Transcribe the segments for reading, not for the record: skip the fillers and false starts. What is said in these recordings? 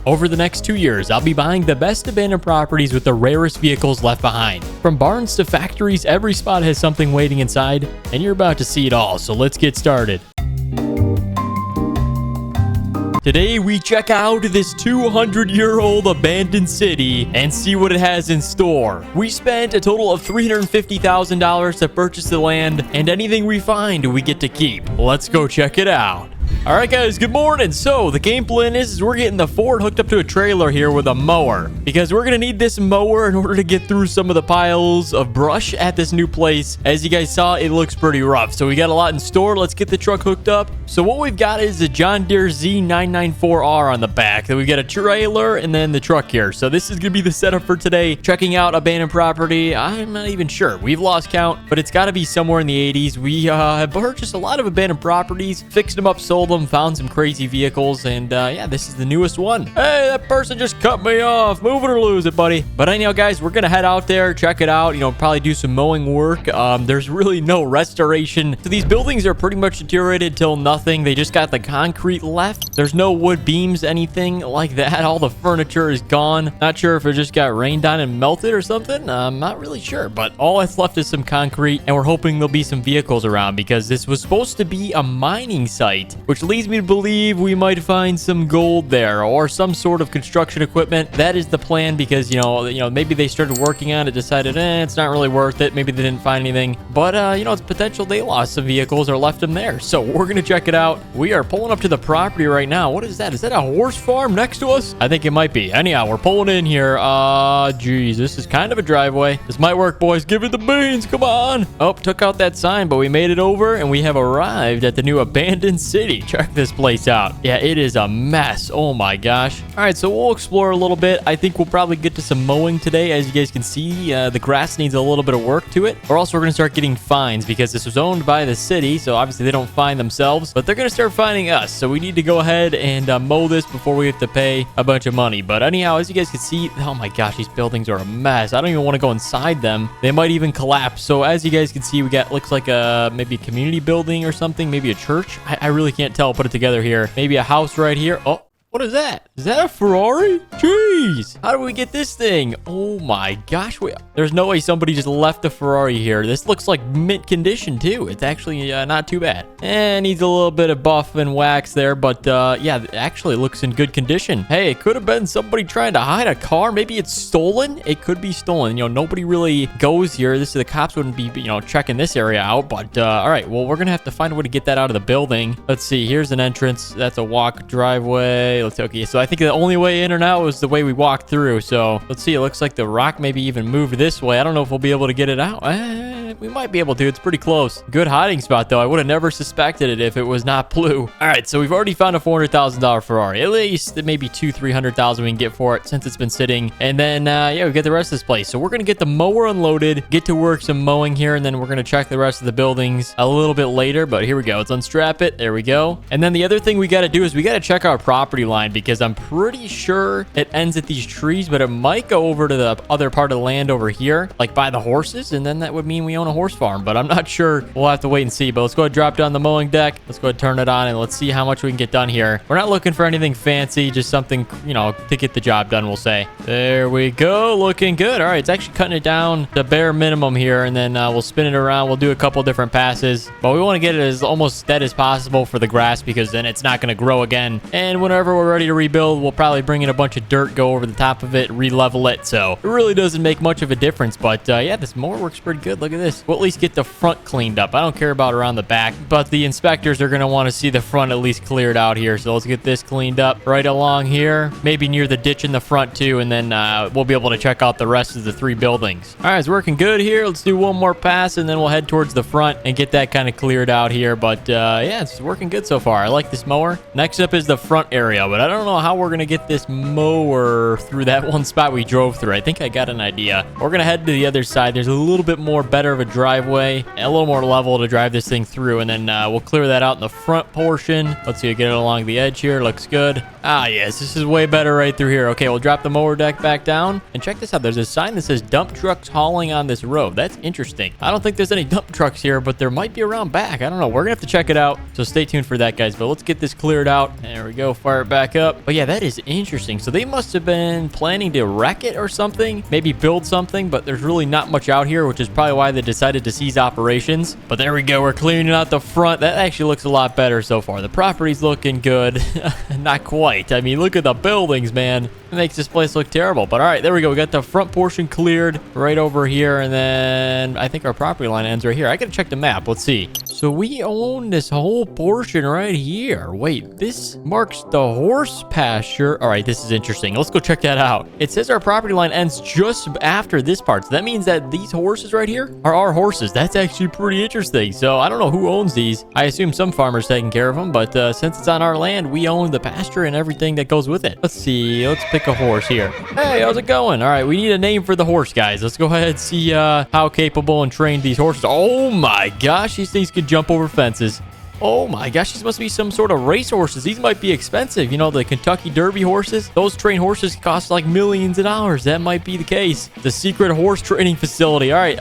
Over the next 2 years, I'll be buying the best abandoned properties with the rarest vehicles left behind. From barns to factories, every spot has something waiting inside, and you're about to see it all, so let's get started. Today, we check out this 200-year-old abandoned city and see what it has in store. We spent a total of $350,000 to purchase the land, and anything we find, we get to keep. Let's go check it out. All right, guys, good morning. So the game plan is we're getting the Ford hooked up to a trailer here with a mower because we're going to need this mower in order to get through some of the piles of brush at this new place. As you guys saw, it looks pretty rough. So we got a lot in store. Let's get the truck hooked up. So what we've got is a John Deere Z994R on the back. Then we've got a trailer and then the truck here. So this is going to be the setup for today. Checking out abandoned property. I'm not even sure. We've lost count, but it's got to be somewhere in the 80s. We have purchased a lot of abandoned properties, fixed them up, sold them, found some crazy vehicles, and yeah, this is the newest one. Hey, that person just cut me off. Move it or lose it, buddy. But anyhow, guys, we're gonna head out there, check it out, probably do some mowing work. There's really no restoration, so these buildings are pretty much deteriorated till nothing. They just got the concrete left. There's no wood beams, anything like that. All the furniture is gone. Not sure if it just got rained on and melted or something. I'm not really sure, but all that's left is some concrete, and we're hoping there'll be some vehicles around because this was supposed to be a mining site, which leads me to believe we might find some gold there or some sort of construction equipment. That is the plan because, maybe they started working on it, decided, it's not really worth it. Maybe they didn't find anything, but, it's potential they lost some vehicles or left them there. So we're going to check it out. We are pulling up to the property right now. What is that? Is that a horse farm next to us? I think it might be. Anyhow, we're pulling in here. Geez, this is kind of a driveway. This might work, boys. Give it the beans. Come on. Oh, took out that sign, but we made it over and we have arrived at the new abandoned city. Check this place out. Yeah, it is a mess. Oh my gosh. All right, so we'll explore a little bit. I think we'll probably get to some mowing today. As you guys can see, the grass needs a little bit of work to it. Or else we're going to start getting fines because this was owned by the city, so obviously they don't fine themselves, but they're going to start fining us. So we need to go ahead and mow this before we have to pay a bunch of money. But anyhow, as you guys can see, oh my gosh, these buildings are a mess. I don't even want to go inside them. They might even collapse. So as you guys can see, we got, looks like maybe a community building or something, maybe a church. I really can't tell. Put it together here. Maybe a house right here. Oh, what is that? Is that a Ferrari? Jeez. How do we get this thing? Oh my gosh. There's no way somebody just left a Ferrari here. This looks like mint condition too. It's actually not too bad. And needs a little bit of buff and wax there, but yeah, it actually looks in good condition. Hey, it could have been somebody trying to hide a car. Maybe it's stolen. It could be stolen. Nobody really goes here. The cops wouldn't be, checking this area out, but all right. Well, we're going to have to find a way to get that out of the building. Let's see. Here's an entrance. That's a walk driveway. Okay, so I think the only way in or out was the way we walked through. So let's see. It looks like the rock maybe even moved this way. I don't know if we'll be able to get it out. We might be able to. It's pretty close. Good hiding spot, though. I would have never suspected it if it was not blue. All right, so we've already found a $400,000 Ferrari. At least maybe $200,000-$300,000 we can get for it since it's been sitting. And then, yeah, we get the rest of this place. So we're going to get the mower unloaded, get to work some mowing here, and then we're going to check the rest of the buildings a little bit later. But here we go. Let's unstrap it. There we go. And then the other thing we got to do is we got to check our property line because I'm pretty sure it ends at these trees, but it might go over to the other part of the land over here, like by the horses, and then that would mean we own a horse farm, but I'm not sure. We'll have to wait and see. But let's go ahead and drop down the mowing deck. Let's go ahead and turn it on, and let's see how much we can get done here. We're not looking for anything fancy, just something, to get the job done, we'll say. There we go. Looking good. All right, it's actually cutting it down to bare minimum here, and then we'll spin it around. We'll do a couple different passes, but we want to get it as almost dead as possible for the grass because then it's not going to grow again. And whenever we're ready to rebuild, we'll probably bring in a bunch of dirt, go over the top of it, re-level it. So it really doesn't make much of a difference, but yeah, this mower works pretty good. Look at this. We'll at least get the front cleaned up. I don't care about around the back, but the inspectors are going to want to see the front at least cleared out here. So let's get this cleaned up right along here, maybe near the ditch in the front too, and then we'll be able to check out the rest of the 3 buildings. All right, it's working good here. Let's do one more pass, and then we'll head towards the front and get that kind of cleared out here. But yeah, it's working good so far. I like this mower. Next up is the front area, but I don't know how we're going to get this mower through that one spot we drove through. I think I got an idea. We're going to head to the other side. There's a little bit more better of a driveway, a little more level to drive this thing through, and then we'll clear that out in the front portion. Let's see, get it along the edge here. Looks good. Ah, yes, this is way better right through here. Okay, we'll drop the mower deck back down, and check this out. There's a sign that says dump trucks hauling on this road. That's interesting. I don't think there's any dump trucks here, but there might be around back. I don't know. We're gonna have to check it out, so stay tuned for that, guys. But let's get this cleared out. There we go. Fire it back up. But yeah, that is interesting. So they must have been planning to wreck it or something, maybe build something, but there's really not much out here, which is probably why they decided to cease operations. But there we go. We're clearing out the front. That actually looks a lot better so far. The property's looking good. Not quite. I mean, look at the buildings, man. It makes this place look terrible. But all right, there we go. We got the front portion cleared right over here, and then I think our property line ends right here. I gotta check the map. Let's see. So we own this whole portion right here. Wait, this marks the horse pasture. All right, this is interesting. Let's go check that out. It says our property line ends just after this part. So that means that these horses right here are our horses. That's actually pretty interesting. So I don't know who owns these. I assume some farmer's taking care of them, but since it's on our land, we own the pasture and everything that goes with it. Let's see. Let's pick a horse here. Hey, how's it going? All right, we need a name for the horse, guys. Let's go ahead and see how capable and trained these horses are. Oh my gosh, these things can jump over fences. Oh my gosh, these must be some sort of race horses. These might be expensive. You know, the Kentucky Derby horses, those trained horses cost like millions of dollars. That might be the case. The secret horse training facility. All right,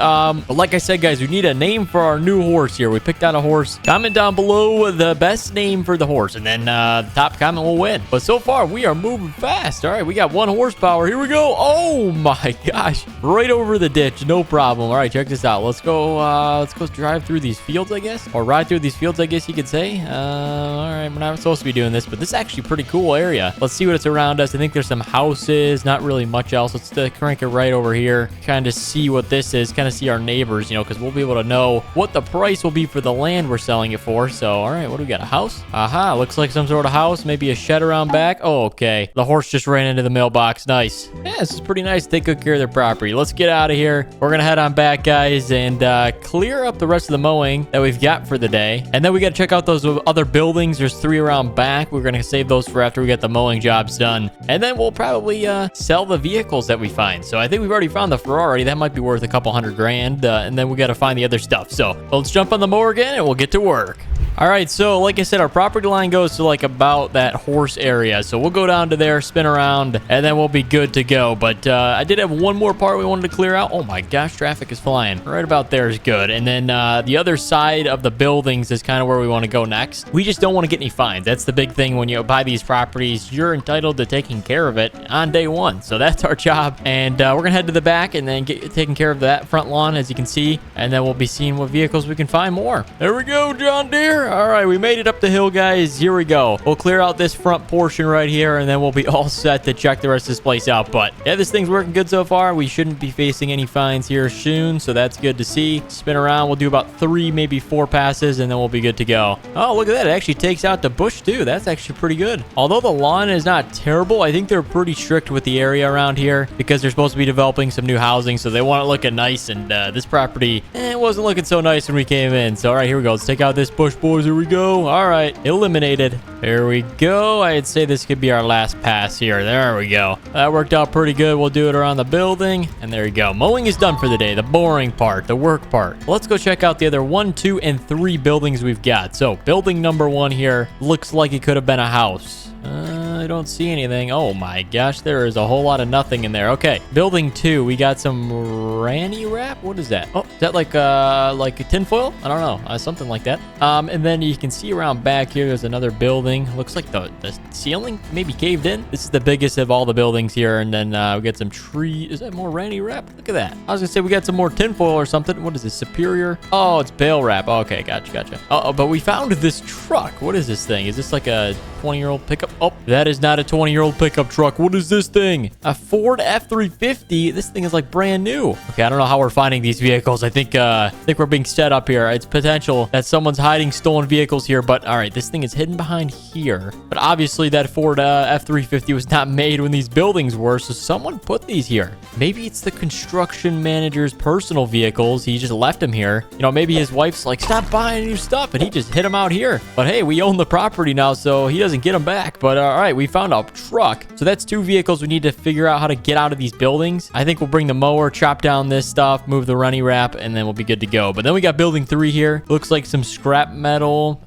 but like I said, guys, we need a name for our new horse here. We picked out a horse. Comment down below the best name for the horse, and then the top comment will win. But so far, we are moving fast. All right, we got 1 horsepower. Here we go. Oh my gosh, right over the ditch. No problem. All right, check this out. Let's go drive through these fields, I guess, or ride through these fields, I guess you could say. All right, we're not supposed to be doing this, but this is actually a pretty cool area. Let's see what's around us. I think there's some houses, not really much else. Let's crank it right over here, kind of see what this is, kind of see our neighbors, you know, because we'll be able to know what the price will be for the land we're selling it for. So, all right, what do we got? A house? Aha, looks like some sort of house, maybe a shed around back. Oh, okay. The horse just ran into the mailbox. Nice. Yeah, this is pretty nice. Take good care of their property. Let's get out of here. We're going to head on back, guys, and clear up the rest of the mowing that we've got for the day. And then we got to check out those other buildings. There's 3 around back. We're gonna save those for after we get the mowing jobs done, and then we'll probably sell the vehicles that we find. So I think we've already found the Ferrari. That might be worth a couple $100,000, and then we got to find the other stuff. So let's jump on the mower again and we'll get to work. All right, so like I said, our property line goes to like about that horse area. So we'll go down to there, spin around, and then we'll be good to go. But I did have one more part we wanted to clear out. Oh my gosh, traffic is flying. Right about there is good. And then the other side of the buildings is kind of where we want to go next. We just don't want to get any fines. That's the big thing when you buy these properties. You're entitled to taking care of it on day one. So that's our job. And we're going to head to the back and then get taking care of that front lawn, as you can see. And then we'll be seeing what vehicles we can find more. There we go, John Deere. All right, we made it up the hill, guys. Here we go. We'll clear out this front portion right here, and then we'll be all set to check the rest of this place out. But yeah, this thing's working good so far. We shouldn't be facing any fines here soon, so that's good to see. Spin around. We'll do about 3, maybe 4 passes, and then we'll be good to go. Oh, look at that. It actually takes out the bush, too. That's actually pretty good. Although the lawn is not terrible, I think they're pretty strict with the area around here because they're supposed to be developing some new housing, so they want it looking nice, and this property, it wasn't looking so nice when we came in. So, all right, here we go. Let's take out this bush, boys. Here we go. All right, eliminated. There we go. I'd say this could be our last pass here. There we go. That worked out pretty good. We'll do it around the building, and there you go. Mowing is done for the day. The boring part, the work part. Let's go check out the other 1, 2, and 3 buildings we've got. So, building number 1 here looks like it could have been a house. I don't see anything. Oh my gosh, there is a whole lot of nothing in there. Okay, building 2, we got some granny wrap. What is that? Oh, is that like a tinfoil? I don't know, something like that. And then you can see around back here, there's another building. Looks like the ceiling maybe caved in. This is the biggest of all the buildings here. And then we got some tree. Is that more granny wrap? Look at that. I was gonna say we got some more tinfoil or something. What is this? Superior? Oh, it's bale wrap. Okay, gotcha. Oh, but we found this truck. What is this thing? Is this like a 20-year-old pickup? Oh, that is not a 20-year-old pickup truck. What is this thing? A Ford F350. This thing is like brand new. Okay, I don't know how we're finding these vehicles. I think we're being set up here. It's potential that someone's hiding stolen vehicles here, but all right, this thing is hidden behind here. But obviously that Ford F350 was not made when these buildings were, so someone put these here. Maybe it's the construction manager's personal vehicles. He just left them here. You know, maybe his wife's like, stop buying new stuff, and he just hit them out here. But hey, we own the property now, so he doesn't get them back. But all right, right, we found a truck. So that's 2 vehicles. We need to figure out how to get out of these buildings. I think we'll bring the mower, chop down this stuff, move the runny wrap, and then we'll be good to go. But then we got building 3 here. Looks like some scrap metal,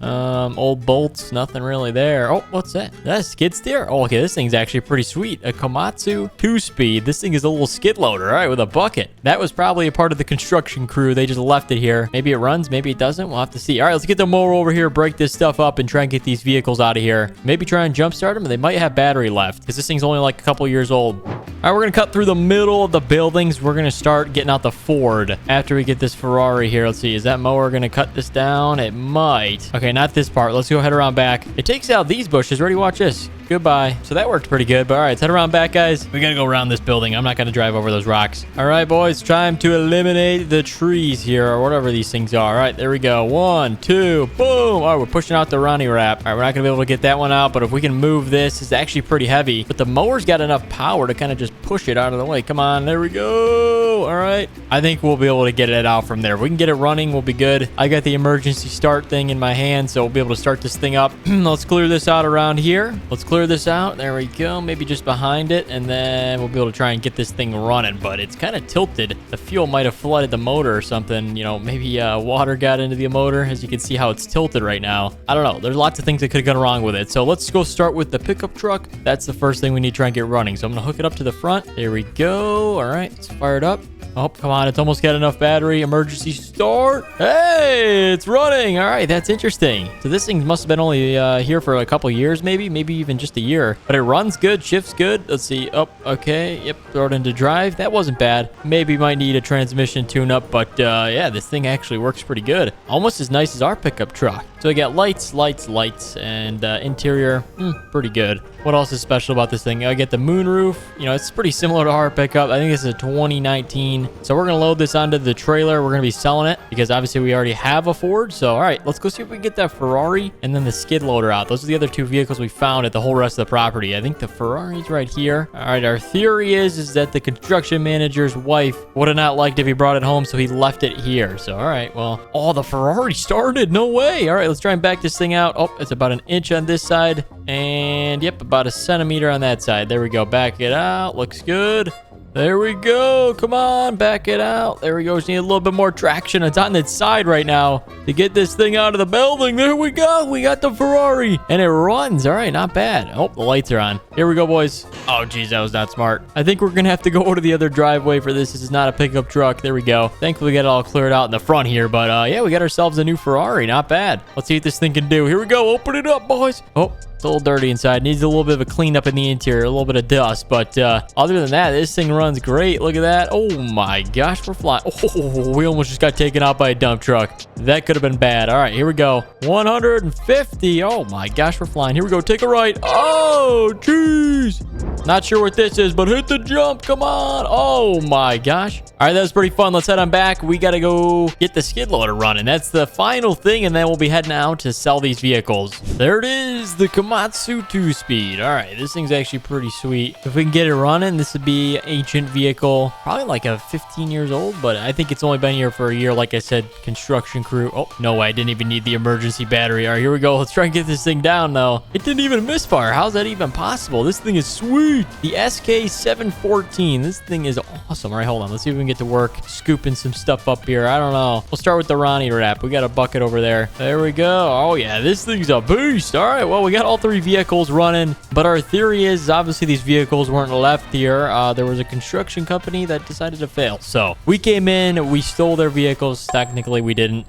old bolts, nothing really there. Oh, what's that? That's a skid steer? Oh, okay, this thing's actually pretty sweet. A Komatsu 2-speed. This thing is a little skid loader, all right, with a bucket. That was probably a part of the construction crew. They just left it here. Maybe it runs, maybe it doesn't. We'll have to see. All right, let's get the mower over here, break this stuff up, and try and get these vehicles out of here. Maybe try and jumpstart them. They might have battery left because this thing's only like a couple years old. All right, we're going to cut through the middle of the buildings. We're going to start getting out the Ford after we get this Ferrari here. Let's see. Is that mower going to cut this down? It might. Okay, not this part. Let's go head around back. It takes out these bushes. Ready? Watch this. Goodbye. So that worked pretty good. But all right, let's head around back, guys. We got to go around this building. I'm not going to drive over those rocks. All right, boys. Time to eliminate the trees here or whatever these things are. All right, there we go. 1, 2, boom. All right, we're pushing out the runny wrap. All right, we're not going to be able to get that one out, but if we can move this, it's actually pretty heavy. But the mower's got enough power to kind of just push it out of the way. Come on. There we go. All right. I think we'll be able to get it out from there. If we can get it running, we'll be good. I got the emergency start thing in my hand, so we'll be able to start this thing up. Let's clear this out around here. Let's clear this out. There we go. Maybe just behind it, and then we'll be able to try and get this thing running, but it's kind of tilted. The fuel might have flooded the motor or something. You know, maybe water got into the motor. As you can see how it's tilted right now. I don't know. There's lots of things that could have gone wrong with it. So let's go start with the pickup truck. That's the first thing we need to try and get running. So I'm going to hook it up to the front. There we go. All right. Let's fire it up. Oh, come on. It's almost got enough battery. Emergency start. Hey, it's running. All right. That's interesting. So this thing must have been only here for a couple years, maybe even just a year. But it runs good. Shifts good. Let's see. Oh, okay. Yep. Throw it into drive. That wasn't bad. Maybe might need a transmission tune-up. But yeah, this thing actually works pretty good. Almost as nice as our pickup truck. So we got lights, and interior, pretty good. What else is special about this thing? I get the moonroof. You know, it's pretty similar to our pickup. I think this is a 2019. So we're going to load this onto the trailer. We're going to be selling it because obviously we already have a Ford. So, all right, let's go see if we can get that Ferrari and then the skid loader out. Those are the other 2 vehicles we found at the whole rest of the property. I think the Ferrari's right here. All right, our theory is that the construction manager's wife would have not liked if he brought it home, so he left it here. So, all right, well, oh, the Ferrari started. No way. All right, let's try and back this thing out. Oh, it's about an inch on this side. And, yep, about a centimeter on that side. There we go. Back it out. Looks good. There we go. Come on, back it out. There we go. Just need a little bit more traction. It's on its side right now to get this thing out of the building. There we go. We got the Ferrari. And it runs. All right, not bad. Oh, the lights are on. Here we go, boys. Oh, geez, that was not smart. I think we're going to have to go to the other driveway for this. This is not a pickup truck. There we go. Thankfully, we got it all cleared out in the front here. But, yeah, we got ourselves a new Ferrari. Not bad. Let's see what this thing can do. Here we go. Open it up, boys. Oh. It's a little dirty inside. Needs a little bit of a cleanup in the interior. A little bit of dust. But other than that, this thing runs great. Look at that. Oh, my gosh. We're flying. Oh, we almost just got taken out by a dump truck. That could have been bad. All right, here we go. 150. Oh, my gosh. We're flying. Here we go. Take a right. Oh, jeez. Not sure what this is, but hit the jump. Come on. Oh, my gosh. All right, that was pretty fun. Let's head on back. We got to go get the skid loader running. That's the final thing, and then we'll be heading out to sell these vehicles. There it is. The Komatsu 2-speed. All right, this thing's actually pretty sweet. If we can get it running, this would be ancient vehicle. Probably like a 15 years old, but I think it's only been here for a year. Like I said, construction crew. Oh, no way. I didn't even need the emergency battery. All right, here we go. Let's try and get this thing down, though. It didn't even misfire. How's that even possible? This thing is sweet. The SK714. This thing is awesome. All right, hold on. Let's see if we can get to work scooping some stuff up here. I don't know. We'll start with the Ronnie wrap. We got a bucket over there. There we go. Oh, yeah. This thing's a beast. All right. Well, we got all 3 vehicles running, but our theory is obviously these vehicles weren't left here. There was a construction company that decided to fail. So we came in, we stole their vehicles. Technically, we didn't.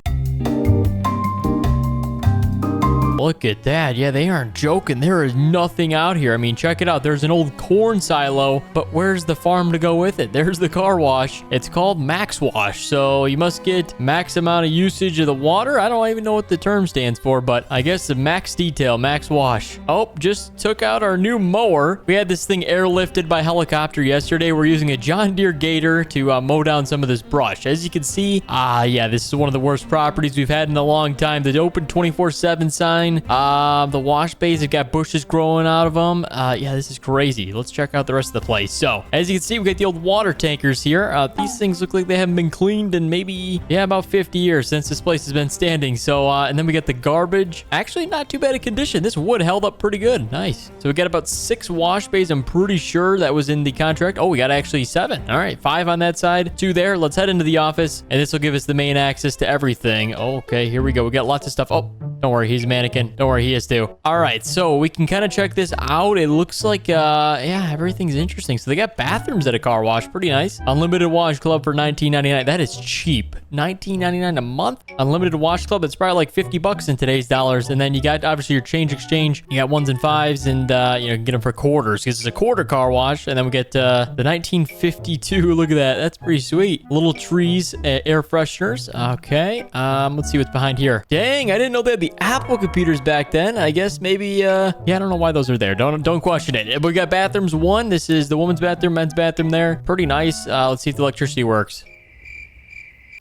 Look at that. Yeah, they aren't joking. There is nothing out here. I mean, check it out. There's an old corn silo, but where's the farm to go with it? There's the car wash. It's called Max Wash. So you must get max amount of usage of the water. I don't even know what the term stands for, but I guess the max detail, Max Wash. Oh, just took out our new mower. We had this thing airlifted by helicopter yesterday. We're using a John Deere Gator to mow down some of this brush. As you can see, yeah, this is one of the worst properties we've had in a long time. The open 24/7 sign fine. The wash bays have got bushes growing out of them. Yeah, this is crazy. Let's check out the rest of the place. So, as you can see, we got the old water tankers here. These things look like they haven't been cleaned in maybe, yeah, about 50 years since this place has been standing. So, and then we got the garbage. Actually, not too bad a condition. This wood held up pretty good. Nice. So, we got about 6 wash bays. I'm pretty sure that was in the contract. Oh, we got actually 7. All right, 5 on that side, 2 there. Let's head into the office, and this will give us the main access to everything. Okay, here we go. We got lots of stuff. Oh, don't worry, he's a mannequin. Don't worry, he is too. All right, so we can kind of check this out. It looks like, yeah, everything's interesting. So they got bathrooms at a car wash. Pretty nice. Unlimited wash club for $19.99. That is cheap. $19.99 a month. Unlimited wash club. That's probably like $50 in today's dollars. And then you got obviously your change exchange. You got 1s and 5s, and you know, you can get them for quarters because it's a quarter car wash. And then we get the 1952. Look at that. That's pretty sweet. Little trees, air fresheners. Okay. Let's see what's behind here. Dang, I didn't know they had the Apple computers back then. I guess maybe, yeah, I don't know why those are there. Don't question it. We got bathrooms 1. This is the woman's bathroom, men's bathroom there. Pretty nice. Let's see if the electricity works.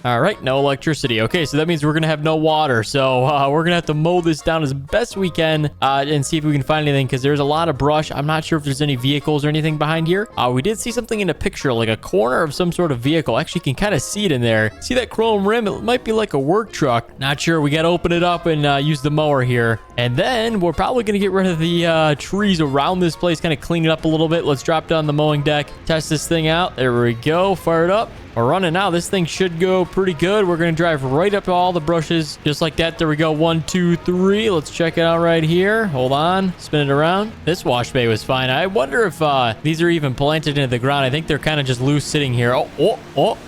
All right, no electricity. Okay, so that means we're going to have no water. So we're going to have to mow this down as best we can and see if we can find anything because there's a lot of brush. I'm not sure if there's any vehicles or anything behind here. We did see something in a picture, like a corner of some sort of vehicle. Actually, you can kind of see it in there. See that chrome rim? It might be like a work truck. Not sure. We got to open it up and use the mower here. And then we're probably going to get rid of the trees around this place, kind of clean it up a little bit. Let's drop down the mowing deck, test this thing out. There we go. Fire it up. We're running now. This thing should go pretty good. We're going to drive right up to all the brushes just like that. There we go. 1, 2, 3. Let's check it out right here. Hold on. Spin it around. This wash bay was fine. I wonder if these are even planted into the ground. I think they're kind of just loose sitting here. Oh,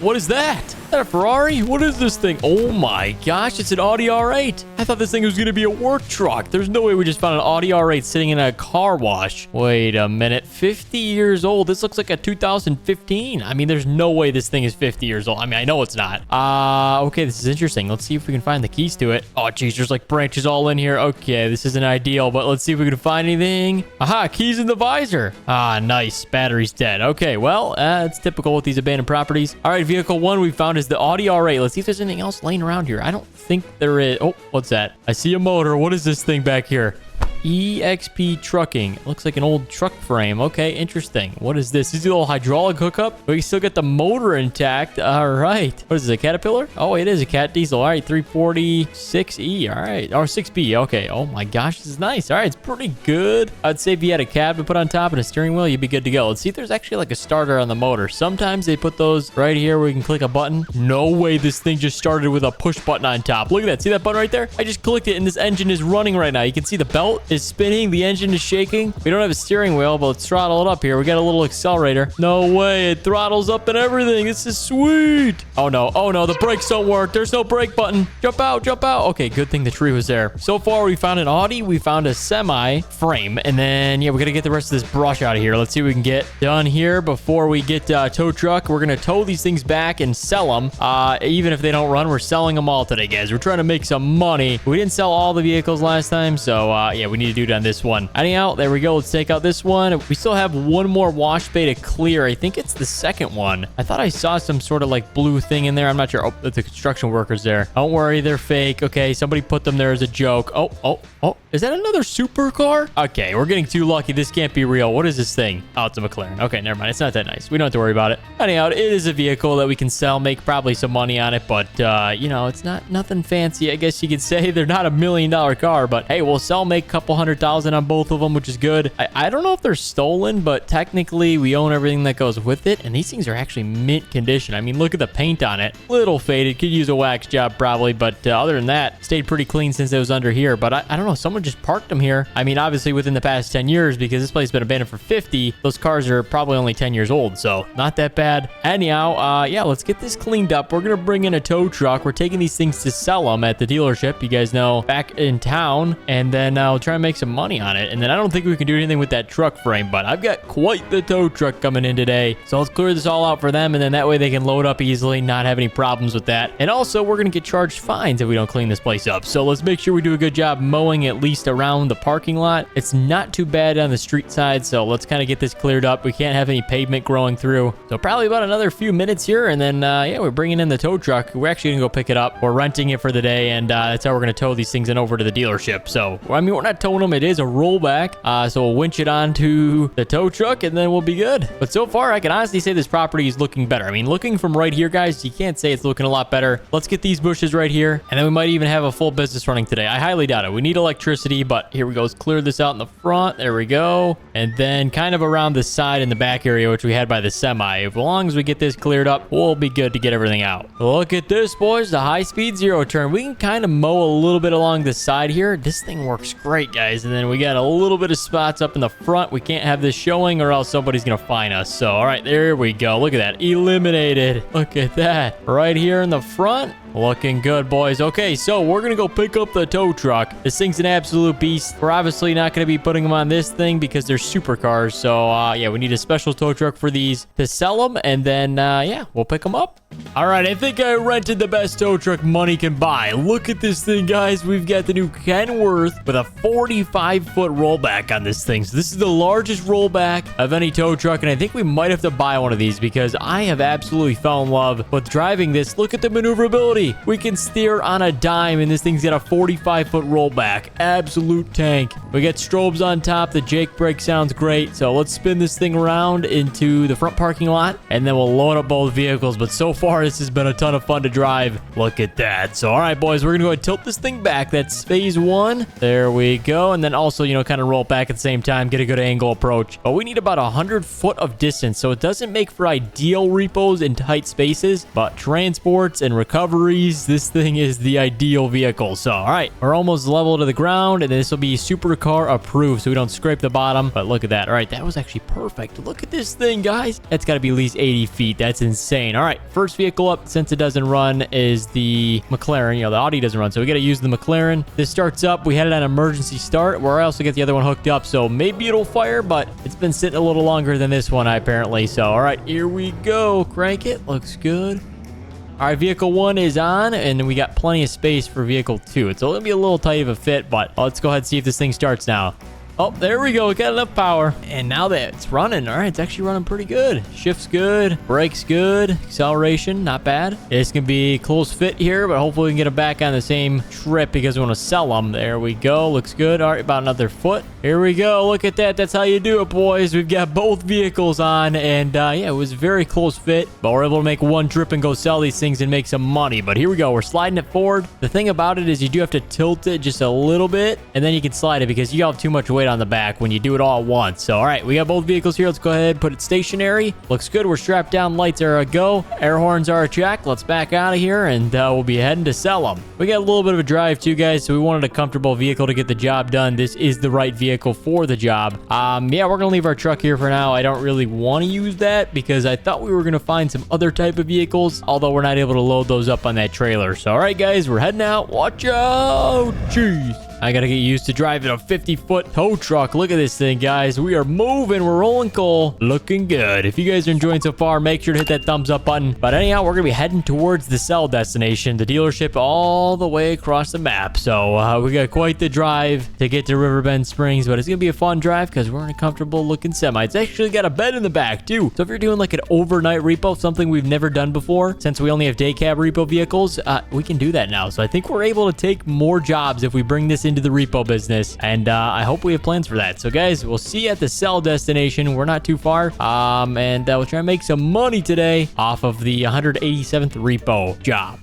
what is that? Is that a Ferrari? What is this thing? Oh my gosh, it's an Audi R8. I thought this thing was going to be a work truck. There's no way we just found an Audi R8 sitting in a car wash. Wait a minute. 50 years old. This looks like a 2015. I mean, there's no way this thing is 50 years old. I mean, I know it's not. Okay, this is interesting. Let's see if we can find the keys to it. Oh, geez, there's like branches all in here. Okay, this isn't ideal, but let's see if we can find anything. Aha, keys in the visor. Ah, nice. Battery's dead. Okay, well, it's typical with these abandoned properties. All right, vehicle 1 we found is the Audi R8. Let's see if there's anything else laying around here. I don't think there is. Oh, what's that? I see a motor. What is this thing back here? EXP trucking. It looks like an old truck frame. Okay, interesting. What is this? Is it a little hydraulic hookup? We still got the motor intact. All right. What is this, a Caterpillar? Oh, it is a Cat diesel. All right, 346E. All right. Or 6B. Okay. Oh my gosh, this is nice. All right, it's pretty good. I'd say if you had a cab to put on top and a steering wheel, you'd be good to go. Let's see if there's actually like a starter on the motor. Sometimes they put those right here where you can click a button. No way this thing just started with a push button on top. Look at that. See that button right there? I just clicked it and this engine is running right now. You can see the belt is spinning. The engine is shaking. We don't have a steering wheel, but let's throttle it up here. We got a little accelerator. No way. It throttles up and everything. This is sweet. Oh no. Oh no. The brakes don't work. There's no brake button. Jump out. Jump out. Okay. Good thing the tree was there. So far, we found an Audi. We found a semi frame. And then, yeah, we got to get the rest of this brush out of here. Let's see what we can get done here before we get tow truck. We're going to tow these things back and sell them. Even if they don't run, we're selling them all today, guys. We're trying to make some money. We didn't sell all the vehicles last time. So, yeah, we need to do it on this one. Anyhow, there we go. Let's take out this one. We still have one more wash bay to clear. I think it's the second one. I thought I saw some sort of like blue thing in there. I'm not sure. Oh, the construction workers there. Don't worry, they're fake. Okay, somebody put them there as a joke. Oh. Is that another supercar? Okay, we're getting too lucky. This can't be real. What is this thing? Oh, it's a McLaren. Okay, never mind. It's not that nice. We don't have to worry about it. Anyhow, it is a vehicle that we can sell, make probably some money on it, but, you know, it's not nothing fancy. I guess you could say they're not $1 million car, but hey, we'll sell, make a couple $100,000 on both of them, which is good. I don't know if they're stolen, but technically we own everything that goes with it, and these things are actually mint condition. I mean, look at the paint on it. Little faded. Could use a wax job probably, but other than that, stayed pretty clean since it was under here, but I don't know. Someone just parked them here. I mean, obviously within the past 10 years, because this place has been abandoned for 50, those cars are probably only 10 years old, so not that bad. Anyhow, yeah, let's get this cleaned up. We're gonna bring in a tow truck. We're taking these things to sell them at the dealership, you guys know, back in town, and then I'll try and make some money on it. And then I don't think we can do anything with that truck frame, but I've got quite the tow truck coming in today, so let's clear this all out for them, and then that way they can load up easily, not have any problems with that. And also, we're gonna get charged fines if we don't clean this place up, so let's make sure we do a good job mowing at least least around the parking lot. It's not too bad on the street side, so let's kind of get this cleared up. We can't have any pavement growing through. So probably about another few minutes here, and then, yeah, we're bringing in the tow truck. We're actually gonna go pick it up. We're renting it for the day, and that's how we're gonna tow these things in over to the dealership. So, I mean, we're not towing them. It is a rollback, so we'll winch it onto the tow truck, and then we'll be good. But so far, I can honestly say this property is looking better. I mean, looking from right here, guys, you can't say it's looking a lot better. Let's get these bushes right here, and then we might even have a full business running today. I highly doubt it. We need electricity, but here we go. Let's clear this out in the front. There we go. And then kind of around the side in the back area, which we had by the semi. As long as we get this cleared up, we'll be good to get everything out. Look at this, boys. The high-speed zero turn. We can kind of mow a little bit along the side here. This thing works great, guys. And then we got a little bit of spots up in the front. We can't have this showing or else somebody's gonna find us. So, all right, there we go. Look at that. Eliminated. Look at that. Right here in the front. Looking good, boys. Okay, so we're gonna go pick up the tow truck. This thing's an absolute beast. We're obviously not gonna be putting them on this thing because they're supercars. So, yeah, we need a special tow truck for these to sell them, and then, yeah, we'll pick them up. All right, I think I rented the best tow truck money can buy. Look at this thing, guys. We've got the new Kenworth with a 45-foot rollback on this thing. So this is the largest rollback of any tow truck, and I think we might have to buy one of these because I have absolutely fell in love with driving this. Look at the maneuverability. We can steer on a dime, and this thing's got a 45-foot rollback. Absolute tank. We got strobes on top. The Jake brake sounds great. So let's spin this thing around into the front parking lot, and then we'll load up both vehicles. But so far, this has been a ton of fun to drive. Look at that. So, all right, boys, we're going to go and tilt this thing back. That's phase one. There we go. And then also, you know, kind of roll it back at the same time, get a good angle approach. But we need about 100 foot of distance, so it doesn't make for ideal repos in tight spaces, but transports and recoveries, this thing is the ideal vehicle. So, all right, we're almost level to the ground, and this will be supercar approved, so we don't scrape the bottom. But look at that. All right, that was actually perfect. Look at this thing, guys. That's got to be at least 80 feet. That's insane. All right, first vehicle up, since it doesn't run, is the McLaren. You know, the Audi doesn't run, so we got to use the McLaren. This starts up. We had it on emergency start, where I also get the other one hooked up, so maybe it'll fire, but it's been sitting a little longer than this one, apparently. So, all right, here we go. Crank it. Looks good. All right, vehicle one is on, and we got plenty of space for vehicle two. It's going to be a little tight of a fit, but let's go ahead and see if this thing starts now. Oh, there we go. We got enough power. And now that it's running, all right, it's actually running pretty good. Shift's good. Brake's good. Acceleration, not bad. It's going to be close fit here, but hopefully we can get them back on the same trip because we want to sell them. There we go. Looks good. All right, about another foot. Here we go. Look at that. That's how you do it, boys. We've got both vehicles on, and yeah, it was very close fit, but we're able to make one trip and go sell these things and make some money. But here we go. We're sliding it forward. The thing about it is you do have to tilt it just a little bit, and then you can slide it because you have too much weight on the back when you do it all at once. So, all right, we got both vehicles here. Let's go ahead and put it stationary. Looks good. We're strapped down. Lights are a go. Air horns are a check. Let's back out of here, and we'll be heading to sell them. We got a little bit of a drive too, guys, so we wanted a comfortable vehicle to get the job done. This is the right vehicle for the job. Yeah, we're gonna leave our truck here for now. I don't really want to use that because I thought we were gonna find some other type of vehicles, although we're not able to load those up on that trailer. So, all right, guys, we're heading out. Watch out. Jeez. I gotta get used to driving a 50-foot tow truck. Look at this thing, guys. We are moving. We're rolling coal. Looking good. If you guys are enjoying so far, make sure to hit that thumbs up button. But anyhow, we're gonna be heading towards the sell destination, the dealership all the way across the map. So we got quite the drive to get to Riverbend Springs, but it's gonna be a fun drive because we're in a comfortable looking semi. It's actually got a bed in the back too. So if you're doing like an overnight repo, something we've never done before, since we only have day cab repo vehicles, we can do that now. So I think we're able to take more jobs if we bring this into the repo business, and I hope we have plans for that. So guys, we'll see you at the sell destination. We're not too far, and we'll try and make some money today off of the 187th repo job.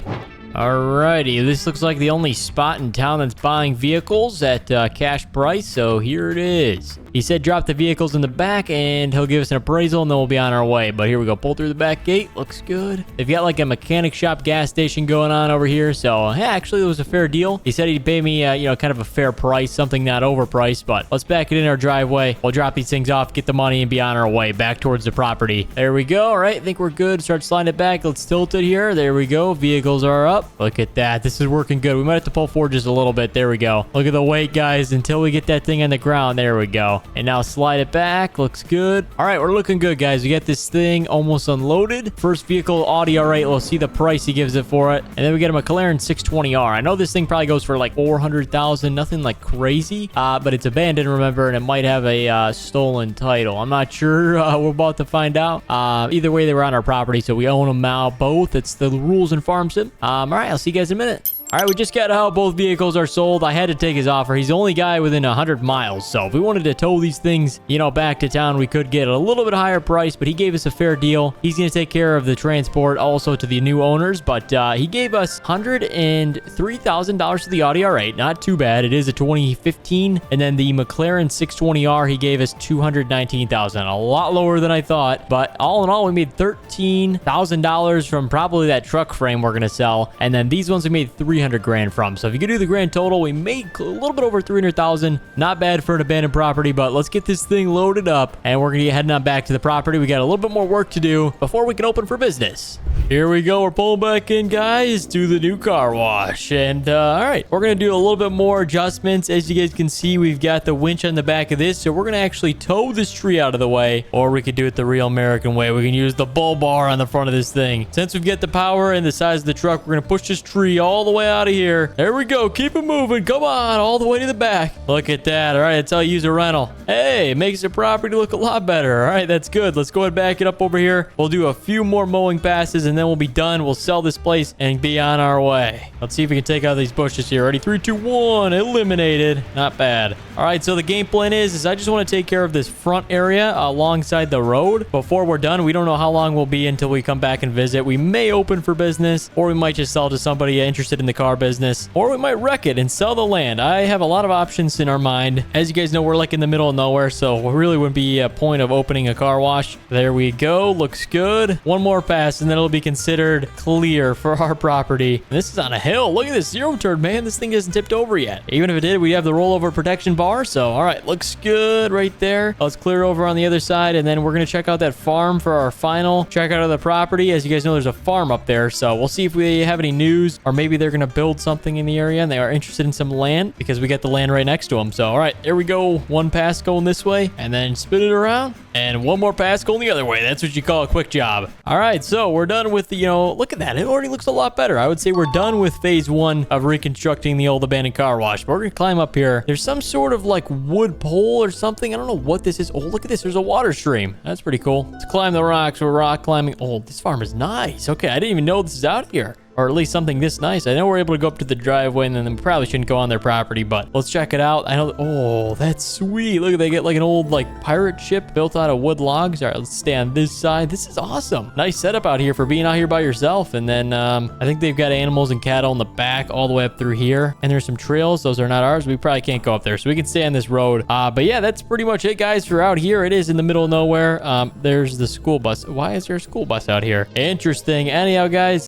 Alrighty, this looks like the only spot in town that's buying vehicles at cash price, so here it is. He said drop the vehicles in the back and he'll give us an appraisal and then we'll be on our way. But here we go. Pull through the back gate. Looks good. They've got like a mechanic shop gas station going on over here. So, yeah, actually, it was a fair deal. He said he'd pay me, kind of a fair price, something not overpriced. But let's back it in our driveway. We'll drop these things off, get the money, and be on our way back towards the property. There we go. All right, I think we're good. Start sliding it back. Let's tilt it here. There we go. Vehicles are up. Look at that. This is working good. We might have to pull forward just a little bit. There we go. Look at the weight, guys, until we get that thing on the ground. There we go. And now slide it back. Looks good. All right, we're looking good, guys. We got this thing almost unloaded. First vehicle, Audi R8. We'll see the price he gives it for it. And then we get a McLaren 620R. I know this thing probably goes for like 400,000, nothing like crazy, but it's abandoned, remember, and it might have a stolen title. I'm not sure. We're about to find out. Either way, they were on our property, so we own them now both. It's the rules in farm sim. All right, I'll see you guys in a minute. All right, we just got how both vehicles are sold. I had to take his offer. He's the only guy within 100 miles. So if we wanted to tow these things, you know, back to town, we could get a little bit higher price, but he gave us a fair deal. He's going to take care of the transport also to the new owners, but he gave us $103,000 for the Audi R8. Not too bad. It is a 2015. And then the McLaren 620R, he gave us $219,000. A lot lower than I thought, but all in all, we made $13,000 from probably that truck frame we're going to sell. And then these ones we made $300 grand from. So if you could do the grand total, we made a little bit over 300,000. Not bad for an abandoned property, but let's get this thing loaded up and we're gonna be heading on back to the property. We got a little bit more work to do before we can open for business. Here we go. We're pulling back in, guys, to the new car wash. And all right, we're gonna do a little bit more adjustments. As you guys can see, we've got the winch on the back of this, so we're gonna actually tow this tree out of the way, or we could do it the real American way. We can use the bull bar on the front of this thing. Since we've got the power and the size of the truck, we're gonna push this tree all the way out of here. There we go. Keep it moving. Come on, all the way to the back. Look at that. All right, that's how you use a rental. Hey, it makes the property look a lot better. All right, that's good. Let's go ahead and back it up over here. We'll do a few more mowing passes and then we'll be done. We'll sell this place and be on our way. Let's see if we can take out these bushes here. Ready? 3, 2, 1. Eliminated. Not bad. All right, so the game plan is I just want to take care of this front area alongside the road before we're done. We don't know how long we'll be until we come back and visit. We may open for business, or we might just sell to somebody interested in the car business, or we might wreck it and sell the land. I have a lot of options in our mind. As you guys know, we're like in the middle of nowhere, so it really wouldn't be a point of opening a car wash. There we go. Looks good. One more pass, and then it'll be considered clear for our property. And this is on a hill. Look at this zero turn, man. This thing isn't tipped over yet. Even if it did, we have the rollover protection bar. So, all right, looks good right there. Let's clear over on the other side, and then we're going to check out that farm for our final check out of the property. As you guys know, there's a farm up there, so we'll see if we have any news, or maybe they're going to build something in the area and they are interested in some land because we got the land right next to them. So, all right, here we go. One pass going this way and then spin it around, and one more pass going the other way. That's what you call a quick job. All right, so we're done with the, look at that. It already looks a lot better. I would say we're done with phase 1 of reconstructing the old abandoned car wash. But we're going to climb up here. There's some sort of like wood pole or something. I don't know what this is. Oh, look at this. There's a water stream. That's pretty cool. Let's climb the rocks. We're rock climbing. Oh, this farm is nice. Okay, I didn't even know this is out here. Or at least something this nice. I know we're able to go up to the driveway, and then we probably shouldn't go on their property, but let's check it out. I know. Oh, that's sweet. Look, they get like an old like pirate ship built out of wood logs. All right, let's stay on this side. This is awesome. Nice setup out here for being out here by yourself. And then I think they've got animals and cattle in the back all the way up through here. And there's some trails. Those are not ours. We probably can't go up there, so we can stay on this road. But yeah, that's pretty much it, guys, for out here. It is in the middle of nowhere. There's the school bus. Why is there a school bus out here? Interesting. Anyhow, guys.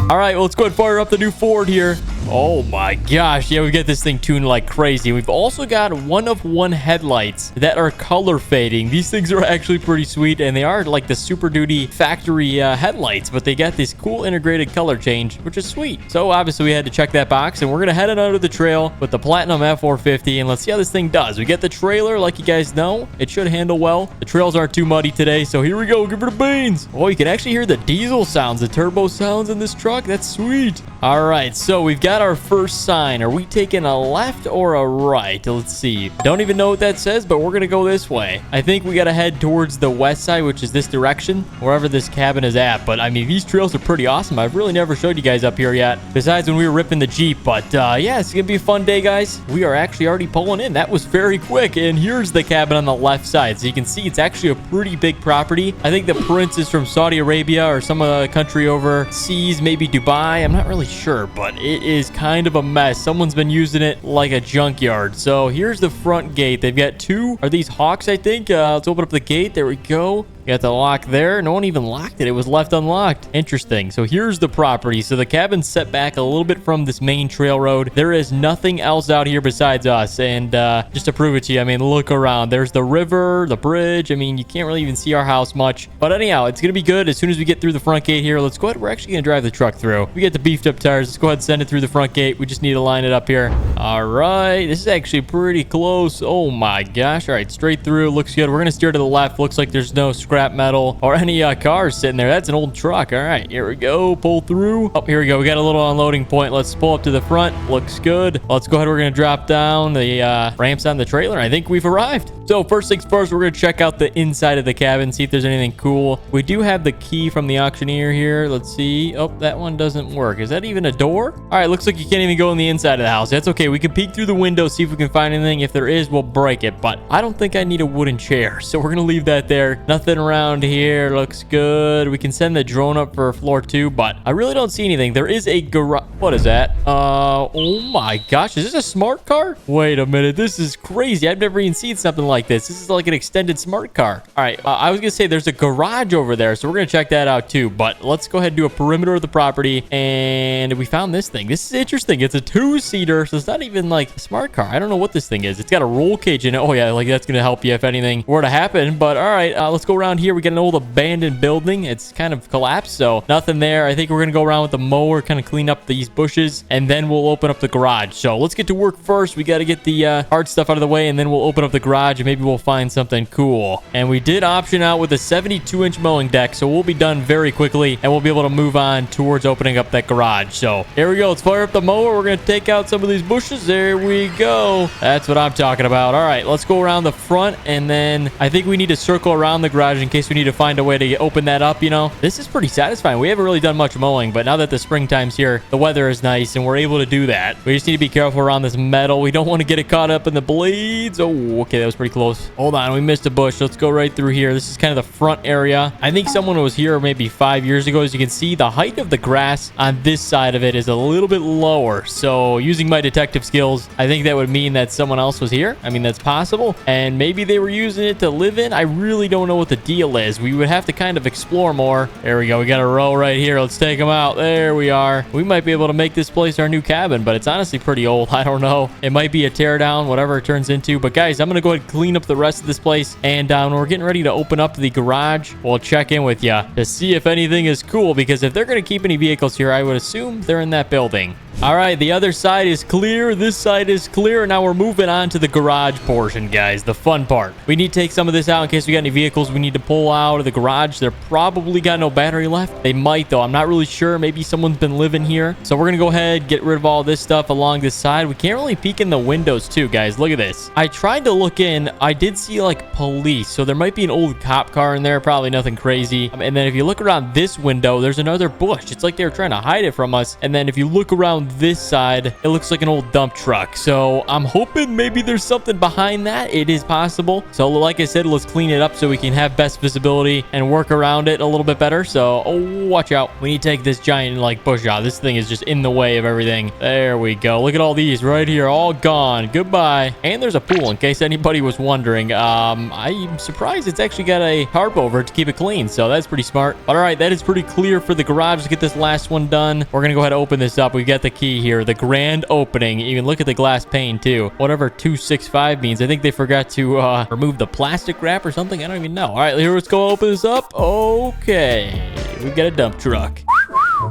All right, well, let's go ahead and fire up the new Ford here. Oh my gosh, yeah, we got this thing tuned like crazy. We've also got one-of-one headlights that are color fading. These things are actually pretty sweet, and they are like the Super Duty factory headlights, but they got this cool integrated color change, which is sweet. So obviously we had to check that box, and we're gonna head it under the trail with the Platinum F450, and let's see how this thing does. We get the trailer, like you guys know. It should handle well. The trails aren't too muddy today, so here we go. Give it a beans. Oh, you can actually hear the diesel sounds, the turbo sounds in this truck. That's sweet. All right, so we've got our first sign. Are we taking a left or a right? Let's see. Don't even know what that says, but we're gonna go this way. I think we gotta head towards the west side, which is this direction, wherever this cabin is at. But I mean, these trails are pretty awesome. I've really never showed you guys up here yet, besides when we were ripping the Jeep. But yeah, it's gonna be a fun day, guys. We are actually already pulling in. That was very quick. And here's the cabin on the left side. So you can see it's actually a pretty big property. I think the prince is from Saudi Arabia or some country overseas, maybe Dubai. I'm not really sure, but it is kind of a mess. Someone's been using it like a junkyard. So here's the front gate. They've got two. Are these hawks, I think? Let's open up the gate. There we go. You got the lock there. No one even locked it. It was left unlocked. Interesting. So here's the property. So the cabin's set back a little bit from this main trail road. There is nothing else out here besides us. And just to prove it to you, I mean, look around. There's the river, the bridge. I mean, you can't really even see our house much. But anyhow, it's going to be good as soon as we get through the front gate here. Let's go ahead. We're actually going to drive the truck through. We get the beefed up tires. Let's go ahead and send it through the front gate. We just need to line it up here. All right. This is actually pretty close. Oh my gosh. All right. Straight through. Looks good. We're going to steer to the left. Looks like there's no scrap metal or any cars sitting there. That's an old truck. All right. Here we go. Pull through. Oh, here we go. We got a little unloading point. Let's pull up to the front. Looks good. Let's go ahead. We're going to drop down the ramps on the trailer. I think we've arrived. So first things first, we're going to check out the inside of the cabin, see if there's anything cool. We do have the key from the auctioneer here. Let's see. Oh, that one doesn't work. Is that even a door? All right. Looks like you can't even go in the inside of the house. That's okay. We can peek through the window, see if we can find anything. If there is, we'll break it. But I don't think I need a wooden chair. So we're going to leave that there. Nothing around here. Looks good. We can send the drone up for floor 2, but I really don't see anything. There is a garage. What is that? Oh my gosh. Is this a smart car? Wait a minute. This is crazy. I've never even seen something like this. This is like an extended smart car. All right. I was going to say there's a garage over there. So we're going to check that out too. But let's go ahead and do a perimeter of the property. And we found this thing. This is interesting. It's a 2-seater. So it's not even like a smart car. I don't know what this thing is. It's got a roll cage in it. Oh yeah. Like that's going to help you if anything were to happen. But all right. Let's go around here. We got an old abandoned building. It's kind of collapsed. So nothing there. I think we're going to go around with the mower, kind of clean up these bushes. And then we'll open up the garage. So let's get to work first. We got to get the hard stuff out of the way. And then we'll open up the garage and maybe we'll find something cool. And we did option out with a 72-inch mowing deck. So we'll be done very quickly. And we'll be able to move on towards opening up that garage. So here we go. Let's fire up the mower. We're going to take out some of these bushes. There we go. That's what I'm talking about. All right. Let's go around the front. And then I think we need to circle around the garage in case we need to find a way to open that up. You know, this is pretty satisfying. We haven't really done much mowing, but now that the springtime's here, the weather is nice and we're able to do that. We just need to be careful around this metal. We don't want to get it caught up in the blades. Oh, okay. That was pretty close. Hold on. We missed a bush. Let's go right through here. This is kind of the front area. I think someone was here maybe 5 years ago. As you can see, the height of the grass on this side of it is a little bit lower. So using my detective skills, I think that would mean that someone else was here. I mean, that's possible. And maybe they were using it to live in. I really don't know what the deal is. We would have to kind of explore more. There we go. We got a row right here. Let's take them out. There we are. We might be able to make this place our new cabin, but it's honestly pretty old. I don't know. It might be a teardown, whatever it turns into. But guys, I'm going to go ahead and clean up the rest of this place. And when we're getting ready to open up the garage, we'll check in with you to see if anything is cool. Because if they're going to keep any vehicles here, I would assume they're in that building. All right, the other side is clear. This side is clear. Now we're moving on to the garage portion, guys, the fun part. We need to take some of this out in case we got any vehicles we need to pull out of the garage. They're probably got no battery left. They might, though. I'm not really sure. Maybe someone's been living here. So we're going to go ahead, get rid of all this stuff along this side. We can't really peek in the windows, too, guys. Look at this. I tried to look in. I did see, like, police. So there might be an old cop car in there. Probably nothing crazy. And then if you look around this window, there's another bush. It's like they were trying to hide it from us. And then if you look around this side, it looks like an old dump truck. So I'm hoping maybe there's something behind that. It is possible. So like I said, let's clean it up so we can have best visibility and work around it a little bit better. So watch out. We need to take this giant like bush out. This thing is just in the way of everything. There we go. Look at all these right here. All gone. Goodbye. And there's a pool in case anybody was wondering. I'm surprised it's actually got a tarp over it to keep it clean. So that's pretty smart. But all right, that is pretty clear for the garage. Let's get this last one done. We're going to go ahead and open this up. We've got the key here. The grand opening. You can look at the glass pane too. Whatever 265 means. I think they forgot to remove the plastic wrap or something. I don't even know. All right, here, let's go open this up. Okay. We've got a dump truck.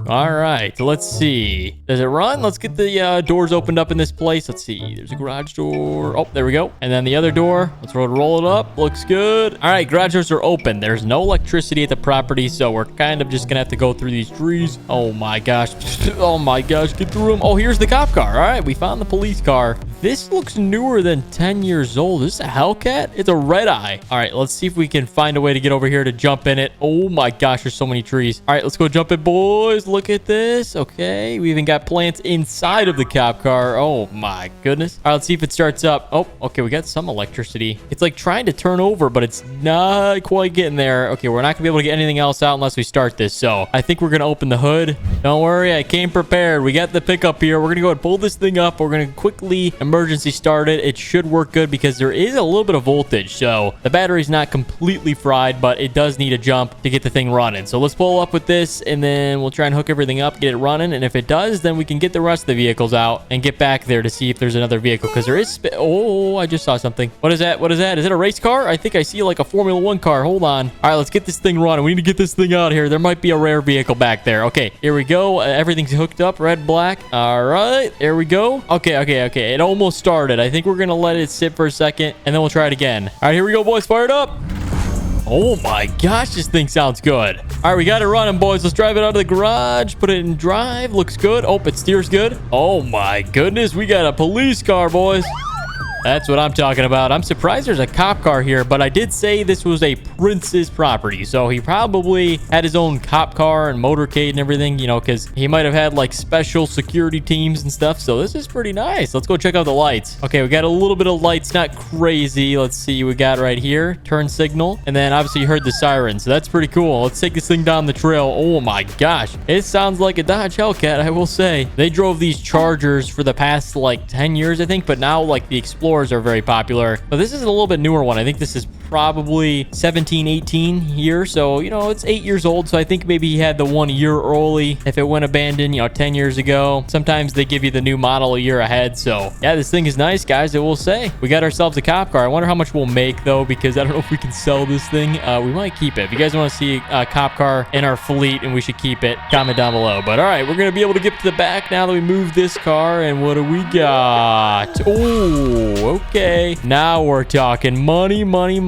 All right, let's see. Does it run? Let's get the doors opened up in this place. Let's see. There's a garage door. Oh, there we go. And then the other door. Let's roll it up. Looks good. All right, garage doors are open. There's no electricity at the property, so we're kind of just going to have to go through these trees. Oh, my gosh. Oh, my gosh. Get through them. Oh, here's the cop car. All right, we found the police car. This looks newer than 10 years old. Is this a Hellcat? It's a red eye. All right, let's see if we can find a way to get over here to jump in it. Oh, my gosh. There's so many trees. All right, let's go jump it, boys. Look at this. Okay, we even got plants inside of the cop car. Oh my goodness. All right, let's see if it starts up. Oh, okay, we got some electricity. It's like trying to turn over, but it's not quite getting there. Okay, we're not gonna be able to get anything else out unless we start this. So I think we're gonna open the hood. Don't worry, I came prepared. We got the pickup here. We're gonna go and pull this thing up. We're gonna quickly emergency started. It should work good because there is a little bit of voltage. So the battery's not completely fried, but it does need a jump to get the thing running. So let's pull up with this and then we'll try and hook everything up, get it running. And if it does, then we can get the rest of the vehicles out and get back there to see if there's another vehicle because there is... Oh, I just saw something. What is that? What is that? Is it a race car? I think I see like a Formula 1 car. Hold on. All right, let's get this thing running. We need to get this thing out of here. There might be a rare vehicle back there. Okay, here we go. Everything's hooked up. Red, black. All right, there we go. Okay. It almost started. I think we're going to let it sit for a second and then we'll try it again. All right, here we go, boys. Fire it up. Oh my gosh, this thing sounds good. All right, we got it running, boys. Let's drive it out of the garage. Put it in drive. Looks good. Oh, it steers good. Oh my goodness, we got a police car, boys. That's what I'm talking about. I'm surprised there's a cop car here, but I did say this was a prince's property. So he probably had his own cop car and motorcade and everything, you know, because he might have had like special security teams and stuff. So this is pretty nice. Let's go check out the lights. Okay, we got a little bit of lights, not crazy. Let's see, we got right here, turn signal. And then obviously you heard the siren. So that's pretty cool. Let's take this thing down the trail. Oh my gosh. It sounds like a Dodge Hellcat, I will say. They drove these Chargers for the past like 10 years, I think. But now like the Explorers are very popular. But this is a little bit newer one. I think this is probably 17, 18 here. So, you know, it's 8 years old. So I think maybe he had the 1 year early if it went abandoned, you know, 10 years ago. Sometimes they give you the new model a year ahead. So yeah, this thing is nice, guys. I will say we got ourselves a cop car. I wonder how much we'll make though, because I don't know if we can sell this thing. We might keep it. If you guys want to see a cop car in our fleet and we should keep it, comment down below. But all right, we're going to be able to get to the back now that we moved this car. And what do we got? Oh, okay. Now we're talking money.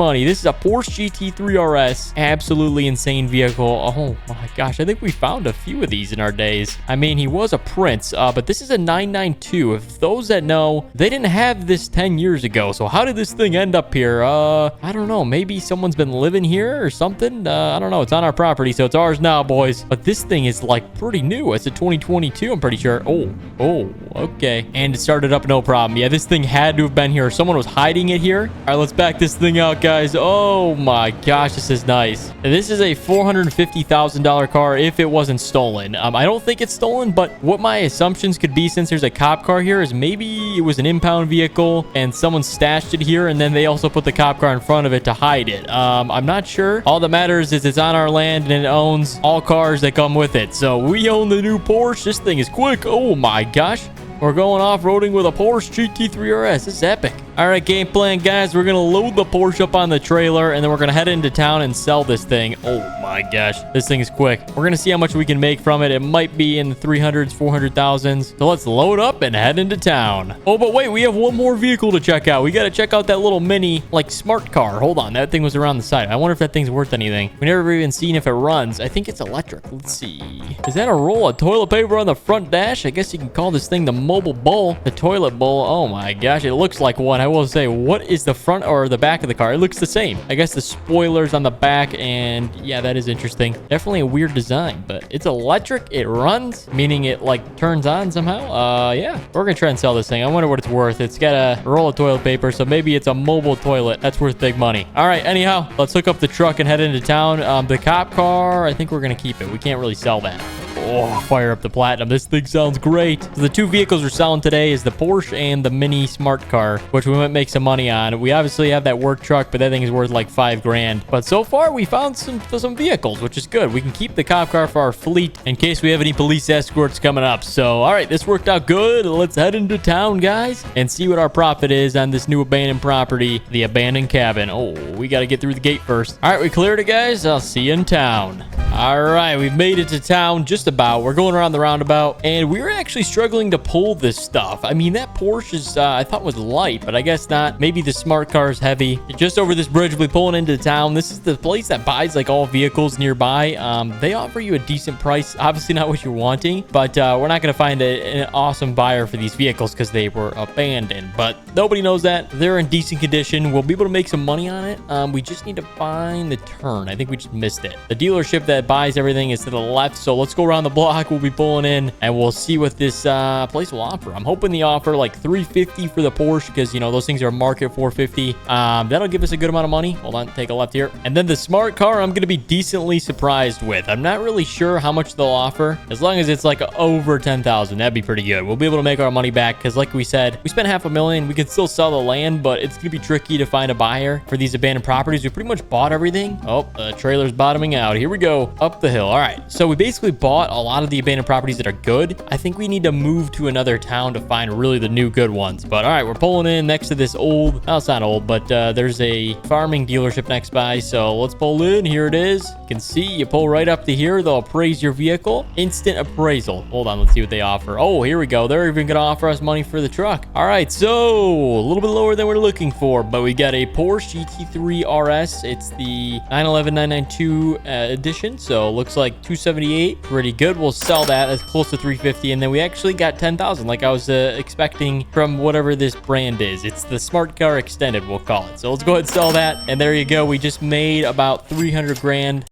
This is a Porsche GT3 RS. Absolutely insane vehicle. Oh my gosh. I think we found a few of these in our days. I mean, he was a prince, but this is a 992. If those that know, they didn't have this 10 years ago. So how did this thing end up here? I don't know. Maybe someone's been living here or something. I don't know. It's on our property, so it's ours now, boys. But this thing is like pretty new. It's a 2022, I'm pretty sure. Oh, okay. And it started up no problem. Yeah, this thing had to have been here. Someone was hiding it here. All right, let's back this thing out, guys. Oh my gosh, this is nice. This is a $450,000 car if it wasn't stolen. I don't think it's stolen, but what my assumptions could be, since there's a cop car here, is maybe it was an impound vehicle and someone stashed it here, and then they also put the cop car in front of it to hide it. I'm not sure. All that matters is it's on our land and it owns all cars that come with it. So we own the new Porsche. This thing is quick. Oh my gosh. We're going off-roading with a Porsche GT3 RS. This is epic. All right, game plan, guys. We're going to load the Porsche up on the trailer, and then we're going to head into town and sell this thing. Oh, my gosh. This thing is quick. We're going to see how much we can make from it. It might be in the 300s, 400,000s. So let's load up and head into town. Oh, but wait. We have one more vehicle to check out. We got to check out that little mini, like, smart car. Hold on. That thing was around the side. I wonder if that thing's worth anything. We never even seen if it runs. I think it's electric. Let's see. Is that a roll of toilet paper on the front dash? I guess you can call this thing the mobile bowl. The toilet bowl. Oh, my gosh. It looks like one. I will say, what is the front or the back of the car? It looks the same. I guess the spoilers on the back, and yeah, that is interesting. Definitely a weird design, but it's electric. It runs, meaning it like turns on somehow. Yeah, we're gonna try and sell this thing. I wonder what it's worth. It's got a roll of toilet paper, so maybe it's a mobile toilet. That's worth big money. All right, anyhow, let's hook up the truck and head into town. The cop car, I think we're gonna keep it. We can't really sell that. Oh, fire up the Platinum. This thing sounds great. So the two vehicles we're selling today is the Porsche and the mini smart car, which we might make some money on. We obviously have that work truck, but that thing is worth like $5 grand. But so far, we found some vehicles, which is good. We can keep the cop car for our fleet in case we have any police escorts coming up. So, all right, this worked out good. Let's head into town, guys, and see what our profit is on this new abandoned property, the abandoned cabin. Oh, we got to get through the gate first. All right, we cleared it, guys. I'll see you in town. All right, we've made it to town just about. We're going around the roundabout, and we're actually struggling to pull this stuff. I mean, that Porsche is, I thought was light, but I guess not. Maybe the smart car is heavy. Just over this bridge, we'll be pulling into town. This is the place that buys like all vehicles nearby. They offer you a decent price. Obviously not what you're wanting, but we're not going to find an awesome buyer for these vehicles because they were abandoned, but nobody knows that. They're in decent condition. We'll be able to make some money on it. We just need to find the turn. I think we just missed it. The dealership that buys everything is to the left. So let's go around the block. We'll be pulling in and we'll see what this place will offer. I'm hoping they offer like $350 for the Porsche because, you know, those things are market $450. That'll give us a good amount of money. Hold on, take a left here. And then the smart car, I'm going to be decently surprised with. I'm not really sure how much they'll offer. As long as it's like over 10,000, that'd be pretty good. We'll be able to make our money back because like we said, we spent $500,000. We can still sell the land, but it's going to be tricky to find a buyer for these abandoned properties. We pretty much bought everything. Oh, the trailer's bottoming out. Here we go. Up the hill. All right. So we basically bought a lot of the abandoned properties that are good. I think we need to move to another town to find really the new good ones. But all right, we're pulling in next to this old, well, it's not old, but there's a farming dealership next by. So let's pull in. Here it is. You can see you pull right up to here. They'll appraise your vehicle. Instant appraisal. Hold on. Let's see what they offer. Oh, here we go. They're even going to offer us money for the truck. All right. So a little bit lower than we're looking for, but we got a Porsche GT3 RS. It's the 911 992 edition. So looks like 278. Pretty good. We'll sell that as close to 350. And then we actually got 10,000 like I was expecting from whatever this brand is. It's the Smart Car Extended, we'll call it. So let's go ahead and sell that. And there you go. We just made about 300 grand.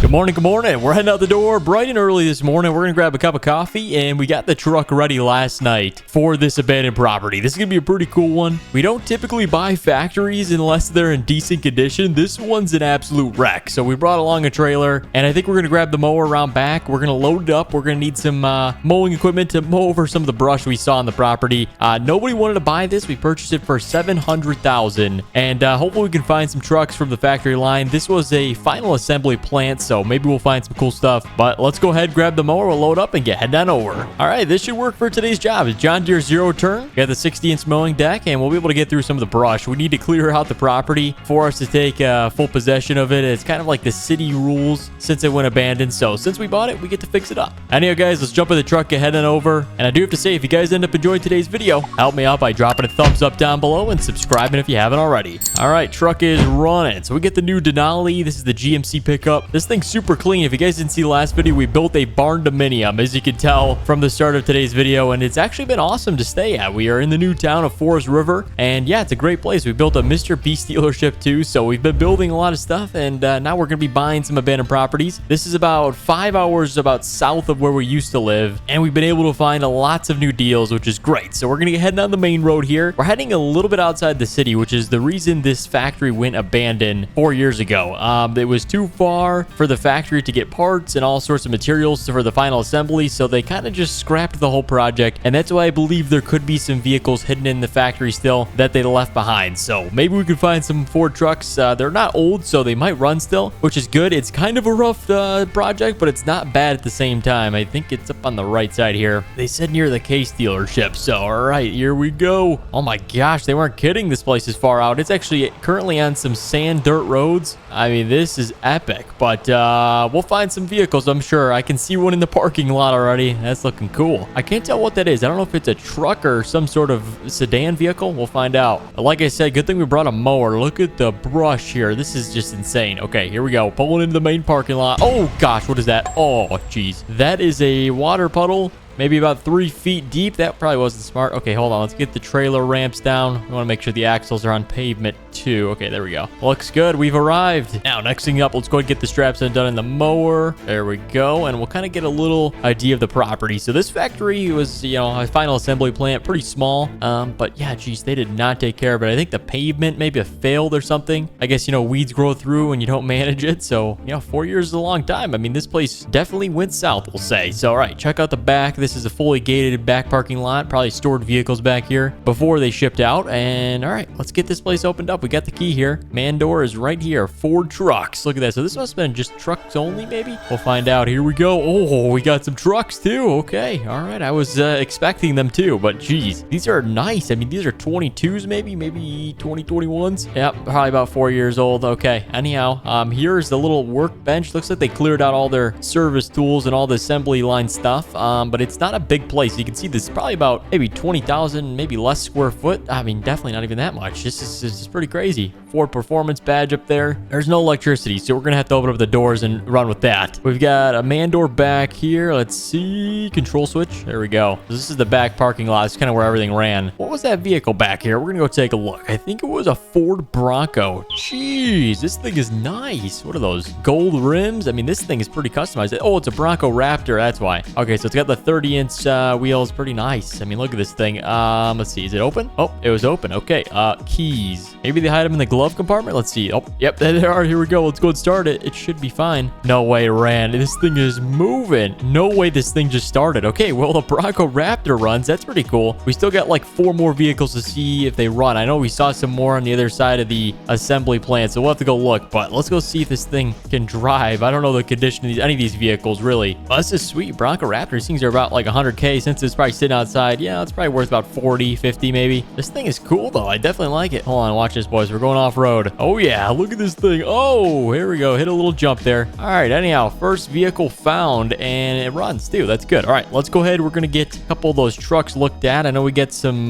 Good morning, good morning. We're heading out the door bright and early this morning. We're going to grab a cup of coffee, and we got the truck ready last night for this abandoned property. This is going to be a pretty cool one. We don't typically buy factories unless they're in decent condition. This one's an absolute wreck. So we brought along a trailer, and I think we're going to grab the mower around back. We're going to load it up. We're going to need some mowing equipment to mow over some of the brush we saw on the property. Nobody wanted to buy this. We purchased it for $700,000, and hopefully we can find some trucks from the factory line. This was a final assembly plant, so maybe we'll find some cool stuff. But let's go ahead, grab the mower, we'll load up and head on over. All right, this should work for today's job. It's John Deere zero turn. We got the 60-inch mowing deck, and we'll be able to get through some of the brush. We need to clear out the property for us to take full possession of it. It's kind of like the city rules since it went abandoned. So since we bought it, we get to fix it up. Anyhow, guys, let's jump in the truck and head on over. And I do have to say, if you guys end up enjoying today's video, help me out by dropping a thumbs up down below and subscribing if you haven't already. All right, truck is running. So we get the new Denali. This is the GMC pickup. This thing's super clean. If you guys didn't see the last video, we built a barn dominium, as you can tell from the start of today's video, and it's actually been awesome to stay at. We are in the new town of Forest River, and yeah, it's a great place. We built a Mr. Beast dealership too, so we've been building a lot of stuff, and now we're going to be buying some abandoned properties. This is about 5 hours about south of where we used to live, and we've been able to find lots of new deals, which is great. So we're going to get heading on the main road here. We're heading a little bit outside the city, which is the reason this factory went abandoned 4 years ago. It was too far for the factory to get parts and all sorts of materials for the final assembly, so they kind of just scrapped the whole project, and that's why I believe there could be some vehicles hidden in the factory still that they left behind. So maybe we could find some Ford trucks. They're not old, so they might run still, which is good. It's kind of a rough project, but it's not bad at the same time. I think it's up on the right side here. They said near the Case dealership, so all right, here we go. Oh my gosh, they weren't kidding. This place is far out. It's actually currently on some sand dirt roads. I mean, this is epic, but we'll find some vehicles, I'm sure. I can see one in the parking lot already. That's looking cool. I can't tell what that is. I don't know if it's a truck or some sort of sedan vehicle. We'll find out. But like I said, good thing we brought a mower. Look at the brush here. This is just insane. Okay, here we go. Pulling into the main parking lot. Oh gosh, what is that? Oh geez, that is a water puddle. Maybe about 3 feet deep. That probably wasn't smart. Okay, hold on. Let's get the trailer ramps down. We want to make sure the axles are on pavement too. Okay, there we go. Looks good. We've arrived. Now, next thing up, let's go ahead and get the straps undone in the mower. There we go. And we'll kind of get a little idea of the property. So this factory was, you know, a final assembly plant, pretty small. But yeah, geez, they did not take care of it. I think the pavement maybe failed or something. I guess, you know, weeds grow through when you don't manage it. So, you know, 4 years is a long time. I mean, this place definitely went south, we'll say. So, all right, check out the back. This is a fully gated back parking lot. Probably stored vehicles back here before they shipped out. And all right, let's get this place opened up. We got the key here. Man door is right here. Ford trucks. Look at that. So this must have been just trucks only, maybe? We'll find out. Here we go. Oh, we got some trucks too. Okay. All right. I was expecting them too, but geez, these are nice. I mean, these are 22s, maybe 2021s. Yep. Probably about 4 years old. Okay. Anyhow, here's the little workbench. Looks like they cleared out all their service tools and all the assembly line stuff. But it's it's not a big place. You can see this is probably about maybe 20,000, maybe less square foot. I mean, definitely not even that much. This is pretty crazy. Ford Performance badge up there. There's no electricity, so we're gonna have to open up the doors and run with that. We've got a man door back here. Let's see. Control switch. There we go. This is the back parking lot. It's kind of where everything ran. What was that vehicle back here? We're gonna go take a look. I think it was a Ford Bronco. Jeez, this thing is nice. What are those? Gold rims? I mean, this thing is pretty customized. Oh, it's a Bronco Raptor. That's why. Okay, so it's got the 30-inch wheels. Pretty nice. I mean, look at this thing. Let's see. Is it open? Oh, it was open. Okay. Keys. Maybe they hide them in the glove compartment. Let's see. Oh, yep, there they are. Here we go. Let's go and start it. It should be fine. No way it ran. This thing is moving. No way this thing just started. Okay, well, the Bronco Raptor runs. That's pretty cool. We still got like 4 more vehicles to see if they run. I know we saw some more on the other side of the assembly plant, so we'll have to go look, but let's go see if this thing can drive. I don't know the condition of any of these vehicles, really. Oh, this is sweet. Bronco Raptor. These things are about like 100K since it's probably sitting outside. Yeah, it's probably worth about 40, 50 maybe. This thing is cool, though. I definitely like it. Hold on, watch this, boys. We're going off-road. Oh, yeah. Look at this thing. Oh, here we go. Hit a little jump there. All right, anyhow, first vehicle found, and it runs, too. That's good. All right, let's go ahead. We're going to get a couple of those trucks looked at. I know we get some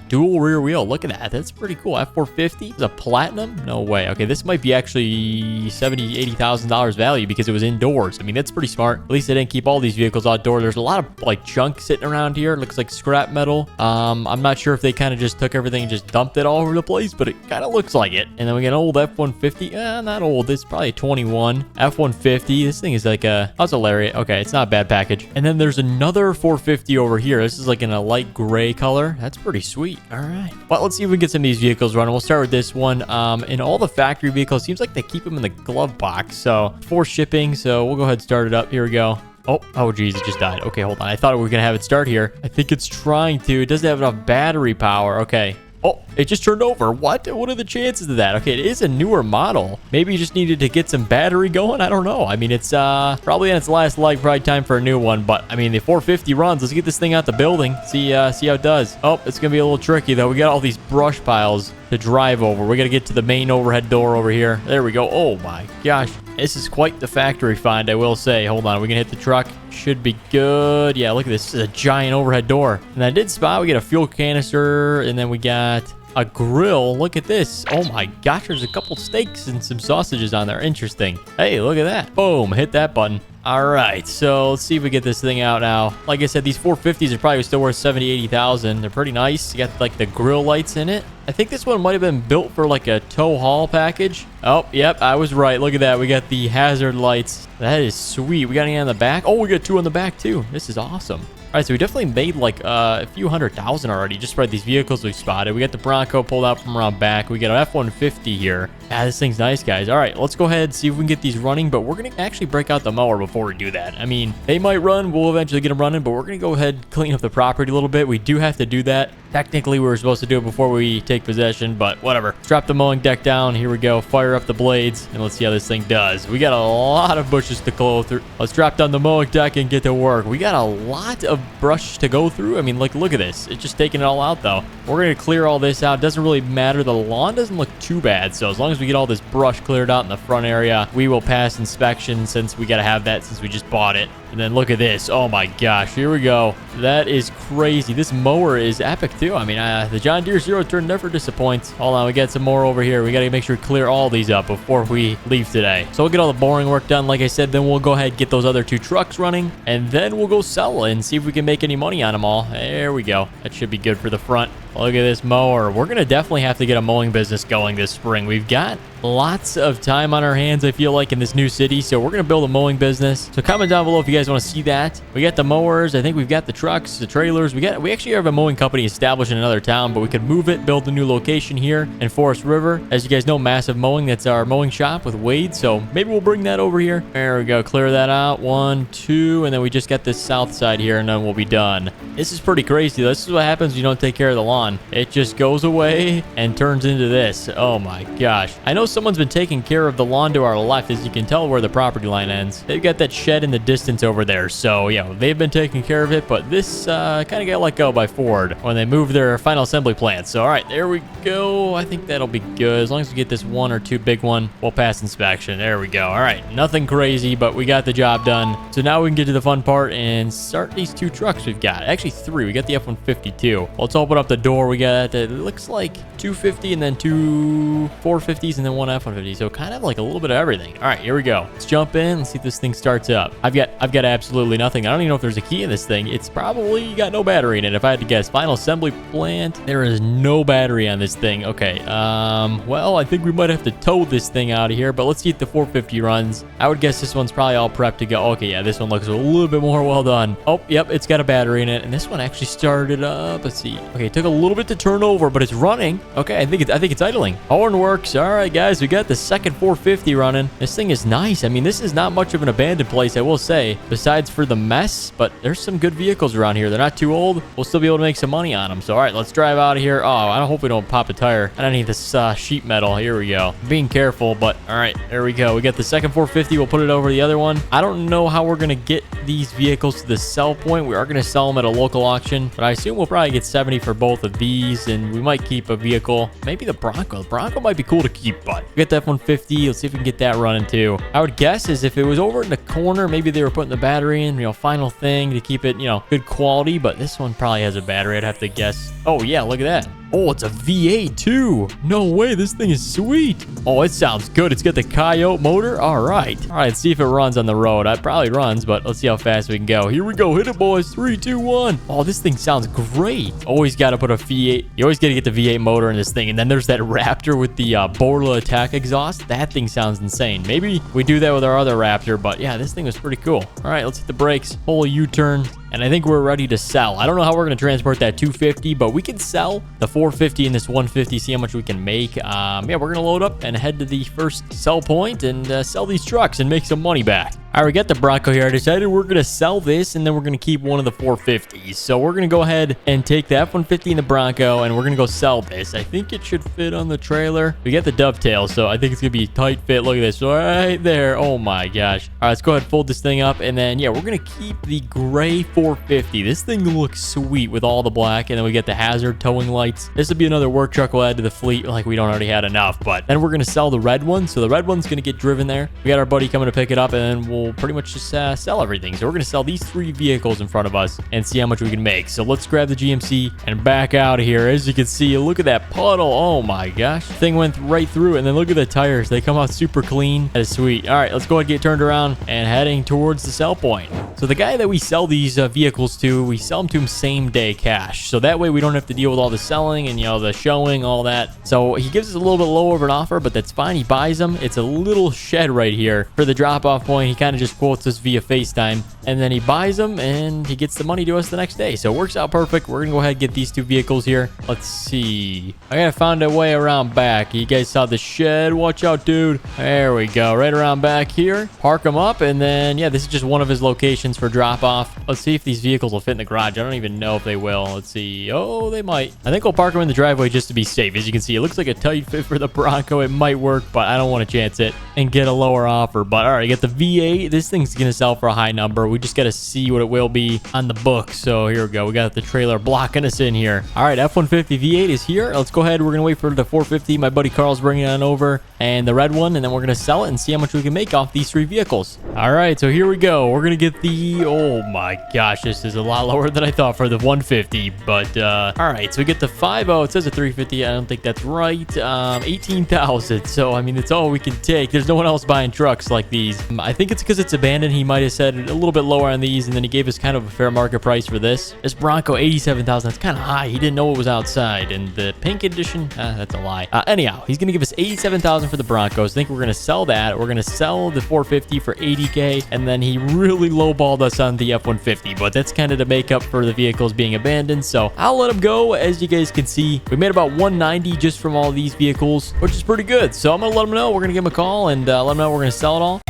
dual rear wheel. Look at that. That's pretty cool. F450 is a platinum? No way. Okay, this might be actually $70,000, $80,000 value because it was indoors. I mean, that's pretty smart. At least they didn't keep all these vehicles outdoors. There's a lot of like junk sitting around here. It looks like scrap metal. I'm not sure if they kind of just took everything and just dumped it all over the place, but it kind of looks like it. And then we get an old F-150. Not old. This is probably a 21. F-150. This thing is like a... That's a Lariat. Okay, it's not a bad package. And then there's another 450 over here. This is like in a light gray color. That's pretty sweet. All right. Well, let's see if we can get some of these vehicles running. We'll start with this one. In all the factory vehicles, seems like they keep them in the glove box. So, for shipping. So, we'll go ahead and start it up. Here we go. Oh, geez, it just died. Okay, hold on. I thought we were going to have it start here. I think it's trying to. It doesn't have enough battery power. Okay. Oh, it just turned over. What? What are the chances of that? Okay, it is a newer model. Maybe you just needed to get some battery going. I don't know. I mean, it's probably on its last leg. Probably time for a new one. But, I mean, the 450 runs. Let's get this thing out the building. See how it does. Oh, it's going to be a little tricky, though. We got all these brush piles to drive over. We got to get to the main overhead door over here. There we go. Oh, my gosh. This is quite the factory find, I will say. Hold on. We can hit the truck. Should be good. Yeah, look at this. This is a giant overhead door. And I did spot we get a fuel canister, and then we got a grill. Look at this. Oh my gosh, there's a couple steaks and some sausages on there. Interesting. Hey, look at that. Boom, hit that button. All right, so let's see if we get this thing out now. Like I said, these 450s are probably still worth 70, 80,000. They're pretty nice. You got like the grill lights in it. I think this one might have been built for like a tow haul package. Oh, yep, I was right. Look at that. We got the hazard lights. That is sweet. We got any on the back? Oh, we got 2 on the back too. This is awesome. All right, so we definitely made like a few $100,000 already just by these vehicles we spotted. We got the Bronco pulled out from around back. We got an F-150 here. Yeah, this thing's nice, guys. All right, let's go ahead and see if we can get these running, but we're going to actually break out the mower before we do that. I mean, they might run. We'll eventually get them running, but we're going to go ahead and clean up the property a little bit. We do have to do that. Technically, we were supposed to do it before we take possession, but whatever. Drop the mowing deck down. Here we go. Fire up the blades, and let's see how this thing does. We got a lot of bushes to go through. Let's drop down the mowing deck and get to work. We got a lot of brush to go through. I mean, like, look at this. It's just taking it all out, though. We're going to clear all this out. Doesn't really matter. The lawn doesn't look too bad, so as long as we get all this brush cleared out in the front area, we will pass inspection since we got to have that since we just bought it. And then look at this. Oh my gosh. Here we go. That is crazy. This mower is epic too. I mean, the John Deere Zero Turn never disappoints. Hold on. We got some more over here. We got to make sure to clear all these up before we leave today. So we'll get all the boring work done. Like I said, then we'll go ahead and get those other 2 trucks running. And then we'll go sell and see if we can make any money on them all. There we go. That should be good for the front. Look at this mower. We're going to definitely have to get a mowing business going this spring. We've got lots of time on our hands, I feel like, in this new city. So we're going to build a mowing business. So comment down below if you guys want to see that. We got the mowers. I think we've got the trucks, the trailers. We actually have a mowing company established in another town, but we could move it, build a new location here in Forest River. As you guys know, Massive Mowing, that's our mowing shop with Wade. So maybe we'll bring that over here. There we go. Clear that out. 1, 2, and then we just got this south side here, and then we'll be done. This is pretty crazy. This is what happens when you don't take care of the lawn. lawn. It just goes away and turns into this. Oh my gosh. I know someone's been taking care of the lawn to our left, as you can tell where the property line ends. They've got that shed in the distance over there. So, yeah, they've been taking care of it, but this kind of got let go by Ford when they moved their final assembly plant. So, all right, there we go. I think that'll be good. As long as we get this 1 or 2 big one, we'll pass inspection. There we go. All right, nothing crazy, but we got the job done. So now we can get to the fun part and start these 2 trucks we've got. Actually, 3. We got the F-150 too. Let's open up the door. We got, it looks like 250 and then 2 450s and then 1 F-150. So kind of like a little bit of everything. All right, here we go. Let's jump in. Let's see if this thing starts up. I've got absolutely nothing. I don't even know if there's a key in this thing. It's probably got no battery in it. If I had to guess, final assembly plant, there is no battery on this thing. Okay, well, I think we might have to tow this thing out of here, but let's see if the 450 runs. I would guess this one's probably all prepped to go. Okay, yeah, this one looks a little bit more well done. Oh, yep, it's got a battery in it, and this one actually started up. Let's see. Okay, it took a little bit to turn over, but it's running. Okay, I think it's idling. Horn works. All right, guys, we got the second 450 running. This thing is nice. I mean, this is not much of an abandoned place, I will say, besides for the mess, but there's some good vehicles around here. They're not too old. We'll still be able to make some money on them. So, all right, let's drive out of here. Oh, I hope we don't pop a tire. I don't need this sheet metal. Here we go. Being careful, but all right, there we go. We got the second 450. We'll put it over the other one. I don't know how we're going to get these vehicles to the sell point. We are going to sell them at a local auction, but I assume we'll probably get 70 for both of these, and we might keep a vehicle. Maybe the Bronco. The Bronco might be cool to keep, but we got the F-150. Let's see if we can get that running too. I would guess is if it was over in the corner, maybe they were putting the battery in, final thing to keep it, good quality, but this one probably has a battery, I'd have to guess. Oh, yeah, look at that. Oh, it's a V8 too. No way, this thing is sweet. Oh, it sounds good. It's got the Coyote motor. All right, let's see if it runs on the road. It probably runs, but let's see how fast we can go. Here we go. Hit it, boys. 3, 2, 1. Oh, this thing sounds great. Always got to put a V8. You always got to get the V8 motor in this thing. And then there's that Raptor with the Borla attack exhaust. That thing sounds insane. Maybe we do that with our other Raptor, but yeah, this thing was pretty cool. All right, let's hit the brakes. Pull a U-turn. And I think we're ready to sell. I don't know how we're going to transport that 250, but we can sell the 450 and this 150, see how much we can make. Yeah, we're going to load up and head to the first sell point and sell these trucks and make some money back. All right, we got the Bronco here. I decided we're going to sell this, and then we're going to keep one of the 450s. So we're going to go ahead and take the F-150 and the Bronco, and we're going to go sell this. I think it should fit on the trailer. We got the dovetail, so I think it's going to be a tight fit. Look at this right there. Oh, my gosh. All right, let's go ahead and fold this thing up, and then, yeah, we're going to keep the gray 450. This thing looks sweet with all the black, and then we get the hazard towing lights. This will be another work truck we'll add to the fleet, like we don't already had enough, but then we're going to sell the red one. So the red one's going to get driven there. We got our buddy coming to pick it up, and then we'll pretty much just sell everything. So we're going to sell these 3 vehicles in front of us and see how much we can make. So let's grab the GMC and back out of here. As you can see, look at that puddle. Oh my gosh. Thing went right through it. And then look at the tires. They come out super clean. That is sweet. All right, let's go ahead and get turned around and heading towards the sell point. So the guy that we sell these vehicles to, we sell them to him same day cash. So that way we don't have to deal with all the selling and, the showing, all that. So he gives us a little bit lower of an offer, but that's fine. He buys them. It's a little shed right here for the drop-off point. He kind of just quotes us via FaceTime, and then he buys them and he gets the money to us the next day. So it works out perfect. We're gonna go ahead and get these 2 vehicles here. Let's see. I gotta find a way around back. You guys saw the shed. Watch out, dude. There we go. Right around back here. Park them up, and then, yeah, this is just one of his locations for drop-off. Let's see if these vehicles will fit in the garage. I don't even know if they will. Let's see. Oh, they might. I think we'll park them in the driveway just to be safe. As you can see, it looks like a tight fit for the Bronco. It might work, but I don't want to chance it and get a lower offer. But all right, you get the V8. This thing's gonna sell for a high number. We just got to see what it will be on the book. So here we go. We got the trailer blocking us in here. All right, F-150 V8 is here. Let's go ahead. We're going to wait for the 450. My buddy Carl's bringing it on over, and the red one, and then we're going to sell it and see how much we can make off these 3 vehicles. All right, so here we go. We're going to get the, oh my gosh, this is a lot lower than I thought for the 150, but all right, so we get the 50. It says a 350. I don't think that's right. 18,000. So, I mean, it's all we can take. There's no one else buying trucks like these. I think it's because it's abandoned. He might have said a little bit lower on these, and then he gave us kind of a fair market price for this. This Bronco, 87,000. That's kind of high. He didn't know it was outside. And the pink edition, that's a lie. Anyhow, he's going to give us 87,000 for the Broncos. I think we're going to sell that. We're going to sell the 450 for 80K, and then he really lowballed us on the F-150, but that's kind of to make up for the vehicles being abandoned. So I'll let him go. As you guys can see, we made about 190 just from all these vehicles, which is pretty good. So I'm going to let him know. We're going to give him a call and let him know we're going to sell it all.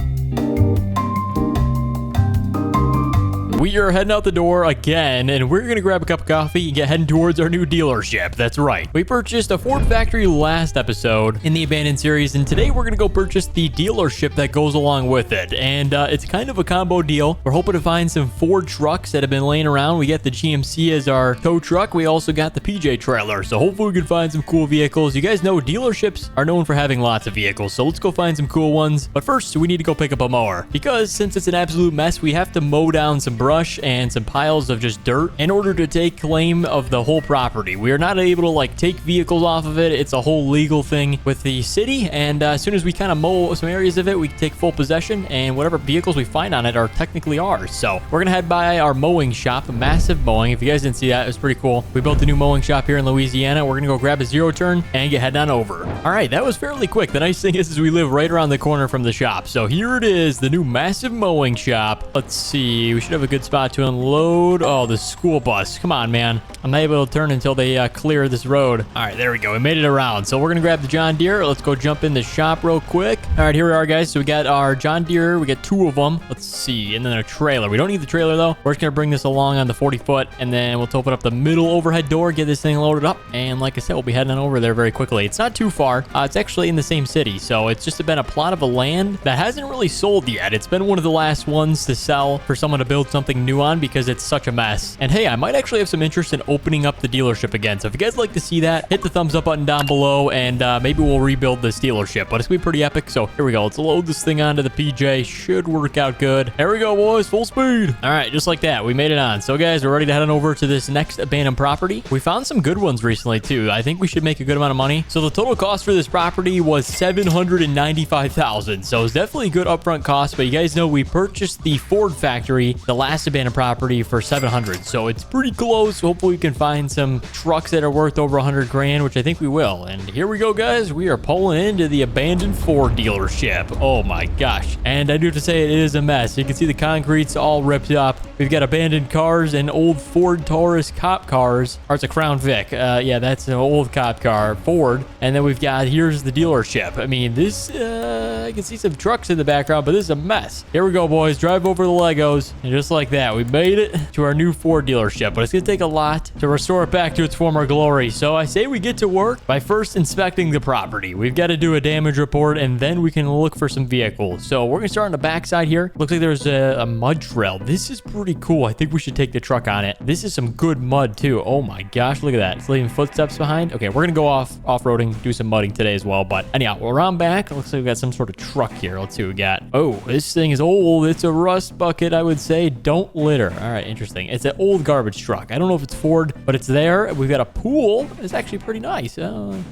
We are heading out the door again, and we're gonna grab a cup of coffee and get heading towards our new dealership. That's right. We purchased a Ford factory last episode in the abandoned series, and today we're gonna go purchase the dealership that goes along with it. And it's kind of a combo deal. We're hoping to find some Ford trucks that have been laying around. We got the GMC as our tow truck. We also got the PJ trailer, so hopefully we can find some cool vehicles. You guys know dealerships are known for having lots of vehicles, so let's go find some cool ones. But first, we need to go pick up a mower, because since it's an absolute mess, we have to mow down some brush and some piles of just dirt in order to take claim of the whole property. We are not able to like take vehicles off of it. It's a whole legal thing with the city, and as soon as we kind of mow some areas of it, we can take full possession, and whatever vehicles we find on it are technically ours. So we're gonna head by our mowing shop, a massive mowing. If you guys didn't see that, it was pretty cool. We built a new mowing shop here in Louisiana. We're gonna go grab a zero turn and get heading on over. All right, that was fairly quick. The nice thing is we live right around the corner from the shop. So here it is, the new massive mowing shop. Let's see, we should have a good spot to unload. Oh, the school bus. Come on, man. I'm not able to turn until they clear this road. All right, there we go. We made it around. So we're going to grab the John Deere. Let's go jump in the shop real quick. All right, here we are, guys. So we got our John Deere. We got 2 of them. Let's see. And then a trailer. We don't need the trailer, though. We're just going to bring this along on the 40-foot, and then we'll open up the middle overhead door, get this thing loaded up. And like I said, we'll be heading on over there very quickly. It's not too far. It's actually in the same city. So it's just been a plot of a land that hasn't really sold yet. It's been one of the last ones to sell for someone to build something new on because it's such a mess. And hey, I might actually have some interest in opening up the dealership again. So if you guys like to see that, hit the thumbs up button down below, and maybe we'll rebuild this dealership. But it's gonna be pretty epic. So here we go. Let's load this thing onto the PJ. Should work out good. There we go, boys. Full speed. All right, just like that. We made it on. So guys, we're ready to head on over to this next abandoned property. We found some good ones recently too. I think we should make a good amount of money. So the total cost for this property was $795,000. So it's definitely a good upfront cost. But you guys know we purchased the Ford factory, the last abandoned property, for $700,000. So it's pretty close. Hopefully we can find some trucks that are worth over $100,000, which I think we will. And here we go, guys. We are pulling into the abandoned Ford dealership. Oh my gosh. And I do have to say, it is a mess. You can see the concrete's all ripped up. We've got abandoned cars and old Ford Taurus cop cars. Or it's a Crown Vic. Yeah, that's an old cop car, Ford. And then we've got, here's the dealership. I mean, this, I can see some trucks in the background, but this is a mess. Here we go, boys. Drive over the Legos. And just like that, we made it to our new Ford dealership. But it's going to take a lot to restore it back to its former glory. So I say we get to work by first inspecting the property. We've got to do a damage report, and then we can look for some vehicles. So we're going to start on the backside here. Looks like there's a mud trail. This is pretty cool. I think we should take the truck on it. This is some good mud, too. Oh my gosh, look at that. It's leaving footsteps behind. Okay, we're going to go off-roading, do some mudding today as well. But anyhow, we're around back. It looks like we got some sort of truck here. Let's see what we got. Oh, this thing is old. It's a rust bucket, I would say. Don't litter. All right, interesting. It's an old garbage truck. I don't know if it's Ford, but it's there. We've got a pool. It's actually pretty nice.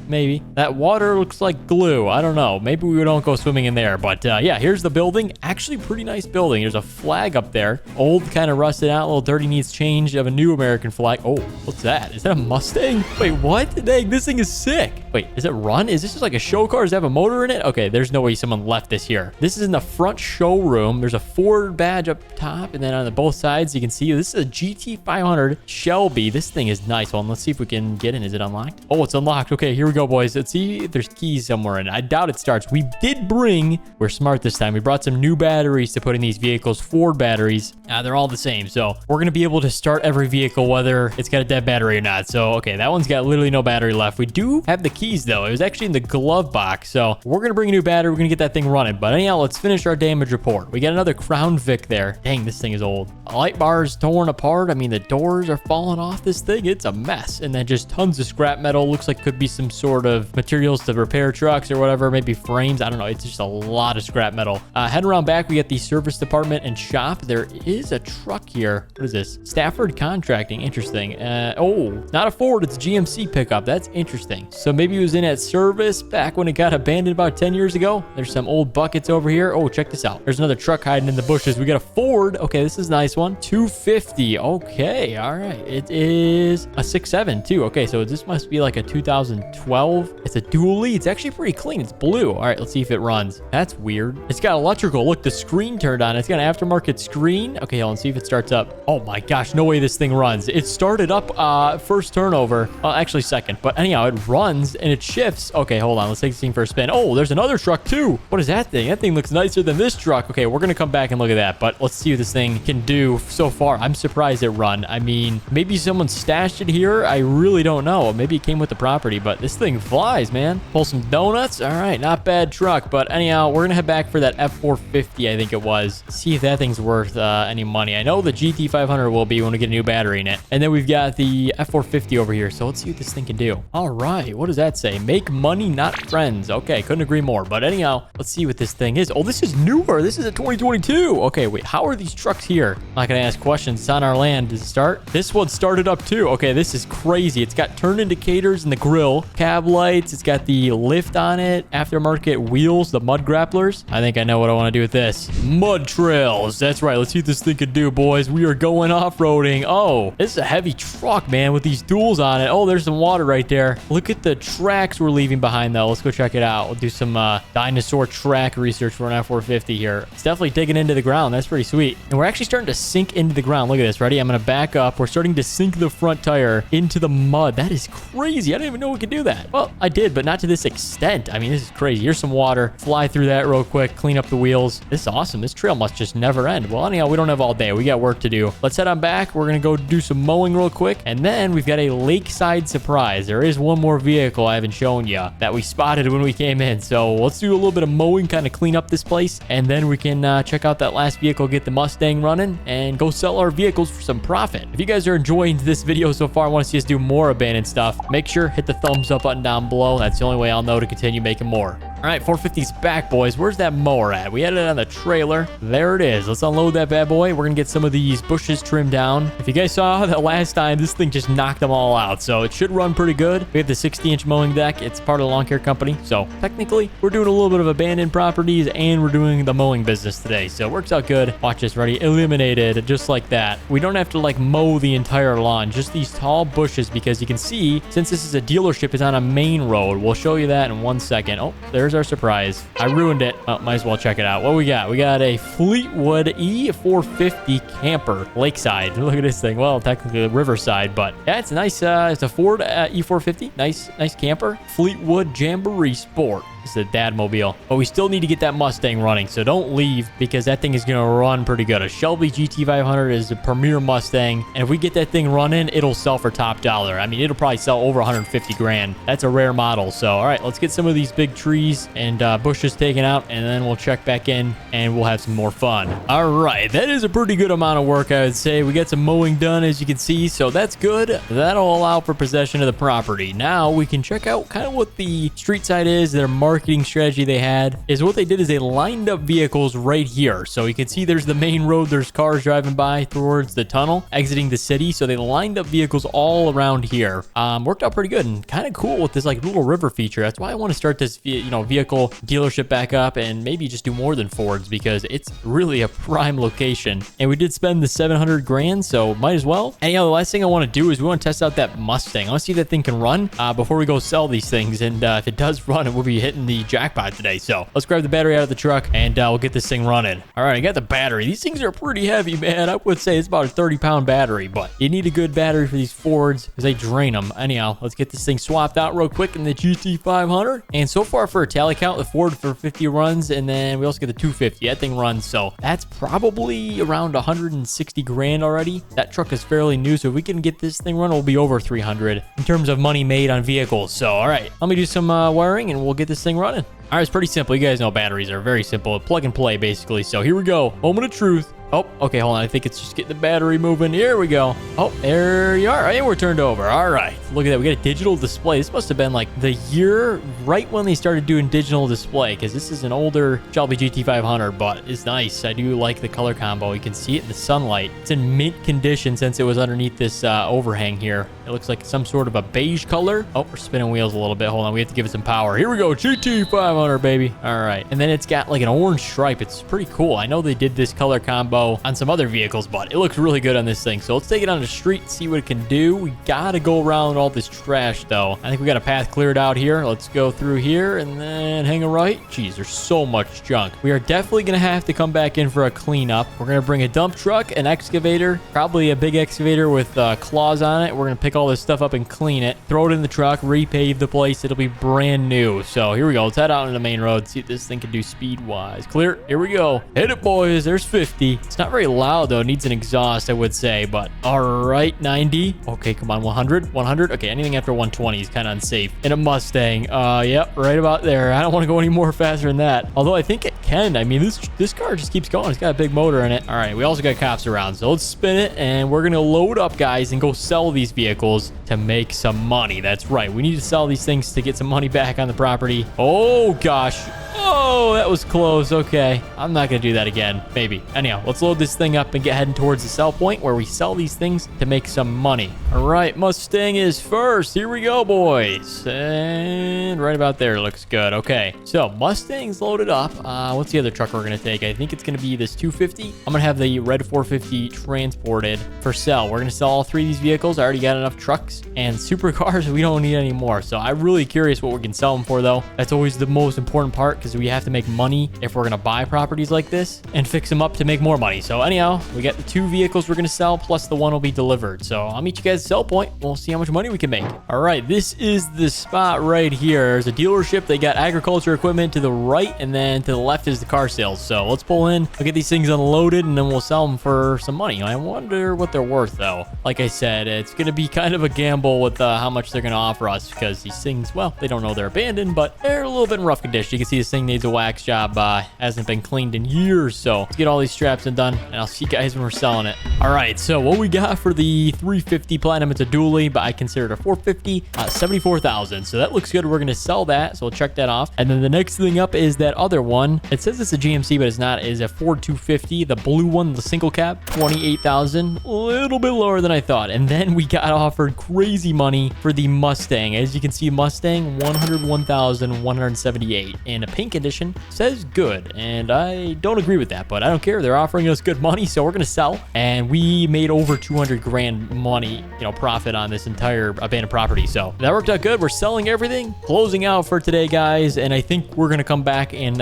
Maybe. That water looks like glue. I don't know. Maybe we don't go swimming in there. But yeah, here's the building. Actually, pretty nice building. There's a flag up there. Old, kind of rusted out, a little dirty, needs change. Of a new American flag. Oh, what's that? Is that a Mustang? Wait, what? Dang, this thing is sick. Wait, does it run? Is this just like a show car? Does it have a motor in it? Okay, there's no way someone left this here. This is in the front showroom. There's a Ford badge up top, and then on both sides, you can see this is a GT500 Shelby. This thing is nice. Well, let's see if we can get in. Is it unlocked? Oh, it's unlocked. Okay, here we go, boys. Let's see if there's keys somewhere in it. I doubt it starts. We did bring, we're smart this time. We brought some new batteries to put in these vehicles, Ford batteries. They're all the same. So we're going to be able to start every vehicle, whether it's got a dead battery or not. So, okay, that one's got literally no battery left. We do have the keys, though. It was actually in the glove box. So we're going to bring a new battery. We're going to get that thing running. But anyhow, let's finish our damage report. We got another Crown Vic there. Dang, this thing is old. Light bars torn apart. I mean, the doors are falling off this thing. It's a mess. And then just tons of scrap metal. Looks like could be some sort of materials to repair trucks or whatever. Maybe frames. I don't know. It's just a lot of scrap metal. Heading around back, we got the service department and shop. There is a truck here. What is this? Stafford Contracting. Interesting. Oh, not a Ford. It's a GMC pickup. That's interesting. So maybe it was in at service back when it got abandoned about 10 years ago. There's some old buckets over here. Oh, check this out. There's another truck hiding in the bushes. We got a Ford. Okay, this is a nice one. 250. Okay, all right. It is a 6.7 too. Okay, so this must be like a 2012. It's a dually. It's actually pretty clean. It's blue. All right, let's see if it runs. That's weird. It's got electrical. Look, the screen turned on. It's got an aftermarket screen. Okay, hold on, see if it starts up. Oh my gosh, no way this thing runs. It started up first turnover. Actually second. But anyhow, it runs and it shifts. Okay, hold on. Let's take this thing for a spin. Oh, there's another truck too. Ooh, what is that thing? That thing looks nicer than this truck. Okay, we're gonna come back and look at that, but let's see what this thing can do so far. I'm surprised it run. I mean, maybe someone stashed it here. I really don't know. Maybe it came with the property, but this thing flies, man. Pull some donuts. All right, not bad truck, but anyhow, we're gonna head back for that F450, I think it was. See if that thing's worth any money. I know the GT500 will be when we get a new battery in it. And then we've got the F450 over here, so let's see what this thing can do. All right, what does that say? Make money, not friends. Okay, couldn't agree more, but anyhow, let's see what this thing is. Oh, this is newer. This is a 2022. Okay, wait, how are these trucks here? I'm not gonna ask questions. It's on our land. Does it start? This one started up too. Okay, this is crazy. It's got turn indicators in the grill, cab lights. It's got the lift on it, aftermarket wheels, the mud grapplers. I think I know what I want to do with this. Mud trails. That's right. Let's see what this thing can do, boys. We are going off-roading. Oh, this is a heavy truck, man, with these duals on it. Oh, there's some water right there. Look at the tracks we're leaving behind, though. Let's go check it out. We'll do some dinosaur track research for an F450 here. It's definitely digging into the ground. That's pretty sweet. And we're actually starting to sink into the ground. Look at this. Ready? I'm going to back up. We're starting to sink the front tire into the mud. That is crazy. I didn't even know we could do that. Well, I did, but not to this extent. I mean, this is crazy. Here's some water. Fly through that real quick. Clean up the wheels. This is awesome. This trail must just never end. Well, anyhow, we don't have all day. We got work to do. Let's head on back. We're going to go do some mowing real quick. And then we've got a lakeside surprise. There is one more vehicle I haven't shown you that we spotted when we came in. So let's do a little bit of mowing, kind of clean up this place. And then we can check out that last vehicle, get the Mustang running, and go sell our vehicles for some profit. If you guys are enjoying this video so far and want to see us do more abandoned stuff, make sure hit the thumbs up button down below. That's the only way I'll know to continue making more. All right, 450's back, boys. Where's that mower at? We had it on the trailer. There it is. Let's unload that bad boy. We're going to get some of these bushes trimmed down. If you guys saw that last time, this thing just knocked them all out. So it should run pretty good. We have the 60-inch mowing deck. It's part of the lawn care company. So technically, we're doing a little bit of abandoned properties and we're doing the mowing business today. So it works out good. Watch this, ready? Eliminated just like that. We don't have to like mow the entire lawn, just these tall bushes, because you can see, since this is a dealership, it's on a main road. We'll show you that in 1 second. Oh, there's our surprise. I ruined it. Oh, might as well check it out. What we got? We got a Fleetwood E450 camper, lakeside. Look at this thing. Well, technically riverside, but yeah, it's nice. It's a Ford E450. Nice camper. Fleetwood Jamboree Sport. It's a dad mobile, but we still need to get that Mustang running, so don't leave, because that thing is going to run pretty good. A Shelby GT500 is a premier Mustang, and if we get that thing running, it'll sell for top dollar. I mean, it'll probably sell over 150 grand. That's a rare model. So all right, let's get some of these big trees and bushes taken out, and then we'll check back in and we'll have some more fun. All right, that is a pretty good amount of work, I would say. We got some mowing done, as you can see, so that's good. That'll allow for possession of the property. Now we can check out kind of what the street side is. Their marketing strategy they had is, what they did is they lined up vehicles right here. So you can see there's the main road. There's cars driving by towards the tunnel, exiting the city. So they lined up vehicles all around here. Worked out pretty good and kind of cool with this like little river feature. That's why I want to start this, vehicle dealership back up and maybe just do more than Fords, because it's really a prime location. And we did spend the 700 grand, so might as well. And the last thing I want to do is we want to test out that Mustang. I want to see if that thing can run before we go sell these things. And if it does run, it will be hitting the jackpot today. So let's grab the battery out of the truck and we'll get this thing running. All right, I got the battery. These things are pretty heavy, man. I would say it's about a 30-pound battery, but you need a good battery for these Fords because they drain them. Anyhow, let's get this thing swapped out real quick in the GT500. And so far for a tally count, the Ford for 50 runs, and then we also get the 250. That thing runs, so that's probably around 160 grand already. That truck is fairly new, so if we can get this thing running, we'll be over 300 in terms of money made on vehicles. So all right, let me do some wiring and we'll get this thing running. All right, it's pretty simple. You guys know batteries are very simple. Plug and play, basically. So here we go. Moment of truth. Oh, okay, hold on. I think it's just getting the battery moving. Here we go. Oh, there you are. And we're turned over. All right. Look at that. We got a digital display. This must have been like the year right when they started doing digital display, because this is an older Shelby GT500, but it's nice. I do like the color combo. You can see it in the sunlight. It's in mint condition since it was underneath this overhang here. It looks like some sort of a beige color. Oh, we're spinning wheels a little bit. Hold on. We have to give it some power. Here we go. GT500, baby. All right. And then it's got like an orange stripe. It's pretty cool. I know they did this color combo on some other vehicles, but it looks really good on this thing. So let's take it on the street and see what it can do. We gotta go around all this trash though. I think we got a path cleared out here. Let's go through here and then hang a right. Jeez, there's so much junk. We are definitely gonna have to come back in for a cleanup. We're gonna bring a dump truck, an excavator, probably a big excavator with claws on it. We're gonna pick all this stuff up and clean it, throw it in the truck, repave the place. It'll be brand new. So here we go. Let's head out on the main road, see what this thing can do speed-wise. Clear. Here we go. Hit it, boys. There's 50. It's not very loud, though. It needs an exhaust, I would say. But all right, 90. Okay, come on, 100. 100. Okay, anything after 120 is kind of unsafe. In a Mustang. Yep, right about there. I don't want to go any more faster than that. Although I think it can. I mean, this car just keeps going. It's got a big motor in it. All right, we also got cops around. So let's spin it, and we're going to load up, guys, and go sell these vehicles to make some money. That's right. We need to sell these things to get some money back on the property. Oh, gosh. Oh, that was close. Okay. I'm not going to do that again. Maybe. Anyhow, let's load this thing up and get heading towards the sell point where we sell these things to make some money. All right. Mustang is first. Here we go, boys. And right about there looks good. Okay. So Mustang's loaded up. What's the other truck we're going to take? I think it's going to be this 250. I'm going to have the red 450 transported for sale. We're going to sell all three of these vehicles. I already got enough trucks and supercars. We don't need any more. So I'm really curious what we can sell them for, though. That's always the most important part, because we have to make money if we're going to buy properties like this and fix them up to make more money. So anyhow, we got the two vehicles we're going to sell, plus the one will be delivered. So I'll meet you guys at sell point. We'll see how much money we can make. All right, this is the spot right here. There's a dealership. They got agriculture equipment to the right, and then to the left is the car sales. So let's pull in, we'll get these things unloaded, and then we'll sell them for some money. I wonder what they're worth, though. Like I said, it's going to be kind of a gamble with how much they're going to offer us, because these things, well, they don't know they're abandoned, but they're a little bit in rough condition. You can see this thing needs a wax job. Hasn't been cleaned in years. So let's get all these straps done, and I'll see you guys when we're selling it. All right, so what we got for the 350 Platinum, it's a dually, but I consider it a 450, 74,000. So that looks good. We're going to sell that, so we'll check that off. And then the next thing up is that other one. It says it's a GMC, but it's not. It is a Ford 250, the blue one, the single cab, 28,000, a little bit lower than I thought. And then we got offered crazy money for the Mustang. As you can see, Mustang 101,178 in a paint condition. Says good, and I don't agree with that, but I don't care. They're offering us good money, so we're gonna sell. And we made over 200 grand money, profit on this entire abandoned property. So that worked out good. We're selling everything, closing out for today, guys. And I think we're gonna come back and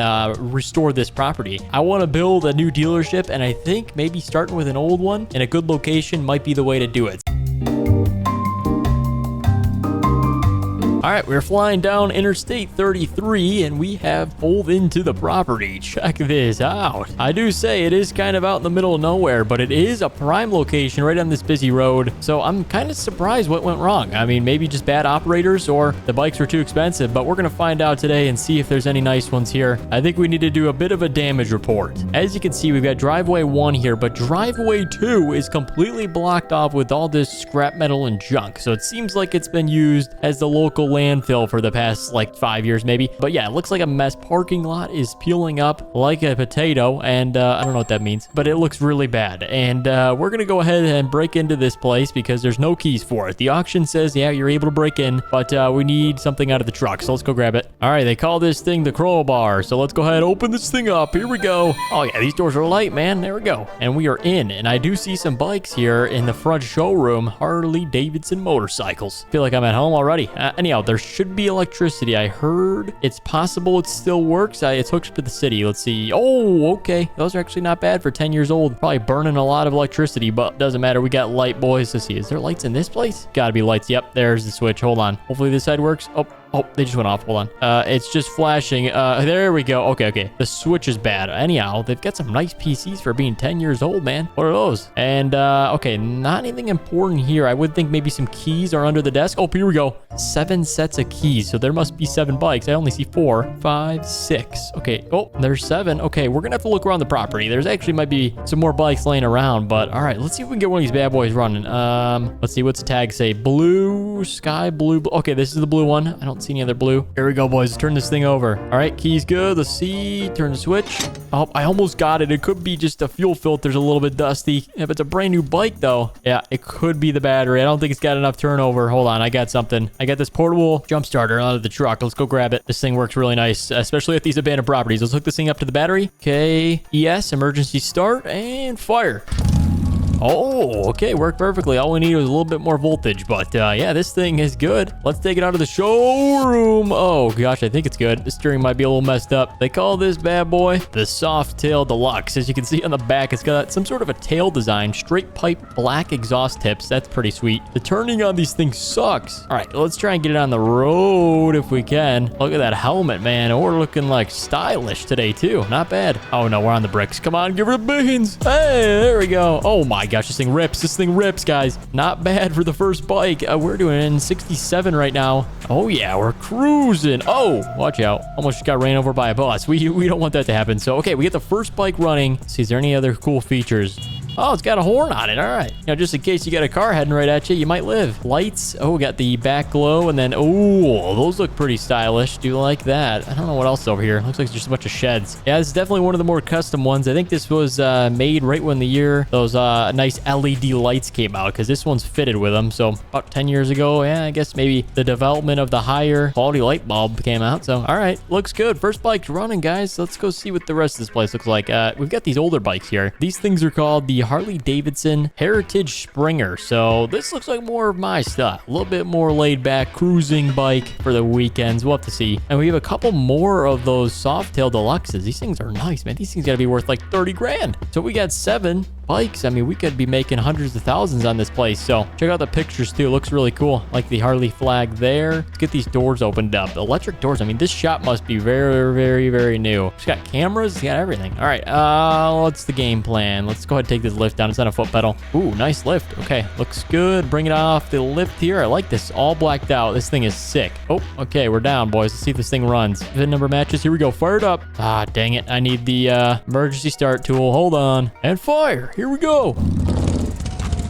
restore this property. I want to build a new dealership, and I think maybe starting with an old one in a good location might be the way to do it. All right, we're flying down Interstate 33, and we have pulled into the property. Check this out. I do say it is kind of out in the middle of nowhere, but it is a prime location right on this busy road. So I'm kind of surprised what went wrong. I mean, maybe just bad operators, or the bikes were too expensive, but we're going to find out today and see if there's any nice ones here. I think we need to do a bit of a damage report. As you can see, we've got driveway 1 here, but driveway 2 is completely blocked off with all this scrap metal and junk. So it seems like it's been used as the local landfill for the past like 5 years maybe. But yeah, it looks like a mess. Parking lot is peeling up like a potato, and I don't know what that means, but it looks really bad. And we're gonna go ahead and break into this place because there's no keys for it. The auction says, yeah, you're able to break in, but we need something out of the truck, so let's go grab it. All right, they call this thing the crowbar, so let's go ahead and open this thing up. Here we go. Oh yeah, these doors are light, man. There we go. And we are in, and I do see some bikes here in the front showroom. Harley Davidson motorcycles. Feel like I'm at home already. Anyhow, there should be electricity. I heard it's possible it still works. It's hooked up to the city. Let's see. Oh, okay. Those are actually not bad for 10 years old. Probably burning a lot of electricity, but doesn't matter. We got light, boys. Let's see. Is there lights in this place? Gotta be lights. Yep, there's the switch. Hold on. Hopefully this side works. Oh, they just went off. Hold on. It's just flashing. There we go. Okay. The switch is bad. Anyhow, they've got some nice PCs for being 10 years old, man. What are those? And, okay, not anything important here. I would think maybe some keys are under the desk. Oh, here we go. 7 sets of keys. So there must be 7 bikes. I only see 4, 5, 6. Okay. Oh, there's 7. Okay, we're gonna have to look around the property. There's actually might be some more bikes laying around, but all right, let's see if we can get one of these bad boys running. Let's see, what's the tag say? Blue, sky blue. Okay, this is the blue one. I don't see any other blue. Here we go, boys. Let's turn this thing over. All right, keys good. Let's see. Turn the switch. Oh, I almost got it. It could be just a fuel filter's a little bit dusty. If it's a brand new bike, though, yeah, it could be the battery. I don't think it's got enough turnover. Hold on, I got something. I got this portable jump starter out of the truck. Let's go grab it. This thing works really nice, especially at these abandoned properties. Let's hook this thing up to the battery. Okay, ES, emergency start, and fire. Oh, okay, worked perfectly. All we need was a little bit more voltage, but yeah, this thing is good. Let's take it out of the showroom. Oh gosh, I think it's good. The steering might be a little messed up. They call this bad boy the Softail Deluxe. As you can see on the back, it's got some sort of a tail design, straight pipe, black exhaust tips. That's pretty sweet. The turning on these things sucks. All right, let's try and get it on the road if we can. Look at that helmet, man. And we're looking like stylish today too. Not bad. Oh no, we're on the bricks. Come on, give her the beans. Hey, there we go. Oh my gosh, this thing rips. This thing rips, guys. Not bad for the first bike. We're doing 67 right now. Oh yeah, we're cruising. Oh, watch out. Almost just got ran over by a bus. We don't want that to happen. So, okay, we get the first bike running. Let's see, is there any other cool features? Oh, it's got a horn on it. All right. You know, just in case you got a car heading right at you, you might live. Lights. Oh, we got the back glow. And then, oh, those look pretty stylish. Do you like that? I don't know what else is over here. Looks like just a bunch of sheds. Yeah, this is definitely one of the more custom ones. I think this was made right when the year those nice LED lights came out, because this one's fitted with them. So about 10 years ago, yeah, I guess maybe the development of the higher quality light bulb came out. So, all right. Looks good. First bike's running, guys. Let's go see what the rest of this place looks like. We've got these older bikes here. These things are called the Harley Davidson Heritage Springer. So this looks like more of my stuff. A little bit more laid back cruising bike for the weekends. We'll have to see. And we have a couple more of those Softail Deluxes. These things are nice, man. These things gotta be worth like 30 grand. So we got 7 bikes. I mean, we could be making hundreds of thousands on this place. So check out the pictures too. It looks really cool. Like the Harley flag there. Let's get these doors opened up. Electric doors. I mean, this shop must be very, very, very new. It's got cameras. It's got everything. All right. What's the game plan? Let's go ahead and take this lift down. It's on a foot pedal. Ooh, nice lift. Okay, looks good. Bring it off the lift here. I like this. All blacked out. This thing is sick. Oh, okay. We're down, boys. Let's see if this thing runs. VIN number matches. Here we go. Fire it up. Ah, dang it. I need the emergency start tool. Hold on. And fire. Here we go.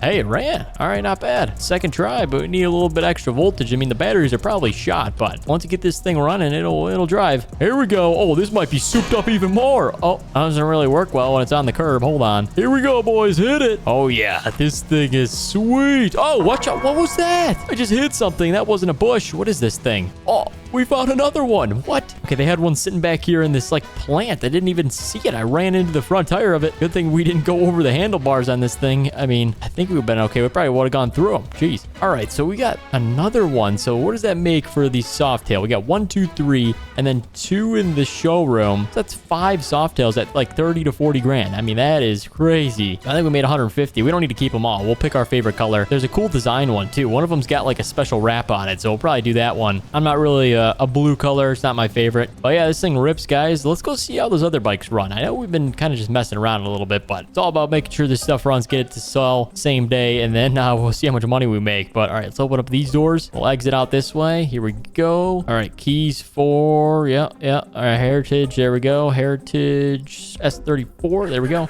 Hey, it ran. All right, not bad. Second try, but we need a little bit extra voltage. I mean, the batteries are probably shot, but once you get this thing running, it'll drive. Here we go. Oh, this might be souped up even more. Oh, that doesn't really work well when it's on the curb. Hold on. Here we go, boys. Hit it. Oh, yeah. This thing is sweet. Oh, watch out. What was that? I just hit something. That wasn't a bush. What is this thing? Oh, we found another one. What? Okay, they had one sitting back here in this, like, plant. I didn't even see it. I ran into the front tire of it. Good thing we didn't go over the handlebars on this thing. I mean, I think we've been okay. We probably would have gone through them. Jeez. All right, so we got another one. So what does that make for the Softail? We got 1, 2, 3, and then 2 in the showroom. So that's 5 Softails at like 30 to 40 grand. I mean, that is crazy. I think we made 150. We don't need to keep them all. We'll pick our favorite color. There's a cool design one too. One of them's got like a special wrap on it, so we'll probably do that one. I'm not really a blue color. It's not my favorite. But yeah, this thing rips, guys. Let's go see how those other bikes run. I know we've been kind of just messing around a little bit, but it's all about making sure this stuff runs, get it to sell same day, and then we'll see how much money we make. But all right, let's open up these doors. We'll exit out this way. Here we go. All right, keys for, yeah. All right, Heritage. There we go. Heritage S34. There we go.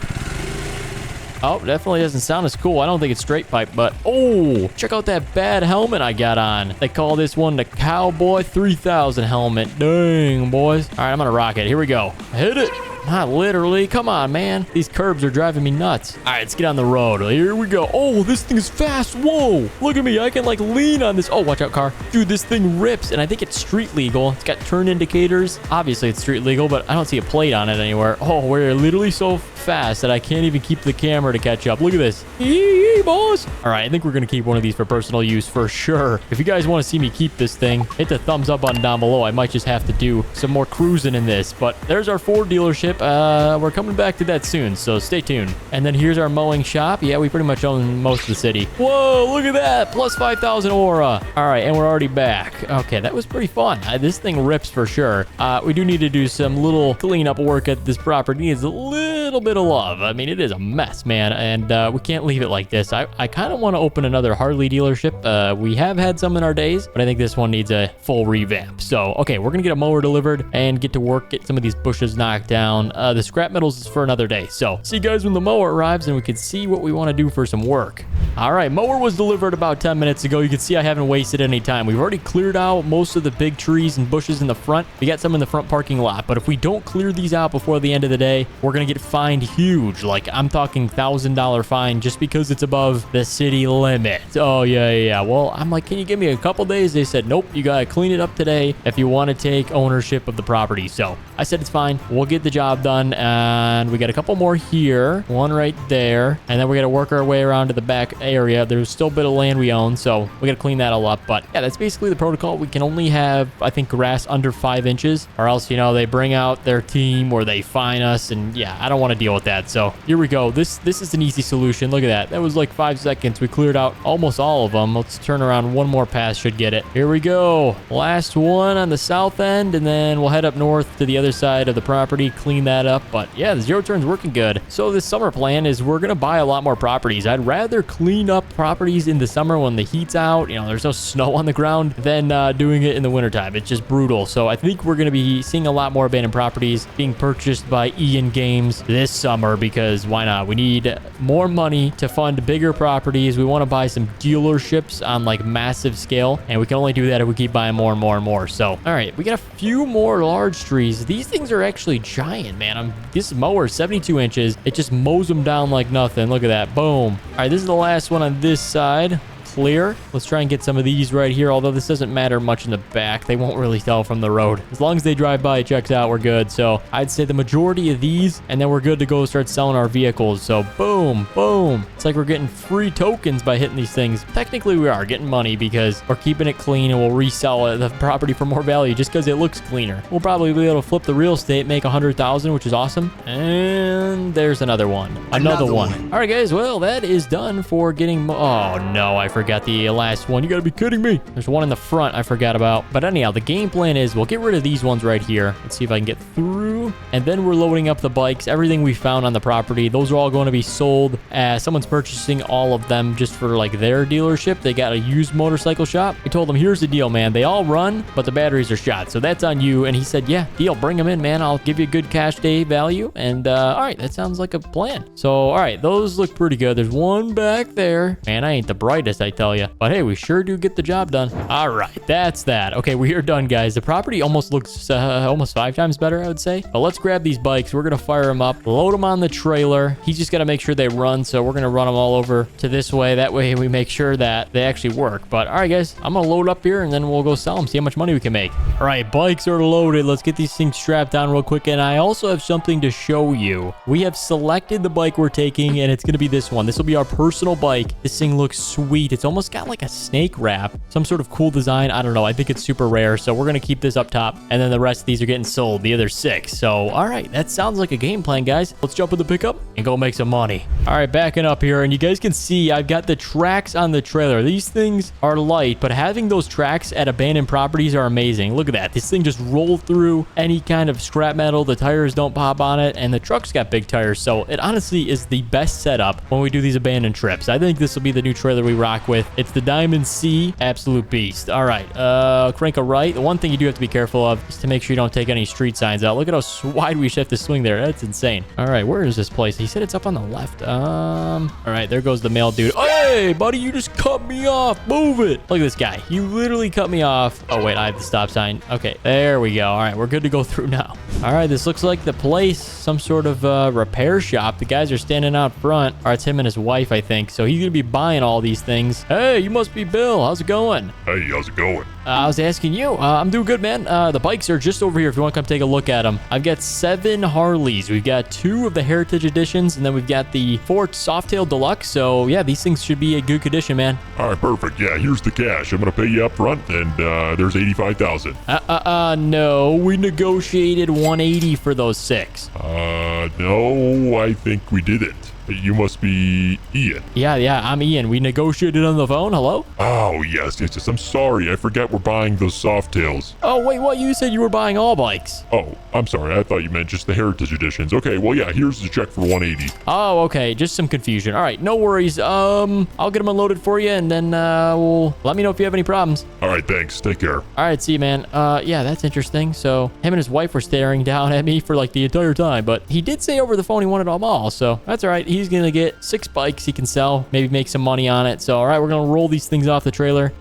Oh, definitely doesn't sound as cool. I don't think it's straight pipe, but oh, check out that bad helmet I got on. They call this one the Cowboy 3000 helmet. Dang, boys. All right, I'm gonna rock it. Here we go. Hit it. Not literally. Come on, man. These curbs are driving me nuts. All right, let's get on the road. Here we go. Oh, this thing is fast. Whoa. Look at me. I can like lean on this. Oh, watch out, car. Dude, this thing rips, and I think it's street legal. It's got turn indicators. Obviously, it's street legal, but I don't see a plate on it anywhere. Oh, we're literally so fast that I can't even keep the camera to catch up. Look at this. Yee, boss. All right, I think we're going to keep one of these for personal use for sure. If you guys want to see me keep this thing, hit the thumbs up button down below. I might just have to do some more cruising in this, but there's our Ford dealership. We're coming back to that soon, so stay tuned. And then here's our mowing shop. Yeah, we pretty much own most of the city. Whoa, look at that. Plus 5,000 aura. All right, and we're already back. Okay, that was pretty fun. This thing rips for sure. We do need to do some little cleanup work at this property. It needs a little bit of love. I mean, it is a mess, man, and we can't leave it like this. I kind of want to open another Harley dealership. We have had some in our days, but I think this one needs a full revamp. So, okay, we're going to get a mower delivered and get to work, get some of these bushes knocked down. The scrap metals is for another day. So see you guys when the mower arrives and we can see what we want to do for some work. All right, mower was delivered about 10 minutes ago. You can see I haven't wasted any time. We've already cleared out most of the big trees and bushes in the front. We got some in the front parking lot, but if we don't clear these out before the end of the day, we're going to get fined huge. Like, I'm talking $1,000 fine just because it's above the city limit. Oh, yeah. Well, I'm like, can you give me a couple days? They said, nope, you got to clean it up today if you want to take ownership of the property. So I said, it's fine. We'll get the job done. And we got a couple more here, one right there. And then we got to work our way around to the back area. There's still a bit of land we own, so we got to clean that all up. But yeah, that's basically the protocol. We can only have, I think, grass under 5 inches, or else, you know, they bring out their team or they fine us. And yeah, I don't want to deal with that. So here we go. This is an easy solution. Look at that. That was like 5 seconds. We cleared out almost all of them. Let's turn around. One more pass should get it. Here we go. Last one on the south end, and then we'll head up north to the other side of the property, clean that up. But yeah, the zero turn's working good. So this summer plan is we're going to buy a lot more properties. I'd rather clean up properties in the summer when the heat's out, you know, there's no snow on the ground, than doing it in the wintertime. It's just brutal. So I think we're going to be seeing a lot more abandoned properties being purchased by Ian Games this summer, because why not? We need more money to fund bigger properties. We want to buy some dealerships on like massive scale, and we can only do that if we keep buying more and more and more. So all right, we got a few more large trees. These things are actually giant, man. This mower is 72 inches. It just mows them down like nothing. Look at that. Boom. All right, this is the last one on this side. Clear. Let's try and get some of these right here, although this doesn't matter much in the back. They won't really tell from the road. As long as they drive by, it checks out, we're good. So I'd say the majority of these, and then we're good to go start selling our vehicles. So boom, boom. It's like we're getting free tokens by hitting these things. Technically, we are getting money because we're keeping it clean, and we'll resell the property for more value just because it looks cleaner. We'll probably be able to flip the real estate, make 100,000, which is awesome. And there's another one. Another one. All right, guys. Well, that is done for getting... Oh, no, I forgot the last one. You gotta be kidding me. There's one in the front I forgot about. But anyhow, the game plan is we'll get rid of these ones right here. Let's see if I can get through. And then we're loading up the bikes, everything we found on the property. Those are all going to be sold. Someone's purchasing all of them just for like their dealership. They got a used motorcycle shop. We told them, here's the deal, man. They all run, but the batteries are shot. So that's on you. And he said, yeah, deal. Bring them in, man. I'll give you a good cash day value. And all right, that sounds like a plan. So all right, those look pretty good. There's one back there. Man, I ain't the brightest, I tell you. But hey, we sure do get the job done. All right, that's that. Okay, we are done, guys. The property almost looks almost 5 times better, I would say. But let's grab these bikes. We're gonna fire them up, load them on the trailer. He's just gotta make sure they run, so we're gonna run them all over to this way. That way we make sure that they actually work. But all right, guys, I'm gonna load up here, and then we'll go sell them, see how much money we can make. All right, bikes are loaded. Let's get these things strapped down real quick. And I also have something to show you. We have selected the bike we're taking, and it's gonna be this one. This will be our personal bike. This thing looks sweet. It's almost got like a snake wrap, some sort of cool design. I don't know. I think it's super rare, so we're gonna keep this up top, and then the rest of these are getting sold, the other 6. So all right, that sounds like a game plan, guys. Let's jump in the pickup and go make some money. All right, backing up here, and you guys can see I've got the tracks on the trailer. These things are light, but having those tracks at abandoned properties are amazing. Look at that. This thing just rolled through any kind of scrap metal. The tires don't pop on it, and the truck's got big tires, so it honestly is the best setup when we do these abandoned trips. I think this will be the new trailer we rock with. It's the Diamond C, absolute beast. All right, crank a right. The one thing you do have to be careful of is to make sure you don't take any street signs out. Look at how wide we should have to swing there. That's insane. All right, where is this place? He said it's up on the left. All right, there goes the male dude. Hey, buddy, you just cut me off. Move it. Look at this guy. He literally cut me off. Oh, wait, I have the stop sign. Okay, there we go. All right, we're good to go through now. All right, this looks like the place, some sort of repair shop. The guys are standing out front. All right, it's him and his wife, I think. So he's going to be buying all these things. Hey, you must be Bill. How's it going? Hey, how's it going? I was asking you. I'm doing good, man. The bikes are just over here if you want to come take a look at them. I've got 7 Harleys. We've got 2 of the Heritage Editions, and then we've got the 4 Softail Deluxe. So, yeah, these things should be a good condition, man. All right, perfect. Yeah, here's the cash. I'm going to pay you up front, and there's $85,000. No. We negotiated $180 for those 6. No, I think we didn't. You must be Ian. Yeah, I'm Ian. We negotiated on the phone. Hello? Oh, yes. I'm sorry. I forgot we're buying those Softails. Oh, wait, what? You said you were buying all bikes. Oh, I'm sorry. I thought you meant just the Heritage Editions. Okay, well, yeah, here's the check for $180. Oh, okay. Just some confusion. All right, no worries. I'll get them unloaded for you, and then we'll let me know if you have any problems. All right, thanks. Take care. All right, see you, man. Yeah, that's interesting. So him and his wife were staring down at me for like the entire time, but he did say over the phone he wanted them all, so that's all right. he's going to get 6 bikes he can sell, maybe make some money on it. So, all right, we're going to roll these things off the trailer.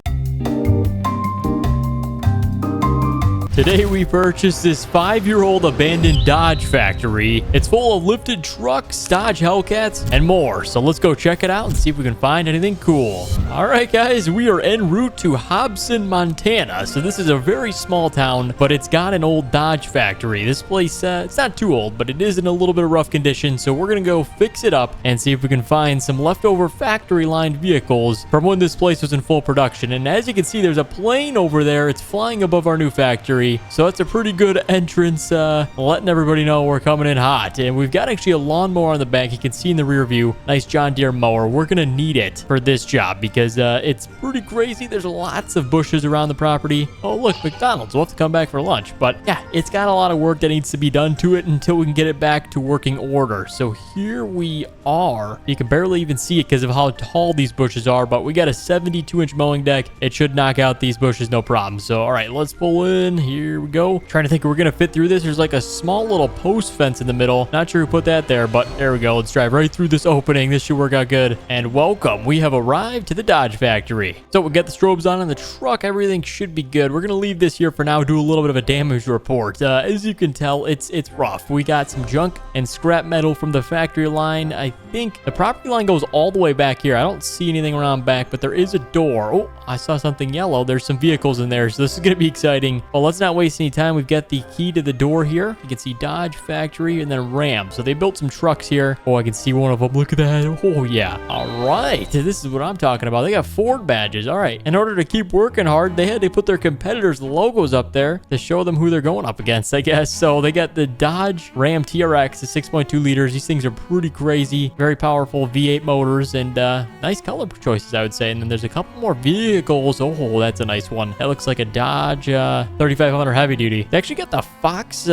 Today we purchased this 5-year-old abandoned Dodge factory. It's full of lifted trucks, Dodge Hellcats, and more. So let's go check it out and see if we can find anything cool. All right, guys, we are en route to Hobson, Montana. So this is a very small town, but it's got an old Dodge factory. This place, it's not too old, but it is in a little bit of rough condition. So we're going to go fix it up and see if we can find some leftover factory-lined vehicles from when this place was in full production. And as you can see, there's a plane over there. It's flying above our new factory. So that's a pretty good entrance, letting everybody know we're coming in hot. And we've got actually a lawnmower on the back. You can see in the rear view, nice John Deere mower. We're going to need it for this job because it's pretty crazy. There's lots of bushes around the property. Oh, look, McDonald's. We'll have to come back for lunch. But yeah, it's got a lot of work that needs to be done to it until we can get it back to working order. So here we are. You can barely even see it because of how tall these bushes are, but we got a 72-inch mowing deck. It should knock out these bushes no problem. So, all right, let's pull in. Here we go. Trying to think if we're going to fit through this. There's like a small little post fence in the middle. Not sure who put that there, but there we go. Let's drive right through this opening. This should work out good. And welcome. We have arrived to the Dodge factory. So we'll get the strobes on in the truck. Everything should be good. We're going to leave this here for now, do a little bit of a damage report. As you can tell, it's rough. We got some junk and scrap metal from the factory line. I think the property line goes all the way back here. I don't see anything around back, but there is a door. Oh, I saw something yellow. There's some vehicles in there, so this is going to be exciting. Well, let's not waste any time. We've got the key to the door here. You can see Dodge factory and then Ram. So they built some trucks here. Oh, I can see one of them. Look at that. Oh, yeah. All right. This is what I'm talking about. They got Ford badges. All right. In order to keep working hard, they had to put their competitors' logos up there to show them who they're going up against, I guess. So they got the Dodge Ram TRX, the 6.2 liters. These things are pretty crazy. Very powerful V8 motors and nice color choices, I would say. And then there's a couple more vehicles. Oh, that's a nice one. That looks like a Dodge 3500 heavy duty. They actually got the Fox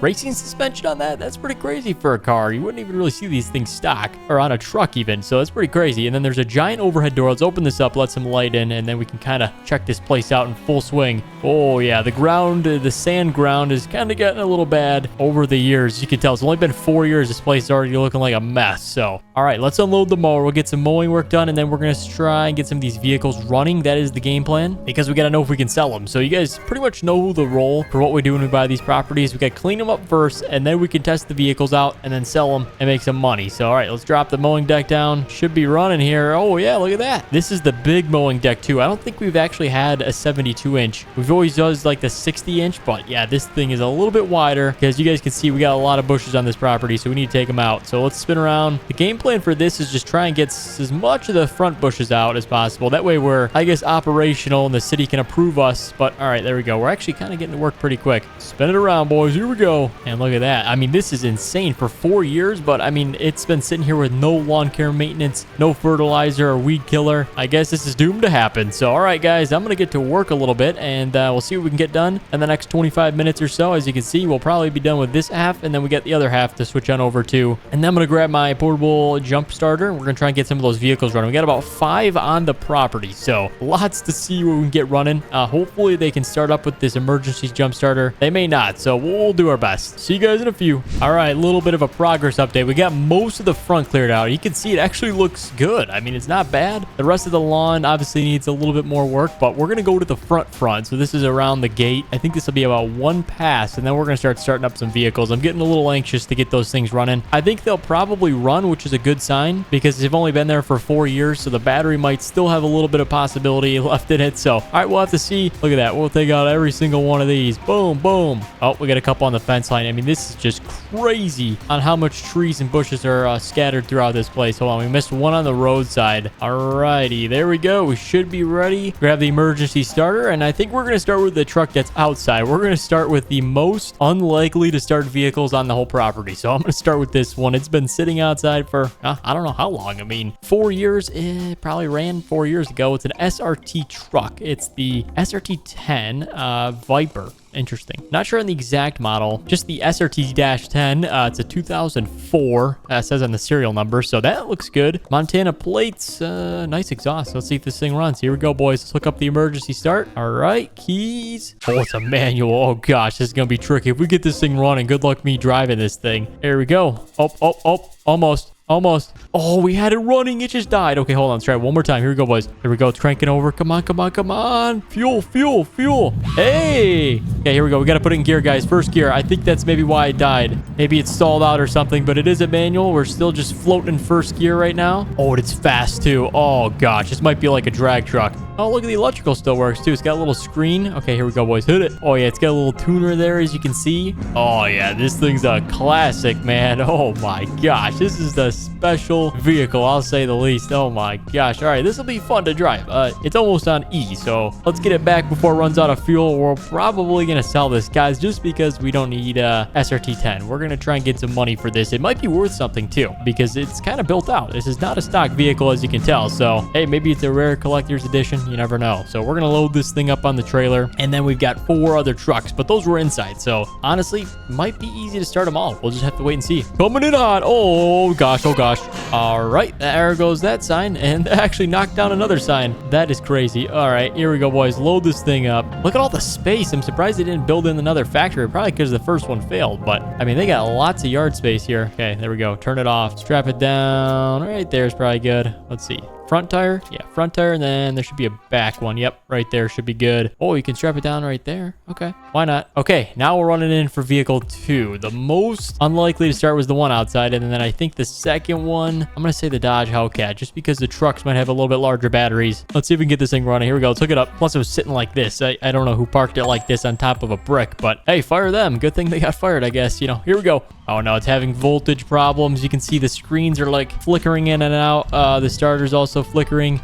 racing suspension on that. That's pretty crazy for a car. You wouldn't even really see these things stock or on a truck even. So that's pretty crazy. And then there's a giant overhead door. Let's open this up, let some light in, and then we can kind of check this place out in full swing. Oh yeah, the ground, the sand ground is kind of getting a little bad over the years. You can tell it's only been 4 years. This place is already looking like a mess. So, all right, let's unload the mower. We'll get some mowing work done, and then we're going to try and get some of these vehicles running. That is the game plan because we got to know if we can sell them. So you guys pretty much know the role for what we do when we buy these properties. We got to clean them up first, and then we can test the vehicles out and then sell them and make some money. So, all right, let's drop the mowing deck down. Should be running here. Oh, yeah, look at that. This is the big mowing deck, too. I don't think we've actually had a 72-inch. We've always used like the 60-inch, but yeah, this thing is a little bit wider because you guys can see we got a lot of bushes on this property, so we need to take them out. So let's spin around. The game plan for this is just try and get as much of the front bushes out as possible. That way we're, I guess, operational and the city can approve us. But all right, there we go. We're actually kind of getting to work pretty quick. Spin it around, boys. Here we go. And look at that. I mean, this is insane for 4 years, but I mean, it's been sitting here with no lawn care maintenance, no fertilizer or weed killer. I guess this is doomed to happen. So, all right, guys, I'm going to get to work a little bit and we'll see what we can get done in the next 25 minutes or so. As you can see, we'll probably be done with this half and then we get the other half to switch on over to. And then I'm going to grab my portable jump starter. We're going to try and get some of those vehicles running. We got about 5 on the property, so lots to see what we can get running. Hopefully they can start up with this emergency jump starter. They may not, so we'll do our best. See you guys in a few. All right, a little bit of a progress update. We got most of the front cleared out. You can see it actually looks good. I mean, it's not bad. The rest of the lawn obviously needs a little bit more work, but we're going to go to the front. So this is around the gate. I think this will be about 1 pass, and then we're going to start starting up some vehicles. I'm getting a little anxious to get those things running. I think they'll probably run, which is a good sign because they've only been there for 4 years, so the battery might still have a little bit of possibility left in it. So, all right, we'll have to see. Look at that. We'll take out every single one of these. Boom, boom. Oh, we got a couple on the fence line. I mean, this is just crazy on how much trees and bushes are scattered throughout this place. Hold on, we missed one on the roadside. All righty, there we go. We should be ready. Grab the emergency starter, and I think we're going to start with the truck that's outside. We're going to start with the most unlikely to start vehicles on the whole property. So I'm going to start with this one. It's been sitting outside for, I don't know how long. I mean, 4 years. It probably ran 4 years ago. It's an SRT truck. It's the SRT10 Viper. Interesting. Not sure on the exact model, just the SRT-10. It's a 2004, says on the serial number, so that looks good. Montana plates, nice exhaust. Let's see if this thing runs. Here we go, boys. Let's hook up the emergency start. All right, keys. Oh, it's a manual. Oh gosh, this is gonna be tricky. If we get this thing running, good luck me driving this thing. Here we go. Oh, almost. Almost. Oh, we had it running. It just died. Okay, hold on. Let's try it one more time. Here we go, boys. Here we go. It's cranking over. Come on, come on, come on. Fuel, fuel, fuel. Hey. Okay, here we go. We got to put it in gear, guys. First gear. I think that's maybe why it died. Maybe it's stalled out or something, but it is a manual. We're still just floating in first gear right now. Oh, and it's fast, too. Oh, gosh. This might be like a drag truck. Oh, look at the electrical still works, too. It's got a little screen. Okay, here we go, boys. Hit it. Oh, yeah. It's got a little tuner there, as you can see. Oh, yeah. This thing's a classic, man. Oh, my gosh. This is the special vehicle, I'll say the least. Oh, my gosh. All right. This will be fun to drive. It's almost on E, so let's get it back before it runs out of fuel. We're probably going to sell this, guys, just because we don't need SRT-10. We're going to try and get some money for this. It might be worth something, too, because it's kind of built out. This is not a stock vehicle, as you can tell. So, hey, maybe it's a rare collector's edition. You never know. So we're going to load this thing up on the trailer, and then we've got 4 other trucks, but those were inside. So honestly, might be easy to start them all. We'll just have to wait and see. Coming in hot. Oh gosh, oh gosh. All right, there goes that sign, and actually knocked down another sign. That is crazy. All right, here we go, boys. Load this thing up. Look at all the space. I'm surprised they didn't build in another factory, probably because the first one failed, but I mean, they got lots of yard space here. Okay, there we go. Turn it off. Strap it down. Right there is probably good. Let's see. Front tire? Yeah, front tire, and then there should be a back one. Yep, right there should be good. Oh, you can strap it down right there. Okay, why not? Okay, now we're running in for vehicle 2. The most unlikely to start was the one outside, and then I think the second one, I'm going to say the Dodge Hellcat, just because the trucks might have a little bit larger batteries. Let's see if we can get this thing running. Here we go. Let's hook it up. Plus, it was sitting like this. I don't know who parked it like this on top of a brick, but hey, fire them. Good thing they got fired, I guess. You know, here we go. Oh, no, it's having voltage problems. You can see the screens are like flickering in and out. The starter's also flickering.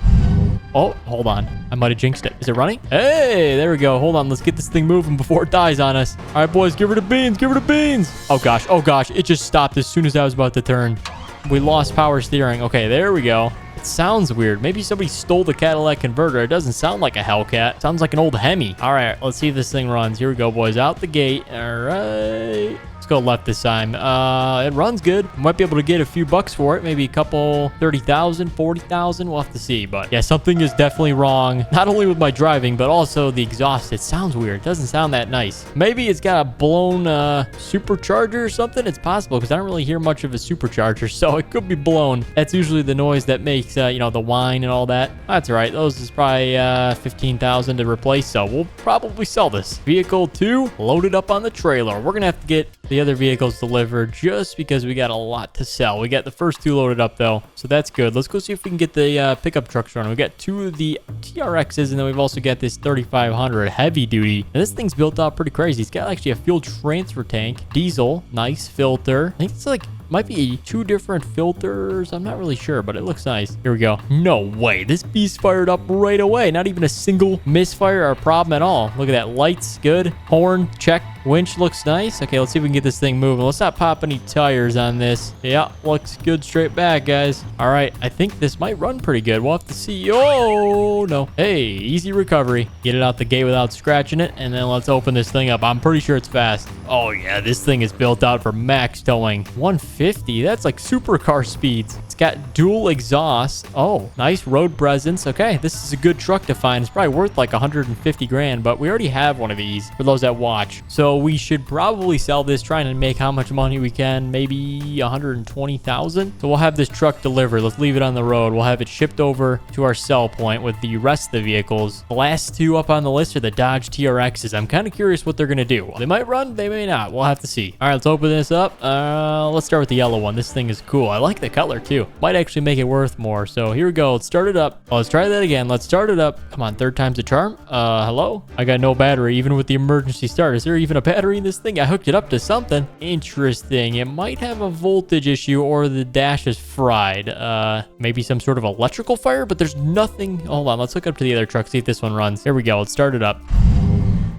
Oh, hold on. I might have jinxed it. Is it running? Hey, there we go. Hold on. Let's get this thing moving before it dies on us. All right, boys, give her the beans. Give her the beans. Oh, gosh. Oh, gosh. It just stopped as soon as I was about to turn. We lost power steering. Okay, there we go. It sounds weird. Maybe somebody stole the Cadillac converter. It doesn't sound like a Hellcat. It sounds like an old Hemi. All right, let's see if this thing runs. Here we go, boys. Out the gate. All right. Let's go left this time. It runs good. Might be able to get a few bucks for it. Maybe a couple 30,000, 40,000. We'll have to see. But yeah, something is definitely wrong. Not only with my driving, but also the exhaust. It sounds weird. It doesn't sound that nice. Maybe it's got a blown supercharger or something. It's possible because I don't really hear much of a supercharger. So it could be blown. That's usually the noise that makes, you know, the whine and all that. That's all right. Those is probably 15,000 to replace. So we'll probably sell this. Vehicle 2 loaded up on the trailer. We're going to have to get the other vehicles delivered just because we got a lot to sell. We got the first 2 loaded up though, so that's good. Let's go see if we can get the pickup trucks running. We got 2 of the TRXs, and then we've also got this 3500 heavy duty. And this thing's built out pretty crazy. It's got actually a fuel transfer tank, diesel, nice filter. I think it's like might be 2 different filters. I'm not really sure, but it looks nice. Here we go. No way. This beast fired up right away. Not even a single misfire or problem at all. Look at that. Lights, good. Horn, check. Winch looks nice. Okay, let's see if we can get this thing moving. Let's not pop any tires on this. Yeah, looks good straight back, guys. All right, I think this might run pretty good. We'll have to see. Oh, no. Hey, easy recovery. Get it out the gate without scratching it, and then let's open this thing up. I'm pretty sure it's fast. Oh, yeah, this thing is built out for max towing. 150. That's like supercar speeds. It's got dual exhaust. Oh, nice road presence. Okay, this is a good truck to find. It's probably worth like 150 grand, but we already have one of these for those that watch. So we should probably sell this, trying to make how much money we can, maybe 120,000. So we'll have this truck delivered. Let's leave it on the road. We'll have it shipped over to our sell point with the rest of the vehicles. The last 2 up on the list are the Dodge TRXs. I'm kind of curious what they're going to do. They might run, they may not. We'll have to see. All right, let's open this up. Let's start with the yellow one. This thing is cool. I like the color too. Might actually make it worth more. So here we go. Let's start it up. Oh, let's try that again. Let's start it up. Come on, 3rd time's a charm. Hello? I got no battery, even with the emergency start. Is there even a battery in this thing? I hooked it up to something. Interesting. It might have a voltage issue, or the dash is fried. Maybe some sort of electrical fire, but there's nothing. Hold on. Let's hook up to the other truck, see if this one runs. Here we go. Let's start it up.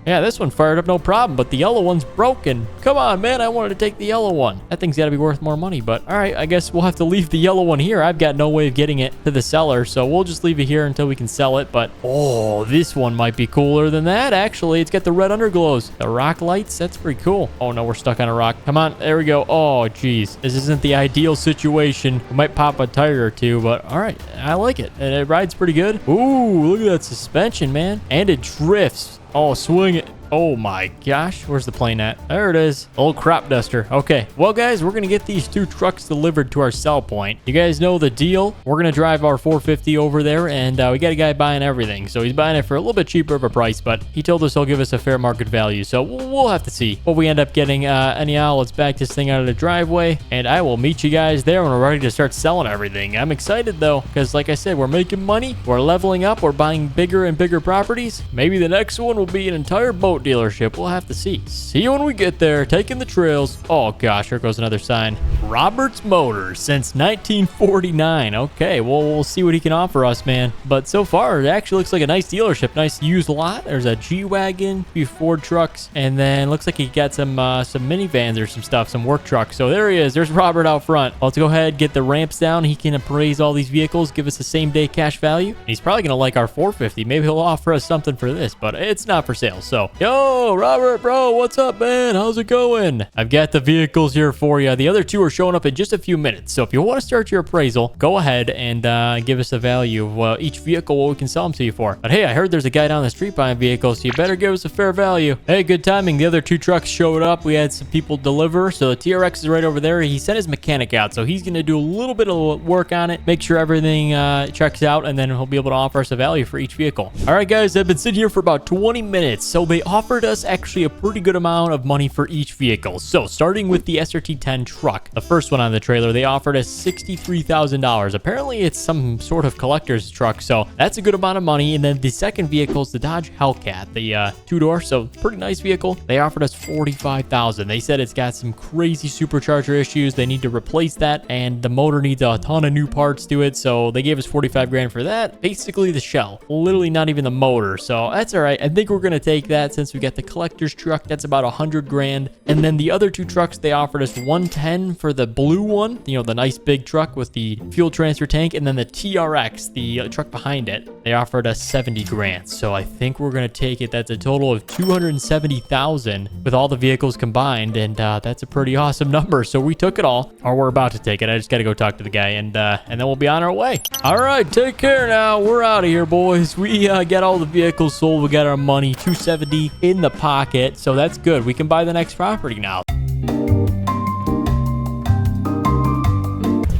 Yeah, this one fired up no problem, but the yellow one's broken. Come on, man, I wanted to take the yellow one. That thing's got to be worth more money, but all right, I guess we'll have to leave the yellow one here. I've got no way of getting it to the seller, so we'll just leave it here until we can sell it. But, oh, this one might be cooler than that, actually. It's got the red underglows. The rock lights, that's pretty cool. Oh, no, we're stuck on a rock. Come on, there we go. Oh, geez. This isn't the ideal situation. We might pop a tire or 2, but all right, I like it. And it rides pretty good. Ooh, look at that suspension, man. And it drifts. Oh, swing it. Oh my gosh, where's the plane at? There it is. Old crop duster. Okay, well guys, we're gonna get these 2 trucks delivered to our sell point. You guys know the deal. We're gonna drive our 450 over there, and we got a guy buying everything. So he's buying it for a little bit cheaper of a price, but he told us he'll give us a fair market value. So we'll have to see what we end up getting. Anyhow, let's back this thing out of the driveway, and I will meet you guys there when we're ready to start selling everything. I'm excited though, because like I said, we're making money, we're leveling up, we're buying bigger and bigger properties. Maybe the next one will be an entire boat dealership. We'll have to see. See you when we get there. Taking the trails. Oh gosh, here goes another sign. Robert's Motors since 1949. Okay, well, we'll see what he can offer us, man. But so far, it actually looks like a nice dealership. Nice used lot. There's a G-Wagon, a few Ford trucks, and then looks like he got some minivans or some stuff, some work trucks. So there he is. There's Robert out front. Let's go ahead, get the ramps down. He can appraise all these vehicles, give us the same day cash value. He's probably going to like our 450. Maybe he'll offer us something for this, but it's not for sale. So, yo, Robert, bro, what's up, man? How's it going? I've got the vehicles here for you. The other 2 are showing up in just a few minutes. So if you want to start your appraisal, go ahead and give us a value of each vehicle, what we can sell them to you for. But hey, I heard there's a guy down the street buying vehicles, so you better give us a fair value. Hey, good timing. The other 2 trucks showed up. We had some people deliver. So the TRX is right over there. He sent his mechanic out, so he's going to do a little bit of work on it, make sure everything checks out, and then he'll be able to offer us a value for each vehicle. All right, guys, I've been sitting here for about 20 minutes. So they offered us actually a pretty good amount of money for each vehicle. So starting with the SRT10 truck, the first one on the trailer, they offered us $63,000. Apparently it's some sort of collector's truck, so that's a good amount of money. And then the second vehicle is the Dodge Hellcat, the 2-door, so pretty nice vehicle. They offered us $45,000. They said it's got some crazy supercharger issues. They need to replace that, and the motor needs a ton of new parts to it, so they gave us 45 grand for that. Basically the shell, literally not even the motor, so that's all right. I think we're gonna take that since we got the collector's truck. That's about 100 grand. And then the other 2 trucks, they offered us 110 for the blue one, you know, the nice big truck with the fuel transfer tank, and then the TRX, the truck behind it, they offered us 70 grand. So I think we're gonna take it. That's a total of 270,000 with all the vehicles combined, and that's a pretty awesome number. So we took it all, or we're about to take it. I just got to go talk to the guy, and then we'll be on our way. All right, take care now. We're out of here, boys. We got all the vehicles sold. We got our money, 270 in the pocket, so that's good. We can buy the next property now.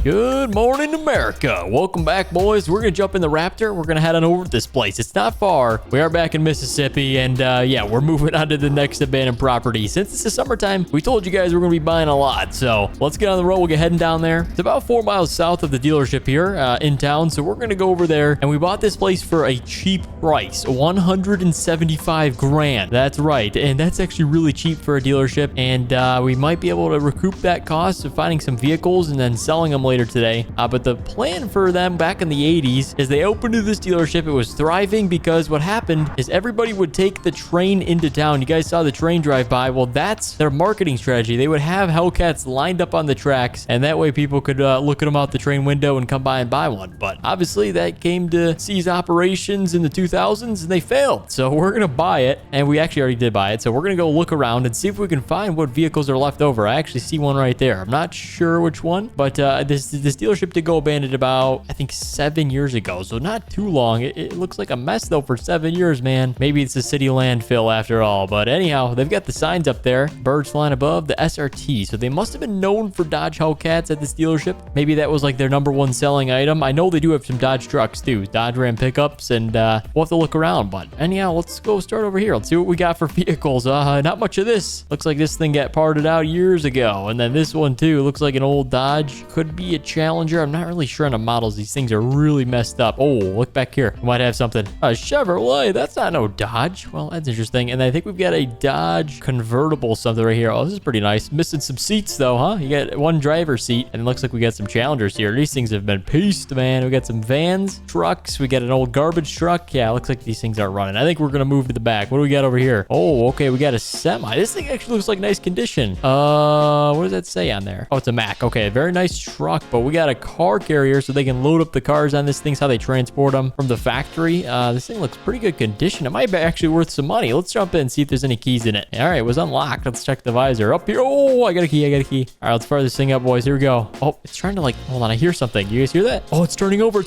Good morning, America. Welcome back, boys. We're going to jump in the Raptor. We're going to head on over to this place. It's not far. We are back in Mississippi, and yeah, we're moving on to the next abandoned property. Since it's the summertime, we told you guys we're going to be buying a lot, so let's get on the road. We'll get heading down there. It's about 4 miles south of the dealership here in town, so we're going to go over there, and we bought this place for a cheap price, 175 grand. That's right, and that's actually really cheap for a dealership, and we might be able to recoup that cost of finding some vehicles and then selling them later today. But the plan for them back in the 80s is they opened this dealership. It was thriving because what happened is everybody would take the train into town. You guys saw the train drive by. Well, that's their marketing strategy. They would have Hellcats lined up on the tracks, and that way people could look at them out the train window and come by and buy one. But obviously that came to cease operations in the 2000s, and they failed. So we're going to buy it, and we actually already did buy it. So we're going to go look around and see if we can find what vehicles are left over. I actually see one right there. I'm not sure which one, but this dealership did go abandoned about, I think, 7 years ago, so not too long. It looks like a mess though for 7 years, man. Maybe it's a city landfill after all. But anyhow, they've got the signs up there, birds flying above, the SRT, so they must have been known for Dodge Hellcats at this dealership. Maybe that was like their #1 selling item. I know they do have some Dodge trucks too, Dodge Ram pickups, and we'll have to look around. But anyhow, let's go start over here. Let's see what we got for vehicles. Not much of this. Looks like this thing got parted out years ago, and then this one too looks like an old Dodge. Could be a Challenger. I'm not really sure on the models. These things are really messed up. Oh, look back here. We might have something. A Chevrolet. That's not no Dodge. Well, that's interesting. And I think we've got a Dodge convertible something right here. Oh, this is pretty nice. Missing some seats though, huh? You got one driver's seat, and it looks like we got some Challengers here. These things have been pieced, man. We got some vans, trucks. We got an old garbage truck. Yeah, it looks like these things aren't running. I think we're gonna move to the back. What do we got over here? Oh, okay. We got a semi. This thing actually looks like nice condition. What does that say on there? Oh, it's a Mack. Okay, very nice truck. truck, but we got a car carrier so they can load up the cars on this thing's how they transport them from the factory. This thing looks pretty good condition. It might be actually worth some money. Let's jump in and see if there's any keys in it. All right, it was unlocked. Let's check the visor. Up here. Oh, I got a key. All right, let's fire this thing up, boys. Here we go. Oh, it's trying to like, hold on. I hear something. You guys hear that? Oh, it's turning over.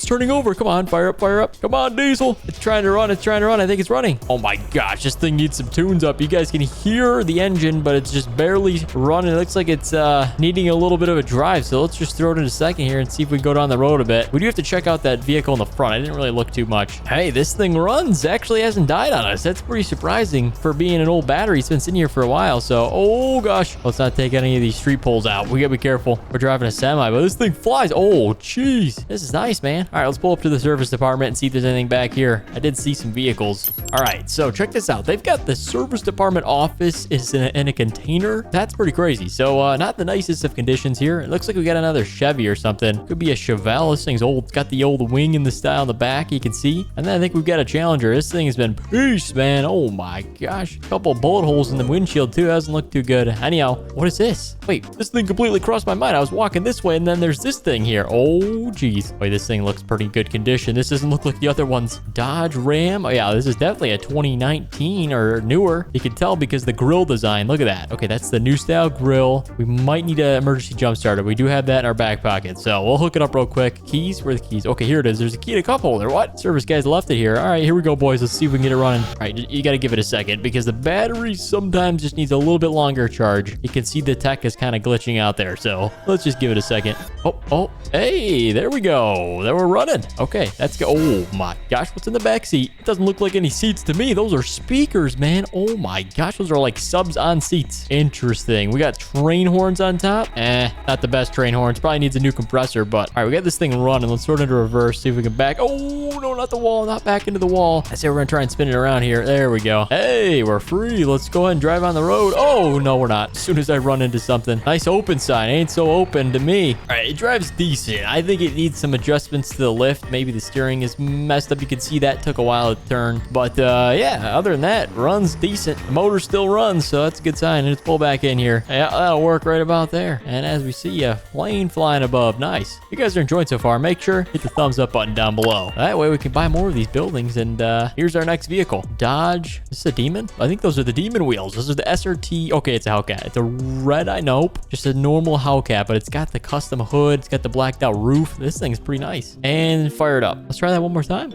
Come on, fire up. Come on, Diesel. It's trying to run. I think it's running. Oh my gosh, this thing needs some tunes up. You guys can hear the engine, but it's just barely running. It looks like it's needing a little bit of a drive. So let's just throw it in a second here and see if we can go down the road a bit. We do have to check out that vehicle in the front. I didn't really look too much. Hey, this thing runs. Actually hasn't died on us. That's pretty surprising for being an old battery. It's been sitting here for a while. So, oh gosh, let's not take any of these street poles out. We gotta be careful. We're driving a semi, but this thing flies. Oh, jeez. This is nice, man. All right, let's pull up to the service department and see if there's anything back here. I did see some vehicles. All right, so check this out. They've got the service department office is in a container. That's pretty crazy. So, not the nicest of conditions here. It looks like we got another Chevy or something. Could be a Chevelle. This thing's old. It's got the old wing in the style in the back, you can see. And then I think we've got a Challenger. This thing has been peace, man. Oh my gosh. A couple of bullet holes in the windshield too. Doesn't look too good. Anyhow, what is this? Wait, this thing completely crossed my mind. I was walking this way and then there's this thing here. Oh, geez. Wait, this thing looks pretty good condition. This doesn't look like the other ones. Dodge Ram. Oh yeah, this is definitely a 2019 or newer. You can tell because the grill design. Look at that. Okay, that's the new style grill. We might need an emergency jump starter. We do have that in our back pocket. So we'll hook it up real quick. Keys? Where are the keys? Okay, here it is. There's a key to cup holder. What? Service guys left it here. All right, here we go, boys. Let's see if we can get it running. All right, you got to give it a second because the battery sometimes just needs a little bit longer charge. You can see the tech is kind of glitching out there. So let's just give it a second. Oh, hey, there we go. There we're running. Okay, that's go. Oh my gosh, what's in the back seat? It doesn't look like any seats to me. Those are speakers, man. Oh my gosh, those are like subs on seats. Interesting. We got train horns on top. Not the best train horns. Probably needs a new compressor, but all right, we got this thing running. Let's sort it into reverse, see if we can back. Oh, no, not the wall. Not back into the wall. I say we're gonna try and spin it around here. There we go. Hey, we're free. Let's go ahead and drive on the road. Oh, no, we're not. As soon as I run into something. Nice open sign. Ain't so open to me. All right, it drives decent. I think it needs some adjustments to the lift. Maybe the steering is messed up. You can see that took a while to turn. But yeah, other than that, runs decent. The motor still runs, so that's a good sign. And let's pull back in here. Yeah, that'll work right about there. And as we see a plane flying above. Nice. If you guys are enjoying so far, make sure hit the thumbs up button down below. That way we can buy more of these buildings. And here's our next vehicle. Dodge. Is this a Demon? I think those are the Demon wheels. This is the SRT. Okay, it's a Hellcat. It's a red eye. Nope. Just a normal Hellcat, but it's got the custom hood. It's got the blacked out roof. This thing's pretty nice. And fire it up. Let's try that one more time.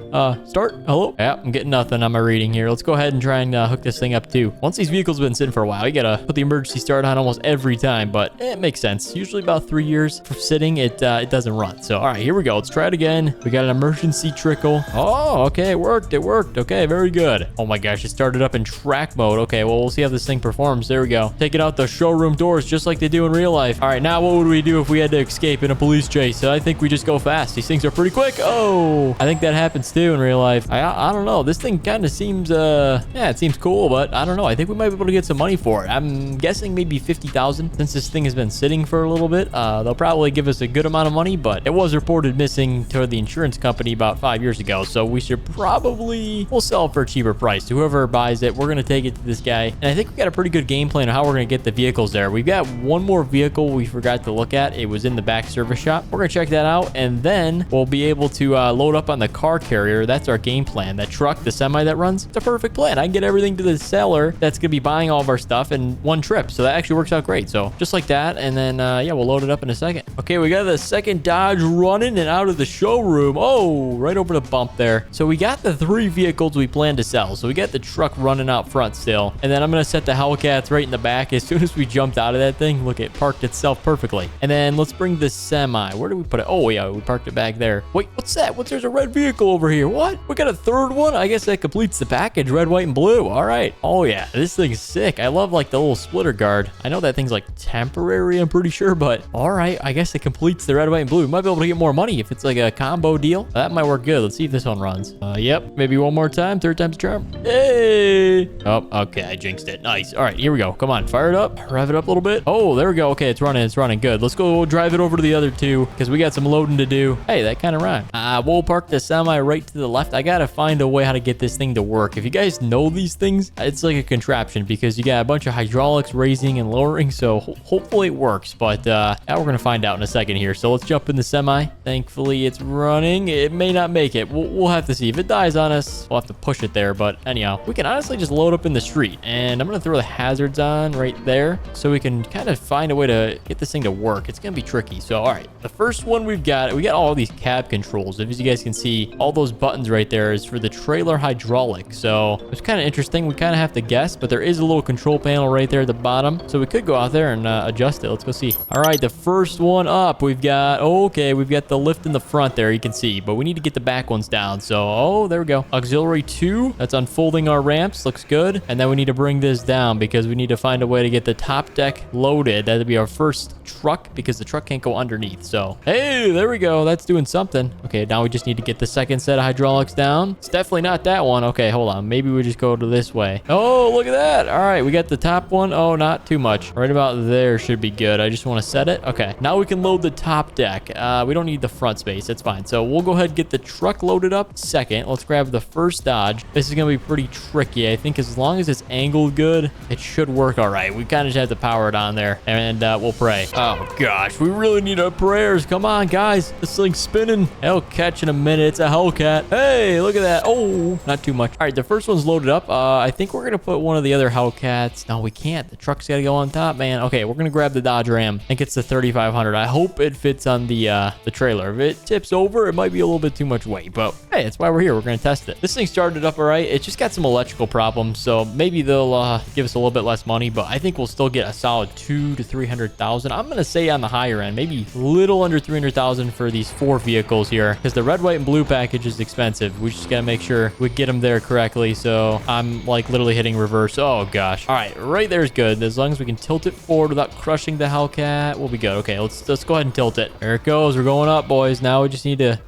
Start. Hello? Yeah, I'm getting nothing on my reading here. Let's go ahead and try and hook this thing up too. Once these vehicles have been sitting for a while, you gotta put the emergency start on almost every time, but it makes sense. Usually about 3 years for sitting, it doesn't run. So, all right, here we go. Let's try it again. We got an emergency trickle. Oh, okay, it worked. It worked. Okay, very good. Oh my gosh, it started up in track mode. Okay, well, we'll see how this thing performs. There we go. Taking out the showroom doors just like they do in real life. All right, now what would we do if we had to escape in a police chase? I think we just go fast. These things are pretty quick. Oh, I think that happens too in real life. I don't know. This thing kind of seems, yeah, it seems cool, but I don't know. I think we might be able to get some money for it. I'm guessing maybe 50,000 since this thing has been sitting for a little bit. They'll probably give us a good amount of money, but it was reported missing to the insurance company about 5 years ago. So we should probably, we'll sell it for a cheaper price. Whoever buys it, we're going to take it to this guy. And I think we got a pretty good game plan of how we're going to get the vehicles there. We've got one more vehicle we forgot to look at. It was in the back service shop. We're going to check that out. And then we'll be able to load up on the car carrier. That's our game plan. That truck, the semi that runs, it's a perfect plan. I can get everything to the seller that's going to be buying all of our stuff in one trip. So that actually works out great. So just like that. And then, yeah, we'll load it up in a second. Okay, we got the second Dodge running and out of the showroom. Oh, right over the bump there. So we got the 3 vehicles we plan to sell. So we got the truck running out front still. And then I'm going to set the Hellcats right in the back. As soon as we jumped out of that thing, look, it parked itself perfectly. And then let's bring the semi. Where did we put it? Oh, yeah, we parked it back there. Wait, what's that? There's a red vehicle over here. What? We got a third one? I guess that completes the package. Red, white, and blue. All right. Oh, yeah. This thing's sick. I love, like, the little splitter guard. I know that thing's, like, temporary, I'm pretty sure, but all right. I guess it completes the red, white, and blue. We might be able to get more money if it's, like, a combo deal. That might work good. Let's see if this one runs. Yep. Maybe one more time. Third time's a charm. Hey. Oh, okay. I jinxed it. Nice. All right. Here we go. Come on. Fire it up. Rev it up a little bit. Oh, there we go. Okay. It's running. It's running. Good. Let's go drive it over to the other 2 because we got some loading to do. Hey, that kind of rhymed. We'll park the semi right to the left. I got to find a way how to get this thing to work. If you guys know these things, it's like a contraption because you got a bunch of hydraulics raising and lowering. So hopefully it works. But we're going to find out in a second here. So let's jump in the semi. Thankfully, it's running. It may not make it. We'll have to see. If it dies on us, we'll have to push it there. But anyhow, we can honestly just load up in the street. And I'm going to throw the hazards on right there so we can kind of find a way to get this thing to work. It's going to be tricky. So, all right. The first one we got all these cab controls. As you guys can see, all those buttons right there is for the trailer hydraulic. So it's kind of interesting. We kind of have to guess, but there is a little control panel right there at the bottom. So we could go out there and adjust it. Let's go see. All right, the first one up, we've got the lift in the front there, you can see, but we need to get the back ones down. So, there we go. Auxiliary 2, that's unfolding our ramps. Looks good. And then we need to bring this down because we need to find a way to get the top deck loaded. That'll be our first truck because the truck can't go underneath. So, hey, there we go. That's doing something. Okay, now we just need to get the second set of hydraulics down. It's definitely not that one. Okay, hold on. Maybe we just go to this way. Oh, look at that. All right, we got the top one. Oh, not too much. Right about there should be good. I just want to set it. Okay, now we can load the top deck. We don't need the front space. That's fine. So we'll go ahead and get the truck loaded up. Second, let's grab the first Dodge. This is going to be pretty tricky. I think as long as it's angled good, it should work all right. We kind of just have to power it on there, and we'll pray. Oh, gosh. We really need our prayers. Come on, guys. This thing's spinning. Hellcat in a minute. It's a Hellcat. Hey, look at that. Oh, not too much. All right, the first one's loaded up. I think we're going to put one of the other Hellcats. No, we can't. The truck's got to go on top, man. Okay, we're going to grab the Dodge Ram. I think it's the 3500. I hope it fits on the trailer. If it tips over, it might be a little bit too much weight, but hey, that's why we're here. We're going to test it. This thing started up all right. It just got some electrical problems, so maybe they'll give us a little bit less money, but I think we'll still get a solid 200,000 to 300,000. I'm going to say on the higher end, maybe a little under 300,000 for these 4 vehicles here, because the red, white, and blue package is expensive. We just got to make sure we get them there correctly. So I'm like literally hitting reverse. Oh gosh. All right, right there is good. As long as we can tilt it forward without crushing the Hellcat, we'll be good. Okay, let's go ahead and tilt it. There it goes. We're going up, boys. Now we just need to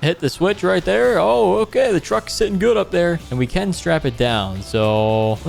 hit the switch right there. Oh, okay. The truck's sitting good up there, and we can strap it down. So let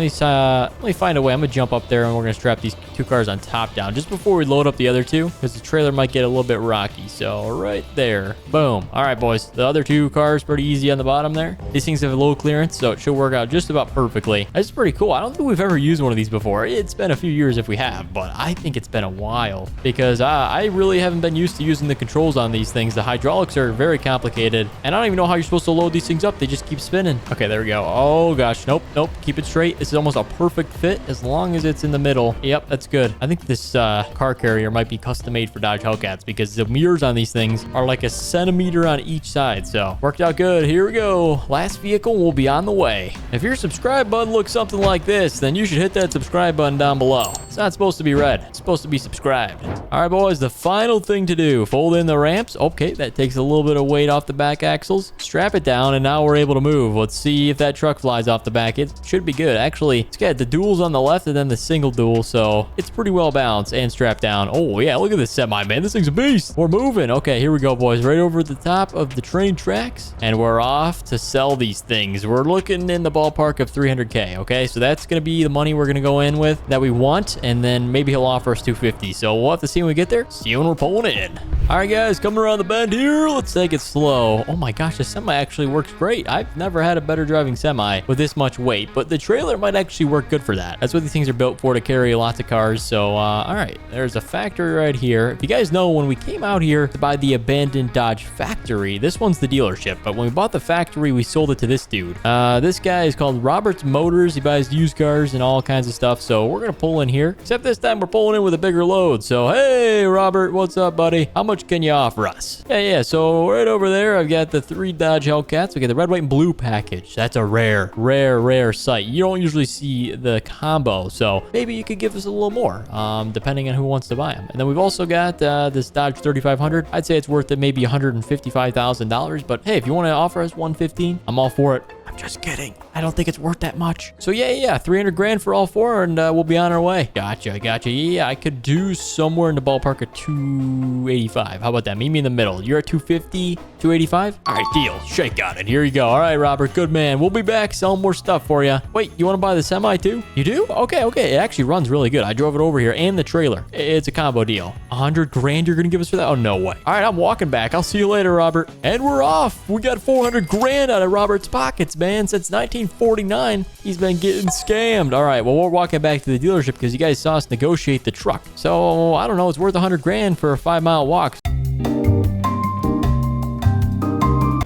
me find a way. I'm gonna jump up there, and we're gonna strap these 2 cars on top down just before we load up the other 2, because the trailer might get a little bit rocky. So right there, boom. All right, boys. The other 2 cars pretty easy on the bottom there. These things have low clearance, so it should work out just about perfectly. That's pretty cool. I don't think we've ever used one of these before. It's been a few years if we have, but I think it's been a while because I really haven't been used to using the controls on these things. The hydraulics are very complicated, and I don't even know how you're supposed to load these things up. They just keep spinning. Okay, there we go. Oh gosh, nope. Keep it straight. This is almost a perfect fit as long as it's in the middle. Yep, that's good. I think this car carrier might be custom made for Dodge Hellcats because the mirrors on these things are like a centimeter on each side. So worked out good. Here we go. Last vehicle will be on the way. If your subscribe button looks something like this, then you should hit that subscribe button down below. It's not supposed to be red. It's supposed to be subscribed. All right, boys, the final thing to do, fold in the ramps. Okay, that takes a little bit of weight off the back axles. Strap it down, and now we're able to move. Let's see if that truck flies off the back. It should be good. Actually, it's got the duals on the left and then the single dual, so it's pretty well balanced and strapped down. Oh, yeah, look at this semi, man. This thing's a beast. We're moving. Okay, here we go, boys. Right over the top of the train tracks, and we're off to sell these things. We're looking in the ballpark of 300K, okay? So that's going to be the money we're going to go in with that we want, and then maybe he'll offer us 250. So we'll have to see when we get there. See you when we're pulling in. All right, guys, coming around the bend here. Let's take it slow. Oh my gosh, the semi actually works great. I've never had a better driving semi with this much weight, but the trailer might actually work good for that. That's what these things are built for, to carry lots of cars. So, all right, there's a factory right here. If you guys know, when we came out here to buy the abandoned Dodge factory, this one's the dealership, but when we bought the factory, we sold it to this dude. This guy is called Robert's Motors. He buys used cars and all kinds of stuff. So we're going to pull in here, except this time we're pulling in with a bigger load. So, hey, Robert, what's up, buddy? How much can you offer us? Yeah. So right over there, I've got the 3 Dodge Hellcats. We got the red, white, and blue package. That's a rare sight. You don't usually see the combo. So maybe you could give us a little more, depending on who wants to buy them. And then we've also got this Dodge 3500. I'd say it's worth it maybe $155,000. But hey, if you want to offer us 115, I'm all for it. I'm just kidding. I don't think it's worth that much. So yeah, 300 grand for all 4, and we'll be on our way. Gotcha. Yeah, I could do somewhere in the ballpark of 285. How about that? Meet me in the middle. You're at 250, 285? All right, deal. Shake on it. Here you go. All right, Robert, good man. We'll be back selling more stuff for you. Wait, you want to buy the semi too? You do? Okay. It actually runs really good. I drove it over here and the trailer. It's a combo deal. 100 grand you're going to give us for that? Oh, no way. All right, I'm walking back. I'll see you later, Robert. And we're off. We got 400 grand out of Robert's pockets, man. man. Since 1949, he's been getting scammed. All right, well, we're walking back to the dealership because you guys saw us negotiate the truck. So, I don't know, it's worth 100 grand for a 5-mile walk.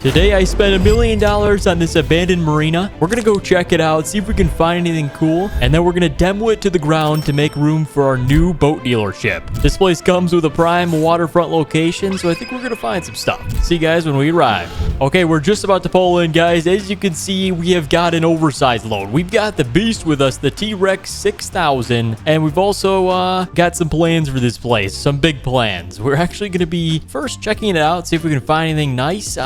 Today, I spent $1 million on this abandoned marina. We're going to go check it out, see if we can find anything cool, and then we're going to demo it to the ground to make room for our new boat dealership. This place comes with a prime waterfront location, so I think we're going to find some stuff. See you guys when we arrive. Okay, we're just about to pull in, guys. As you can see, we have got an oversized load. We've got the beast with us, the T-Rex 6000, and we've also got some plans for this place, some big plans. We're actually going to be first checking it out, see if we can find anything nice.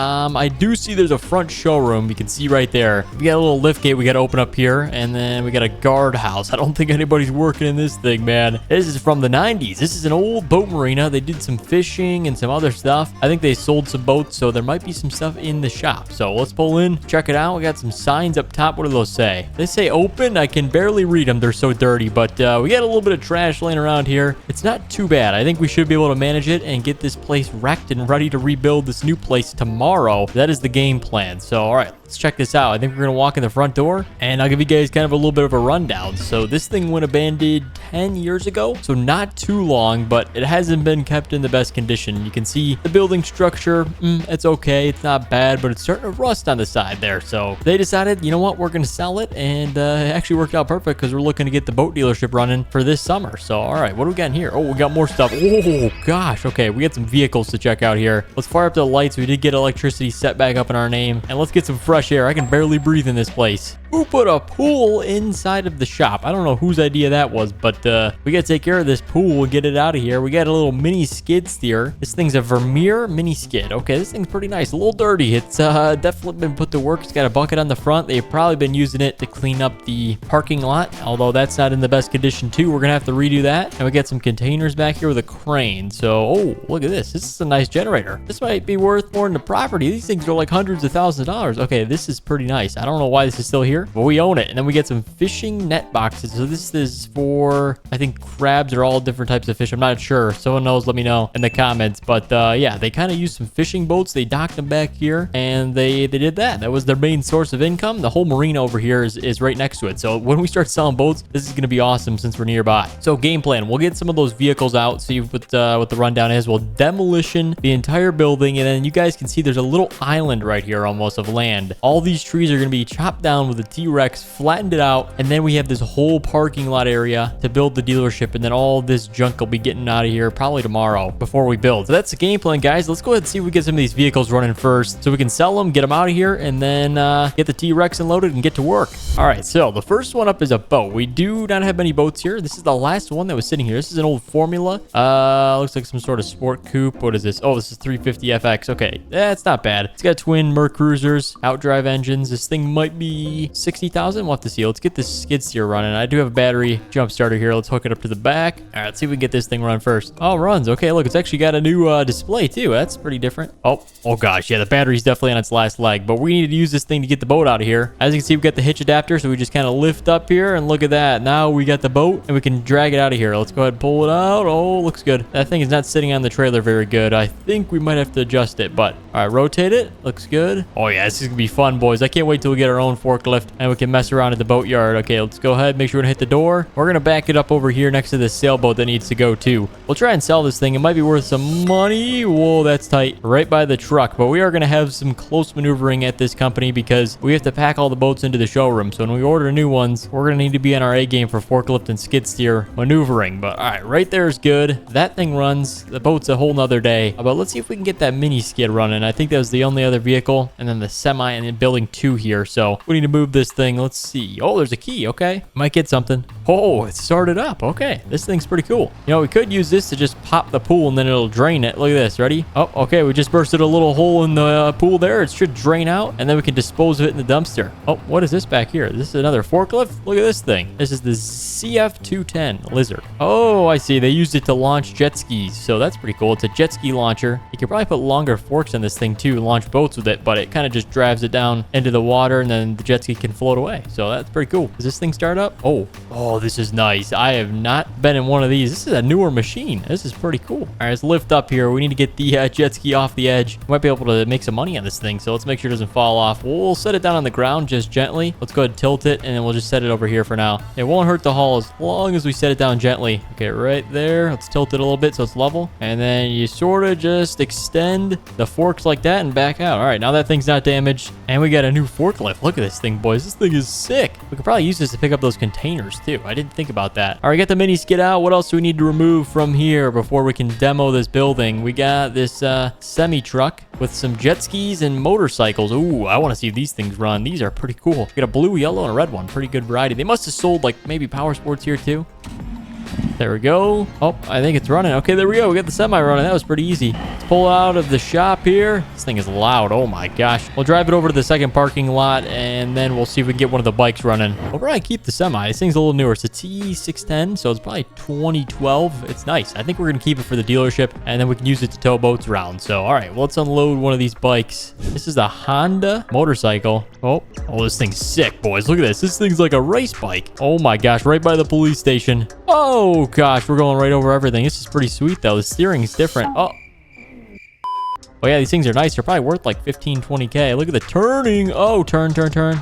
I do see there's a front showroom. You can see right there. We got a little lift gate we got to open up here, and then we got a guardhouse. I don't think anybody's working in this thing, man. This is from the 90s. This is an old boat marina. They did some fishing and some other stuff. I think they sold some boats, so there might be some stuff in the shop. So let's pull in, check it out. We got some signs up top. What do those say? They say open. I can barely read them. They're so dirty, but we got a little bit of trash laying around here. It's not too bad. I think we should be able to manage it and get this place wrecked and ready to rebuild this new place tomorrow. That is the game plan. So, all right, let's check this out. I think we're going to walk in the front door, and I'll give you guys kind of a little bit of a rundown. So this thing went abandoned 10 years ago, so not too long, but it hasn't been kept in the best condition. You can see the building structure. It's okay. It's not bad, but it's starting to rust on the side there. So they decided, you know what, we're going to sell it, and it actually worked out perfect because we're looking to get the boat dealership running for this summer. So, all right, what do we got in here? Oh, we got more stuff. Oh, gosh. Okay, we got some vehicles to check out here. Let's fire up the lights. We did get electricity set back up in our name, and let's get some fresh air. I can barely breathe in this place. Who put a pool inside of the shop? I don't know whose idea that was, but we got to take care of this pool and get it out of here. We got a little mini skid steer. This thing's a Vermeer mini skid. Okay, this thing's pretty nice. A little dirty. It's definitely been put to work. It's got a bucket on the front. They've probably been using it to clean up the parking lot, although that's not in the best condition too. We're gonna have to redo that. And we got some containers back here with a crane. So, oh, look at this. This is a nice generator. This might be worth more than the property. These things are like hundreds of thousands of dollars. Okay, this is pretty nice. I don't know why this is still here, but we own it. And then we get some fishing net boxes. So this is for, I think, crabs or all different types of fish. I'm not sure. Someone knows, let me know in the comments. But yeah, they kind of used some fishing boats. They docked them back here, and they did that. That was their main source of income. The whole marina over here is right next to it. So when we start selling boats, this is going to be awesome since we're nearby. So game plan, we'll get some of those vehicles out, see what the rundown is. We'll demolition the entire building, and then you guys can see there's a little island right here almost of land. All these trees are going to be chopped down with the T-Rex, flattened it out, and then we have this whole parking lot area to build the dealership, and then all this junk will be getting out of here probably tomorrow before we build. So that's the game plan, guys. Let's go ahead and see if we get some of these vehicles running first so we can sell them, get them out of here, and then get the T-Rex unloaded and get to work. All right, so the first one up is a boat. We do not have many boats here. This is the last one that was sitting here. This is an old Formula. Looks like some sort of sport coupe. What is this? Oh, this is 350 FX. Okay, that's not bad. It's got twin Merc Cruisers, outdrive engines. This thing might be 60,000. We'll have to see. Let's get this skid steer running. I do have a battery jump starter here. Let's hook it up to the back. All right, let's see if we can get this thing run first. Oh, it runs. Okay, look, it's actually got a new display too. That's pretty different. Oh gosh, yeah, the battery's definitely on its last leg, but we need to use this thing to get the boat out of here. As you can see, we've got the hitch adapter, so we just kind of lift up here, and look at that. Now we got the boat, and we can drag it out of here. Let's go ahead and pull it out. Oh, looks good. That thing is not sitting on the trailer very good. I think we might have to adjust it, but all right, rotate it. Looks good. Oh yeah, this is gonna be fun, boys. I can't wait till we get our own forklift and we can mess around at the boatyard. Okay, let's go ahead, make sure we don't hit the door. We're gonna back it up over here next to this sailboat that needs to go too. We'll try and sell this thing. It might be worth some money. Whoa, that's tight. Right by the truck, but we are gonna have some close maneuvering at this company because we have to pack all the boats into the showroom. So when we order new ones, we're gonna need to be on our A game for forklift and skid steer maneuvering. But all right, right there is good. That thing runs. The boat's a whole nother day. But let's see if we can get that mini skid running. I think that was the only other vehicle, and then the semi and then building 2 here. So we need to move this thing. Let's see. Oh, there's a key. Okay, might get something. Oh, it started up. Okay, this thing's pretty cool. You know, we could use this to just pop the pool and then it'll drain it. Look at this. Ready? Oh, okay, we just bursted a little hole in the pool there. It should drain out, and then we can dispose of it in the dumpster. Oh, what is this back here? This is another forklift. Look at this thing. This is the CF210 Lizard. Oh, I see. They used it to launch jet skis, so that's pretty cool. It's a jet ski launcher. You could probably put longer forks on this this thing too and launch boats with it, but it kind of just drives it down into the water and then the jet ski can float away. So that's pretty cool. Does this thing start up? Oh, this is nice. I have not been in one of these. This is a newer machine. This is pretty cool. All right, let's lift up here. We need to get the jet ski off the edge. We might be able to make some money on this thing, so let's make sure it doesn't fall off. We'll set it down on the ground just gently. Let's go ahead and tilt it, and then we'll just set it over here for now. It won't hurt the hull as long as we set it down gently. Okay, right there. Let's tilt it a little bit so it's level, and then you sort of just extend the forks like that and back out. All right, now that thing's not damaged, and we got a new forklift. Look at this thing, boys. This thing is sick. We could probably use this to pick up those containers too. I didn't think about that. All right, get the mini skid out. What else do we need to remove from here before we can demo this building? We got this semi truck with some jet skis and motorcycles. Ooh, I want to see if these things run. These are pretty cool. We got a blue, yellow, and a red one. Pretty good variety. They must have sold like maybe power sports here too. There we go. Oh, I think it's running. Okay, there we go. We got the semi running. That was pretty easy. Let's pull out of the shop here. This thing is loud. Oh my gosh. We'll drive it over to the second parking lot, and then we'll see if we can get one of the bikes running. We'll probably keep the semi. This thing's a little newer. It's a T610, so it's probably 2012. It's nice. I think we're going to keep it for the dealership, and then we can use it to tow boats around. So, all right, well, let's unload one of these bikes. This is a Honda motorcycle. Oh, this thing's sick, boys. Look at this. This thing's like a race bike. Oh my gosh, right by the police station. Oh gosh, we're going right over everything. This is pretty sweet though. The steering is different. Oh yeah, these things are nice. They're probably worth like 15, 20K. Look at the turning. Oh, turn.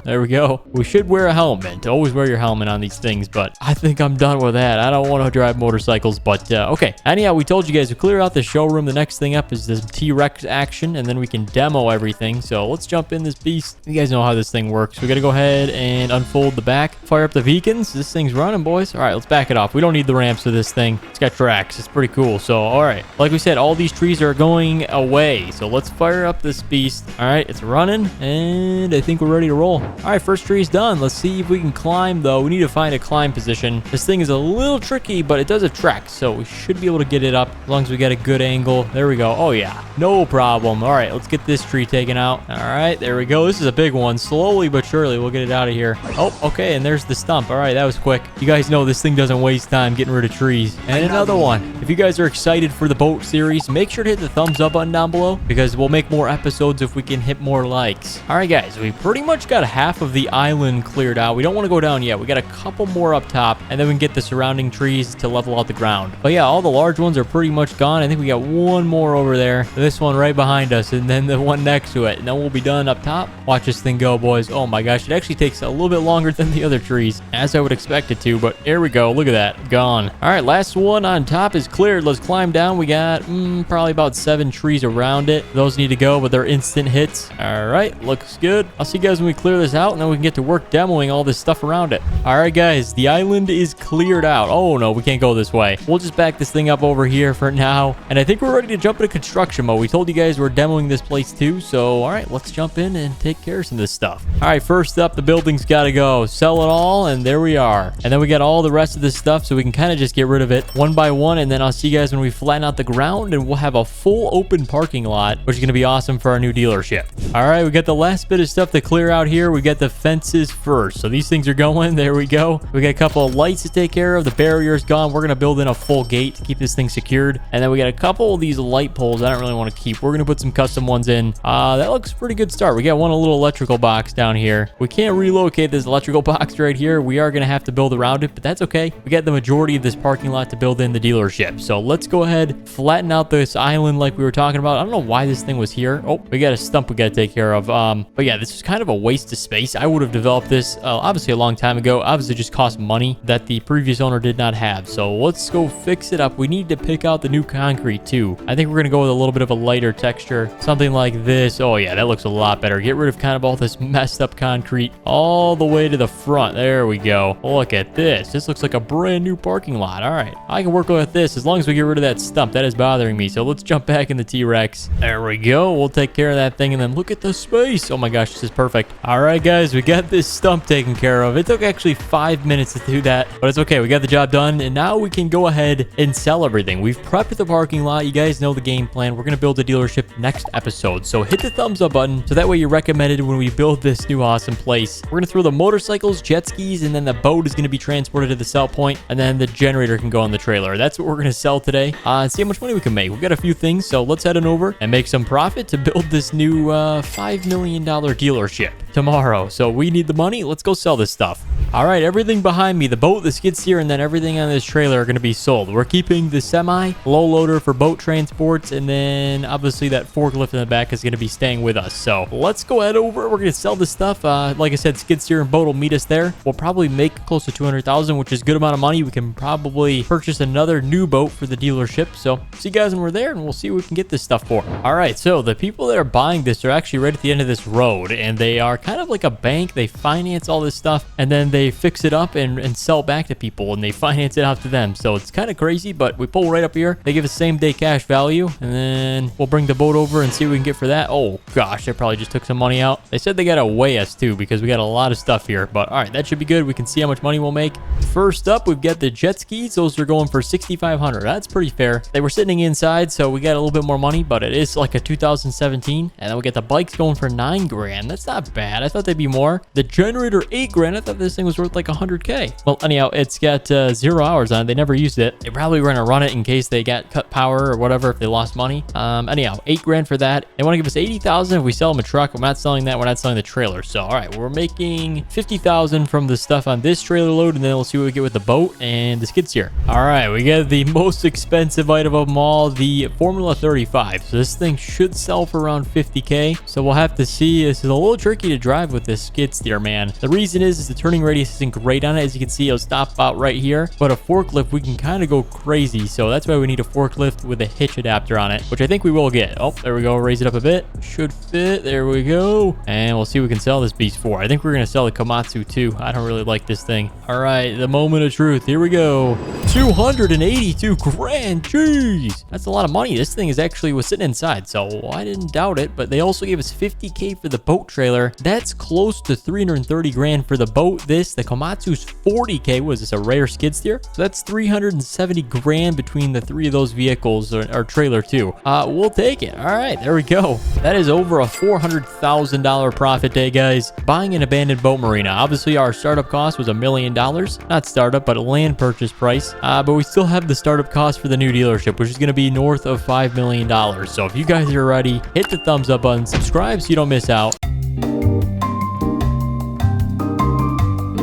There we go. We should wear a helmet. Always wear your helmet on these things, but I think I'm done with that. I don't want to drive motorcycles, but okay. Anyhow, we told you guys to clear out the showroom. The next thing up is this T-Rex action, and then we can demo everything. So let's jump in this beast. You guys know how this thing works. We got to go ahead and unfold the back. Fire up the beacons. This thing's running, boys. All right, let's back it off. We don't need the ramps for this thing. It's got tracks. It's pretty cool. So, all right. Like we said, all these trees are going away. So let's fire up this beast. All right, it's running, and I think we're ready to roll. All right, first tree's done. Let's see if we can climb, though. We need to find a climb position. This thing is a little tricky, but it does have tracks, so we should be able to get it up as long as we get a good angle. There we go. Oh, yeah. No problem. All right, let's get this tree taken out. All right, there we go. This is a big one. Slowly but surely, we'll get it out of here. Oh, okay, and there's the stump. All right, that was quick. You guys know this thing doesn't waste time getting rid of trees. And another one. If you guys are excited for the boat series, make sure to hit the thumbs up button down below, because we'll make more episodes if we can hit more likes. All right, guys, we pretty much got half of the island cleared out. We don't want to go down yet. We got a couple more up top, and then we can get the surrounding trees to level out the ground. But yeah, all the large ones are pretty much gone. I think we got one more over there. This one right behind us, and then the one next to it. And then we'll be done up top. Watch this thing go, boys. Oh my gosh, it actually takes a little bit longer than the other trees, as I would expect it to, but here we go. Look at that. Gone. All right, last one on top is cleared. Let's climb down. We got probably about 7 trees around it. Those need to go, but they're instant hits. All right, looks good. I'll see you guys when we clear this out, and then we can get to work demoing all this stuff around it. All right, guys, the island is cleared out. Oh no, we can't go this way. We'll just back this thing up over here for now, and I think we're ready to jump into construction mode. We told you guys we're demoing this place too, so all right, let's jump in and take care of some of this stuff. All right, first up, the building's got to go. Sell it all, and there we are. And then we got all the rest of this stuff, so we can kind of just get rid of it one by one, and then I'll see you guys when we flatten out the ground, and we'll have a full open parking lot, which is going to be awesome for our new dealership. All right, we got the last bit of stuff to clear out here. We got the fences first. So these things are going. There we go. We got a couple of lights to take care of. The barrier's gone. We're going to build in a full gate to keep this thing secured. And then we got a couple of these light poles I don't really want to keep. We're going to put some custom ones in. That looks a pretty good start. We got one little electrical box down here. We can't relocate this electrical box right here. We are going to have to build around it, but that's okay. We got the majority of this parking lot to build in the dealership. So let's go ahead, flatten out this island like we were talking about. I don't know why this thing was here. Oh, we got a stump we got to take care of. But yeah, this is kind of a waste of space. I would have developed this obviously a long time ago. Obviously just cost money that the previous owner did not have. So let's go fix it up. We need to pick out the new concrete too. I think we're going to go with a little bit of a lighter texture, something like this. Oh yeah, that looks a lot better. Get rid of kind of all this messed up concrete all the way to the front. There we go. Look at this. This looks like a brand new parking lot. All right, I can work with this as long as we get rid of that stump. That is bothering me. So let's jump back in the T-Rex. There we go. We'll take care of that thing, and then look at the space. Oh my gosh, this is perfect. All right, guys, we got this stump taken care of. It took actually 5 minutes to do that, but it's okay. We got the job done, and now we can go ahead and sell everything. We've prepped the parking lot. You guys know the game plan. We're going to build a dealership next episode, so hit the thumbs up button so that way you're recommended when we build this new awesome place. We're going to throw the motorcycles, jet skis, and then the boat is going to be transported to the sell point, and then the generator can go on the trailer. That's what we're going to sell today and see how much money we can make. We've got a few things, so let's head on over and make some profit to build this new $5 million dealership tomorrow. So we need the money. Let's go sell this stuff. All right, everything behind me, the boat, the skid steer, and then everything on this trailer are going to be sold. We're keeping the semi, low loader for boat transports, and then obviously that forklift in the back is going to be staying with us. So let's go head over. We're going to sell this stuff. Like I said, skid steer and boat will meet us there. We'll probably make close to 200,000, which is a good amount of money. We can probably purchase another new boat for the dealership. So see you guys when we're there, and we'll see what we can get this stuff for. All right, so the people that are buying this are actually right at the end of this road, and they are kind of like a bank. They finance all this stuff, and then they fix it up and sell back to people, and they finance it out to them. So it's kind of crazy, but we pull right up here. They give us same day cash value, and then we'll bring the boat over and see what we can get for that. Oh gosh, I probably just took some money out. They said they got to weigh us too, because we got a lot of stuff here, but all right, that should be good. We can see how much money we'll make. First up, we've got the jet skis. Those are going for 6,500. That's pretty fair. They were sitting inside, so we got a little bit more money, but it is like a 2017. And then we get the bikes going for 9 grand. That's not bad. I thought they'd be more. The generator 8 grand. I thought this thing was worth like 100K. Well, anyhow, it's got 0 hours on it. They never used it. They probably were gonna run it in case they got cut power or whatever, if they lost money. Anyhow, 8 grand for that. They want to give us 80,000 if we sell them a truck. We're not selling that. We're not selling the trailer. So all right, we're making 50,000 from the stuff on this trailer load, and then we'll see what we get with the boat and the skid steer. All right, we got the most expensive item of them all, the Formula 35. So this thing should sell for around 50K. So we'll have to see. This is a little tricky to drive with this skid steer, man. The reason is the turning radius isn't great on it. As you can see, it'll stop out right here, but a forklift, we can kind of go crazy. So that's why we need a forklift with a hitch adapter on it, which I think we will get. Oh, there we go. Raise it up a bit. Should fit. There we go. And we'll see what we can sell this beast for. I think we're going to sell the Komatsu too. I don't really like this thing. All right, the moment of truth. Here we go. 282 grand. Jeez, that's a lot of money. This thing is actually was sitting inside, so I didn't doubt it. But they also gave us 50K for the boat trailer. That's close to 330 grand for the boat. The Komatsu's 40K. Was this a rare skid steer? So that's 370 grand between the 3 of those vehicles, or trailer too. We'll take it. All right, there we go. That is over a $400,000 profit day, guys. Buying an abandoned boat marina. Obviously, our startup cost was $1 million. Not startup, but a land purchase price. But we still have the startup cost for the new dealership, which is going to be north of $5 million. So if you guys are ready, hit the thumbs up button, subscribe so you don't miss out.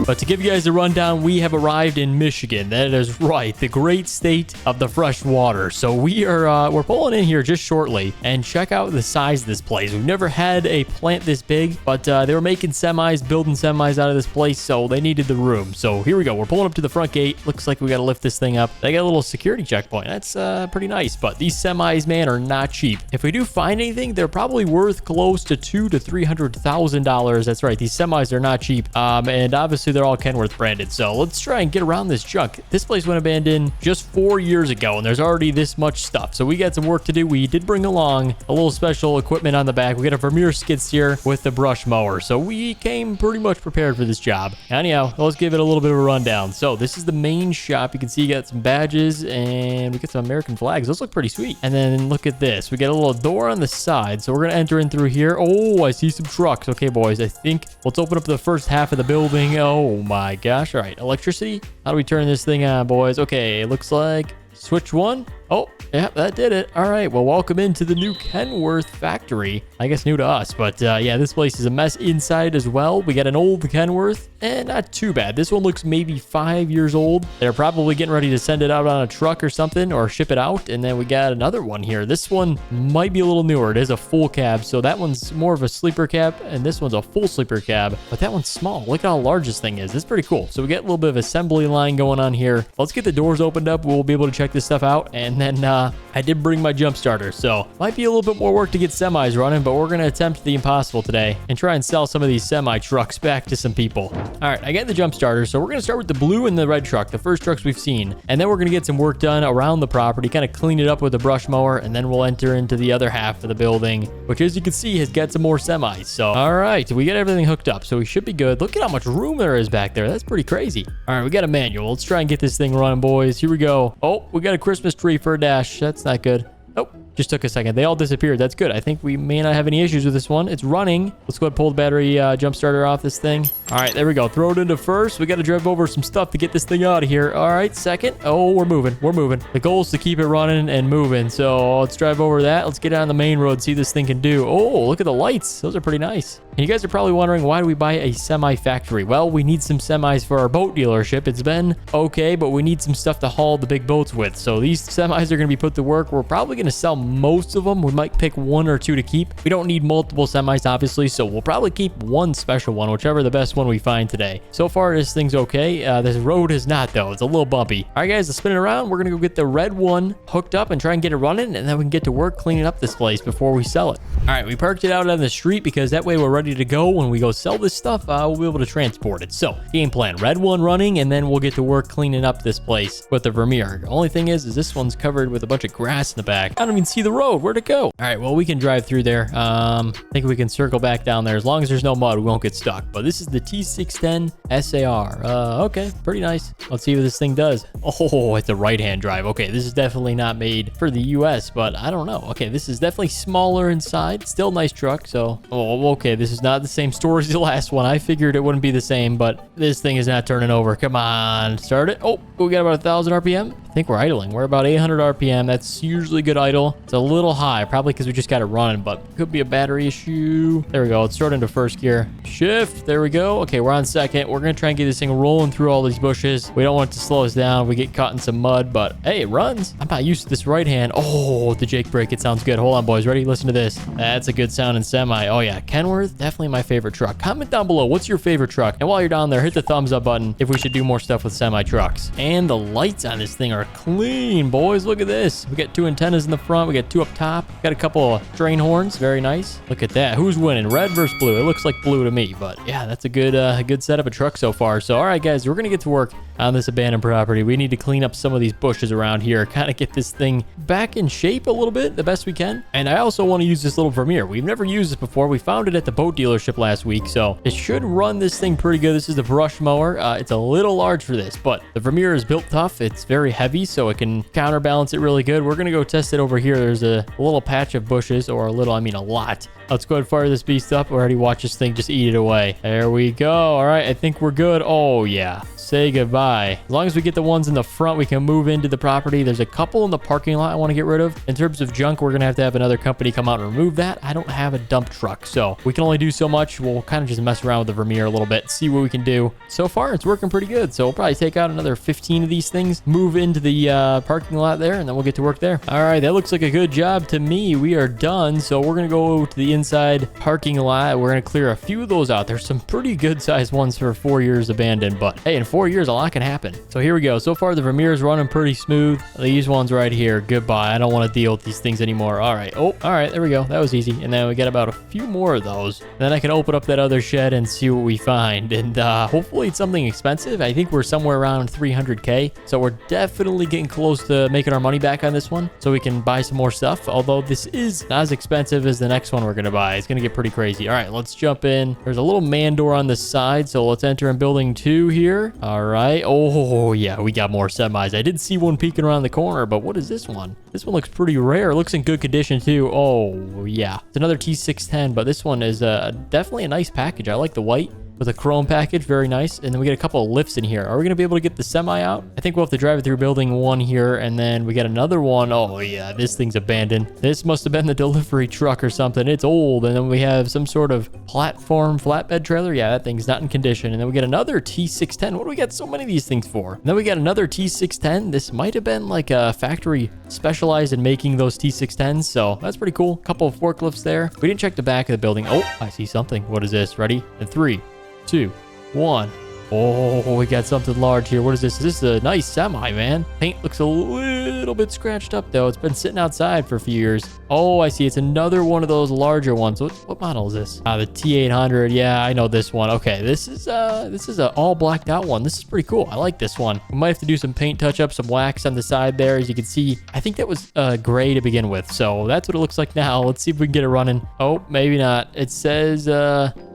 But to give you guys a rundown, we have arrived in Michigan. That is right, the great state of the fresh water. So we're pulling in here just shortly, and check out the size of this place. We've never had a plant this big, but they were making semis, building semis out of this place, so they needed the room. So here we go. We're pulling up to the front gate. Looks like we got to lift this thing up. They got a little security checkpoint. That's pretty nice, but these semis, man, are not cheap. If we do find anything, they're probably worth close to $200,000 to $300,000. That's right. These semis are not cheap, and obviously they're all Kenworth branded. So let's try and get around this junk. This place went abandoned just 4 years ago, and there's already this much stuff. So we got some work to do. We did bring along a little special equipment on the back. We got a Vermeer skid steer with the brush mower. So we came pretty much prepared for this job. Anyhow, let's give it a little bit of a rundown. So this is the main shop. You can see you got some badges, and we got some American flags. Those look pretty sweet. And then look at this. We got a little door on the side. So we're going to enter in through here. Oh, I see some trucks. Okay, boys, I think let's open up the first half of the building. Oh my gosh. All right, electricity. How do we turn this thing on, boys? Okay, it looks like switch 1. Oh, yeah, that did it. All right, well, welcome into the new Kenworth factory. I guess new to us, but yeah, this place is a mess inside as well. We got an old Kenworth, and not too bad. This one looks maybe 5 years old. They're probably getting ready to send it out on a truck or something, or ship it out. And then we got another one here. This one might be a little newer. It is a full cab, so that one's more of a sleeper cab, and this one's a full sleeper cab, but that one's small. Look at how large this thing is. It's pretty cool. So we get a little bit of assembly line going on here. Let's get the doors opened up. We'll be able to check this stuff out, and then I did bring my jump starter, so might be a little bit more work to get semis running, but we're going to attempt the impossible today and try and sell some of these semi trucks back to some people. All right, I got the jump starter, so we're going to start with the blue and the red truck, the first trucks we've seen, and then we're going to get some work done around the property, kind of clean it up with a brush mower, and then we'll enter into the other half of the building, which, as you can see, has got some more semis. So all right, we got everything hooked up, so we should be good. Look at how much room there is back there. That's pretty crazy. All right, we got a manual. Let's try and get this thing running, boys. Here we go. Oh, we got a Christmas tree for a dash. That's not good. Oh, Just took a second. They all disappeared. That's good. I think we may not have any issues with this one. It's running. Let's go ahead and pull the battery jump starter off this thing. All right, there we go. Throw it into first. We got to drive over some stuff to get this thing out of here. All right, second. Oh, we're moving. We're moving. The goal is to keep it running and moving. So let's drive over that. Let's get on the main road and see what this thing can do. Oh, look at the lights. Those are pretty nice. And you guys are probably wondering, why do we buy a semi factory? Well, we need some semis for our boat dealership. It's been okay, but we need some stuff to haul the big boats with. So these semis are going to be put to work. We're probably going to sell most of them. We might pick 1 or 2 to keep. We don't need multiple semis, obviously, so we'll probably keep one special one, whichever the best one we find today. So far, this thing's okay. This road is not, though. It's a little bumpy. All right, guys, let's spin it around. We're going to go get the red one hooked up and try and get it running, and then we can get to work cleaning up this place before we sell it. All right, we parked it out on the street because that way we're ready to go. When we go sell this stuff, we'll be able to transport it. So, game plan, red one running, and then we'll get to work cleaning up this place with the Vermeer. The only thing is this one's covered with a bunch of grass in the back. I don't even see the road. Where'd it go? All right, well, we can drive through there. I think we can circle back down there. As long as there's no mud, we won't get stuck. But this is the T610 SAR. Okay, pretty nice. Let's see what this thing does. Oh, it's a right-hand drive. Okay, this is definitely not made for the US, but I don't know. Okay, this is definitely smaller inside. Still a nice truck, so... Oh, okay, this is not the same story as the last one. I figured it wouldn't be the same, but this thing is not turning over. Come on, start it. Oh, we got about 1,000 RPM. I think we're idling. We're about 800 RPM. That's usually good idle. It's a little high, probably because we just got it running, but could be a battery issue. There we go. Let's start into first gear. Shift. There we go. Okay, we're on second. We're going to try and get this thing rolling through all these bushes. We don't want it to slow us down. We get caught in some mud, but hey, it runs. I'm not used to this right hand. Oh, the Jake brake. It sounds good. Hold on, boys. Ready? Listen to this. That's a good sound in semi. Oh, yeah. Kenworth, definitely my favorite truck. Comment down below. What's your favorite truck? And while you're down there, hit the thumbs up button if we should do more stuff with semi trucks. And the lights on this thing are clean, boys. Look at this. We got 2 antennas in the front. We got 2 up top. Got a couple of train horns. Very nice. Look at that. Who's winning? Red versus blue. It looks like blue to me, but yeah, that's a good setup of truck so far. So, all right, guys, we're going to get to work on this abandoned property. We need to clean up some of these bushes around here, kind of get this thing back in shape a little bit, the best we can. And I also want to use this little Vermeer. We've never used this before. We found it at the boat dealership last week, so it should run this thing pretty good. This is the brush mower. It's a little large for this, but the Vermeer is built tough. It's very heavy, so it can counterbalance it really good. We're going to go test it over here. There's a little patch of bushes, or a lot. Let's go ahead and fire this beast up. Already watch this thing just eat it away. There we go. All right, I think we're good. Oh, yeah. Say goodbye. As long as we get the ones in the front, we can move into the property. There's a couple in the parking lot I want to get rid of. In terms of junk, we're going to have another company come out and remove that. I don't have a dump truck, so we can only do so much. We'll kind of just mess around with the Vermeer a little bit, see what we can do. So far, it's working pretty good, so we'll probably take out another 15 of these things, move into the parking lot there, and then we'll get to work there. All right, that looks like a good job to me. We are done, so we're going to go to the inside parking lot. We're going to clear a few of those out. There's some pretty good sized ones for 4 years abandoned, but hey, in 4 years, a lot can happen. So here we go. So far, the Vermeer is running pretty smooth. These ones right here, goodbye. I don't want to deal with these things anymore. All right. Oh, all right. There we go. That was easy. And then we got about a few more of those. Then I can open up that other shed and see what we find. And hopefully it's something expensive. I think we're somewhere around 300K. So we're definitely getting close to making our money back on this one, so we can buy some more stuff. Although this is not as expensive as the next one we're going to buy. It's going to get pretty crazy. All right, let's jump in. There's a little man door on the side, so let's enter in building 2 here. All right. Oh, yeah, we got more semis. I did see one peeking around the corner, but what is this one? This one looks pretty rare. It looks in good condition, too. Oh, yeah. It's another T610, but this one is definitely a nice package. I like the white with a chrome package. Very nice. And then we get a couple of lifts in here. Are we going to be able to get the semi out? I think we'll have to drive it through building 1 here, and then we got another one. Oh, yeah, this thing's abandoned. This must have been the delivery truck or something. It's old. And then we have some sort of platform flatbed trailer. Yeah, that thing's not in condition. And then we get another T610. What do we got so many of these things for? And then we got another T610. This might have been like a factory specialized in making those T610s, so that's pretty cool. Couple of forklifts there. We didn't check the back of the building. Oh, I see something. What is this? Ready? And 3, 2, 1. Oh, we got something large here. What is this? This is a nice semi, man. Paint looks a little bit scratched up, though. It's been sitting outside for a few years. Oh, I see. It's another one of those larger ones. What model is this? The T800. Yeah, I know this one. Okay, this is a all blacked out one. This is pretty cool. I like this one. We might have to do some paint touch-up, some wax on the side there. As you can see, I think that was gray to begin with. So that's what it looks like now. Let's see if we can get it running. Oh, maybe not. It says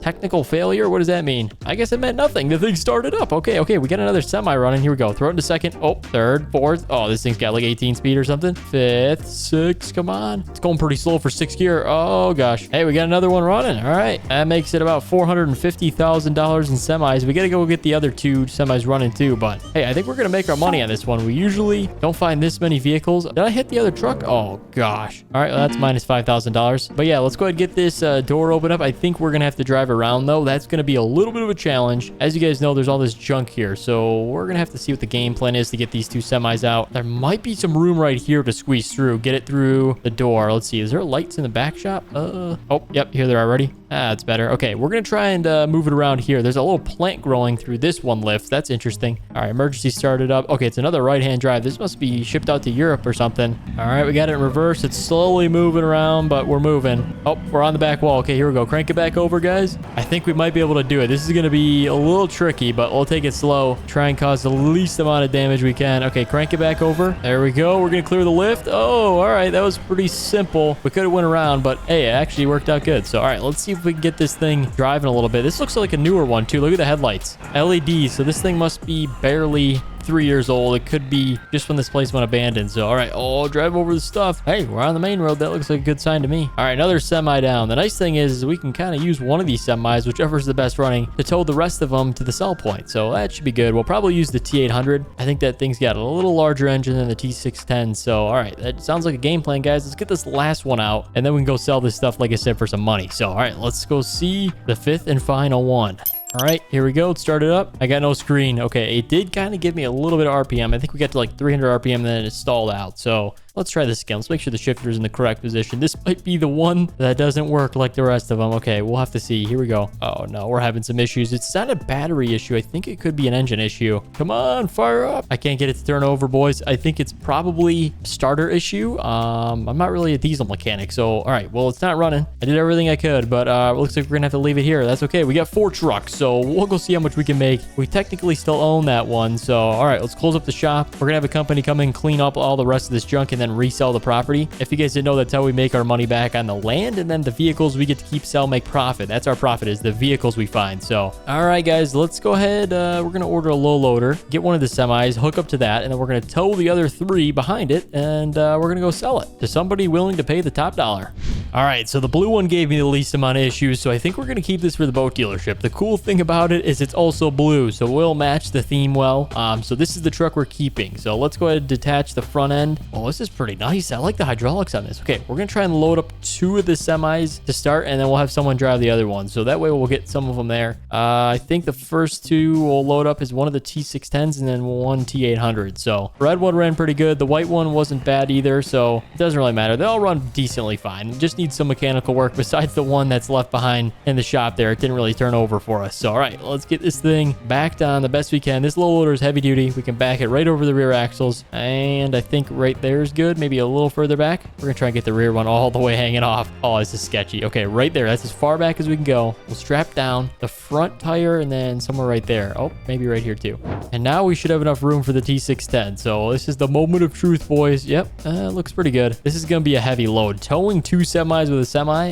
technical failure. What does that mean? I guess it meant nothing. The thing's started up. Okay, we got another semi running. Here we go. Throw it into second. Oh, third, fourth. Oh, this thing's got like 18 speed or something. Fifth, sixth. Come on. It's going pretty slow for sixth gear. Oh, gosh. Hey, we got another one running. All right. That makes it about $450,000 in semis. We got to go get the other two semis running too. But hey, I think we're going to make our money on this one. We usually don't find this many vehicles. Did I hit the other truck? Oh, gosh. All right. Well, that's minus $5,000. But yeah, let's go ahead and get this door open up. I think we're going to have to drive around though. That's going to be a little bit of a challenge. As you guys know, there's all this junk here. So we're going to have to see what the game plan is to get these two semis out. There might be some room right here to squeeze through. Get it through the door. Let's see. Is there lights in the back shop? Oh, yep. Here they are already. That's better. Okay, we're going to try and move it around here. There's a little plant growing through this one lift. That's interesting. All right, emergency started up. Okay, it's another right-hand drive. This must be shipped out to Europe or something. All right, we got it in reverse. It's slowly moving around, but we're moving. Oh, we're on the back wall. Okay, here we go. Crank it back over, guys. I think we might be able to do it. This is going to be a little tricky, but we'll take it slow. Try and cause the least amount of damage we can. Okay, crank it back over. There we go. We're going to clear the lift. Oh, all right. That was pretty simple. We could have went around, but hey, it actually worked out good. So, all right, let's see if we can get this thing driving a little bit. This looks like a newer one, too. Look at the headlights. LEDs. So this thing must be barely 3 years old. It could be just when this place went abandoned. So, all right. Oh, drive over the stuff. Hey, we're on the main road. That looks like a good sign to me. All right, another semi down. The nice thing is we can kind of use one of these semis, whichever's the best running, to tow the rest of them to the sell point. So that should be good. We'll probably use the T800. I think that thing's got a little larger engine than the T610. So, all right. That sounds like a game plan, guys. Let's get this last one out, and then we can go sell this stuff, like I said, for some money. So, all right, let's go see the fifth and final one. All right, here we go. It started up. I got no screen. Okay, it did kind of give me a little bit of RPM. I think we got to like 300 RPM, and then it stalled out. So let's try this again. Let's make sure the shifter's in the correct position. This might be the one that doesn't work like the rest of them. Okay, we'll have to see. Here we go. Oh, no, we're having some issues. It's not a battery issue. I think it could be an engine issue. Come on, fire up. I can't get it to turn over, boys. I think it's probably a starter issue. I'm not really a diesel mechanic, so all right. Well, it's not running. I did everything I could, but it looks like we're gonna have to leave it here. That's okay. We got 4 trucks, so we'll go see how much we can make. We technically still own that one, so all right, let's close up the shop. We're gonna have a company come in, clean up all the rest of this junk, and then resell the property. If you guys didn't know, that's how we make our money back on the land, and then the vehicles we get to keep, sell, make profit. That's our profit, is the vehicles we find. So all right, guys, let's go ahead. We're gonna order a low loader, get one of the semis, hook up to that, and then we're gonna tow the other 3 behind it, and we're gonna go sell it to somebody willing to pay the top dollar. All right, so the blue one gave me the least amount of issues, so I think we're gonna keep this for the boat dealership. The cool thing about it is it's also blue, so we'll match the theme well. So this is the truck we're keeping. So let's go ahead and detach the front end. Oh, this is pretty nice. I like the hydraulics on this. Okay, we're gonna try and load up 2 of the semis to start, and then we'll have someone drive the other one. So that way we'll get some of them there. I think the first 2 we'll load up is one of the T610s and then one T800. So red one ran pretty good. The white one wasn't bad either, so it doesn't really matter. They all run decently fine. It just needs some mechanical work besides the one that's left behind in the shop there. It didn't really turn over for us. So all right, let's get this thing backed on the best we can. This low loader is heavy duty. We can back it right over the rear axles, and I think right there is good. Maybe a little further back. We're gonna try and get the rear one all the way hanging off. Oh, this is sketchy. Okay, right there. That's as far back as we can go. We'll strap down the front tire and then somewhere right there. Oh, maybe right here too. And now we should have enough room for the T610. So this is the moment of truth, boys. Yep, looks pretty good. This is gonna be a heavy load. Towing 2 semis with a semi.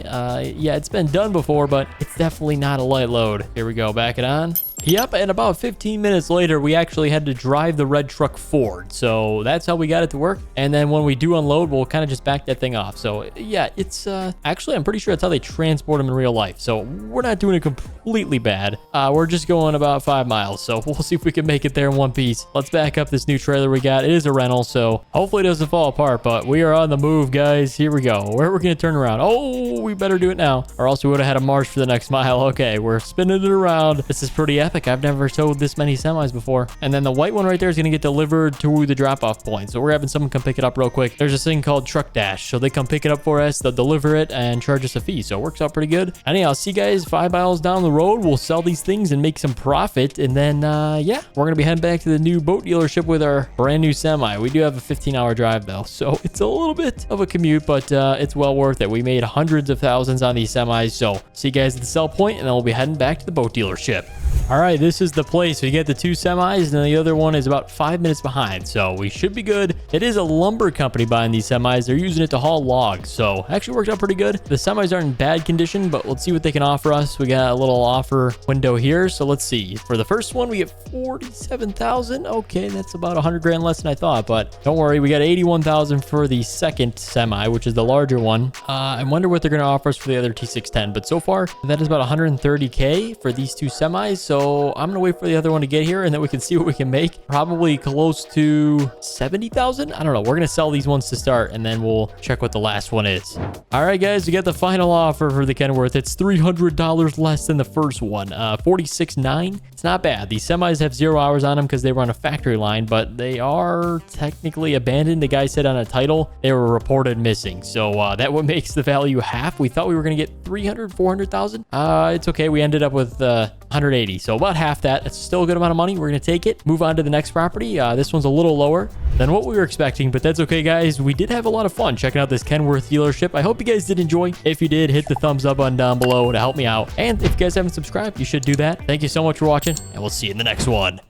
Yeah, it's been done before, but it's definitely not a light load. Here we go. Back it on. Yep, and about 15 minutes later, we actually had to drive the red truck forward. So that's how we got it to work. And then when we do unload, we'll kind of just back that thing off. So yeah, it's actually, I'm pretty sure that's how they transport them in real life. So we're not doing it completely bad. We're just going about 5 miles. So we'll see if we can make it there in one piece. Let's back up this new trailer we got. It is a rental, so hopefully it doesn't fall apart, but we are on the move, guys. Here we go. Where are we going to turn around? Oh, we better do it now, or else we would have had a march for the next mile. Okay, we're spinning it around. This is pretty epic. I've never towed this many semis before. And then the white one right there is going to get delivered to the drop-off point. So we're having someone come pick it up real quick. There's this thing called Truck Dash. So they come pick it up for us, they'll deliver it and charge us a fee. So it works out pretty good. Anyhow, I'll see you guys 5 miles down the road. We'll sell these things and make some profit. And then, yeah, we're going to be heading back to the new boat dealership with our brand new semi. We do have a 15-hour drive though. So it's a little bit of a commute, but it's well worth it. We made hundreds of thousands on these semis. So see you guys at the sell point, and then we'll be heading back to the boat dealership. All right, this is the place. We get the 2 semis, and then the other one is about 5 minutes behind, so we should be good. It is a lumber company buying these semis. They're using it to haul logs, so actually worked out pretty good. The semis aren't in bad condition, but let's see what they can offer us. We got a little offer window here, so let's see. For the first one, we get 47,000. Okay, that's about 100 grand less than I thought, but don't worry, we got 81,000 for the second semi, which is the larger one. I wonder what they're going to offer us for the other T610, but so far, that is about 130K for these 2 semis, so I'm going to wait for the other one to get here, and then we can see what we can make. Probably close to 70,000. I don't know. We're going to sell these ones to start, and then we'll check what the last one is. All right, guys, we got the final offer for the Kenworth. It's $300 less than the first one. 46.9. It's not bad. These semis have 0 hours on them because they were on a factory line, but they are technically abandoned. The guy said on a title they were reported missing, so that what makes the value half. We thought we were going to get 300, 400,000. It's okay. We ended up with 180, so about half that. It's still a good amount of money. We're going to take it, move on to the next property. This one's a little lower than what we were expecting, but that's okay, guys. We did have a lot of fun checking out this Kenworth dealership. I hope you guys did enjoy. If you did, hit the thumbs up button down below to help me out, and if you guys haven't subscribed, you should do that. Thank you so much for watching, and we'll see you in the next one.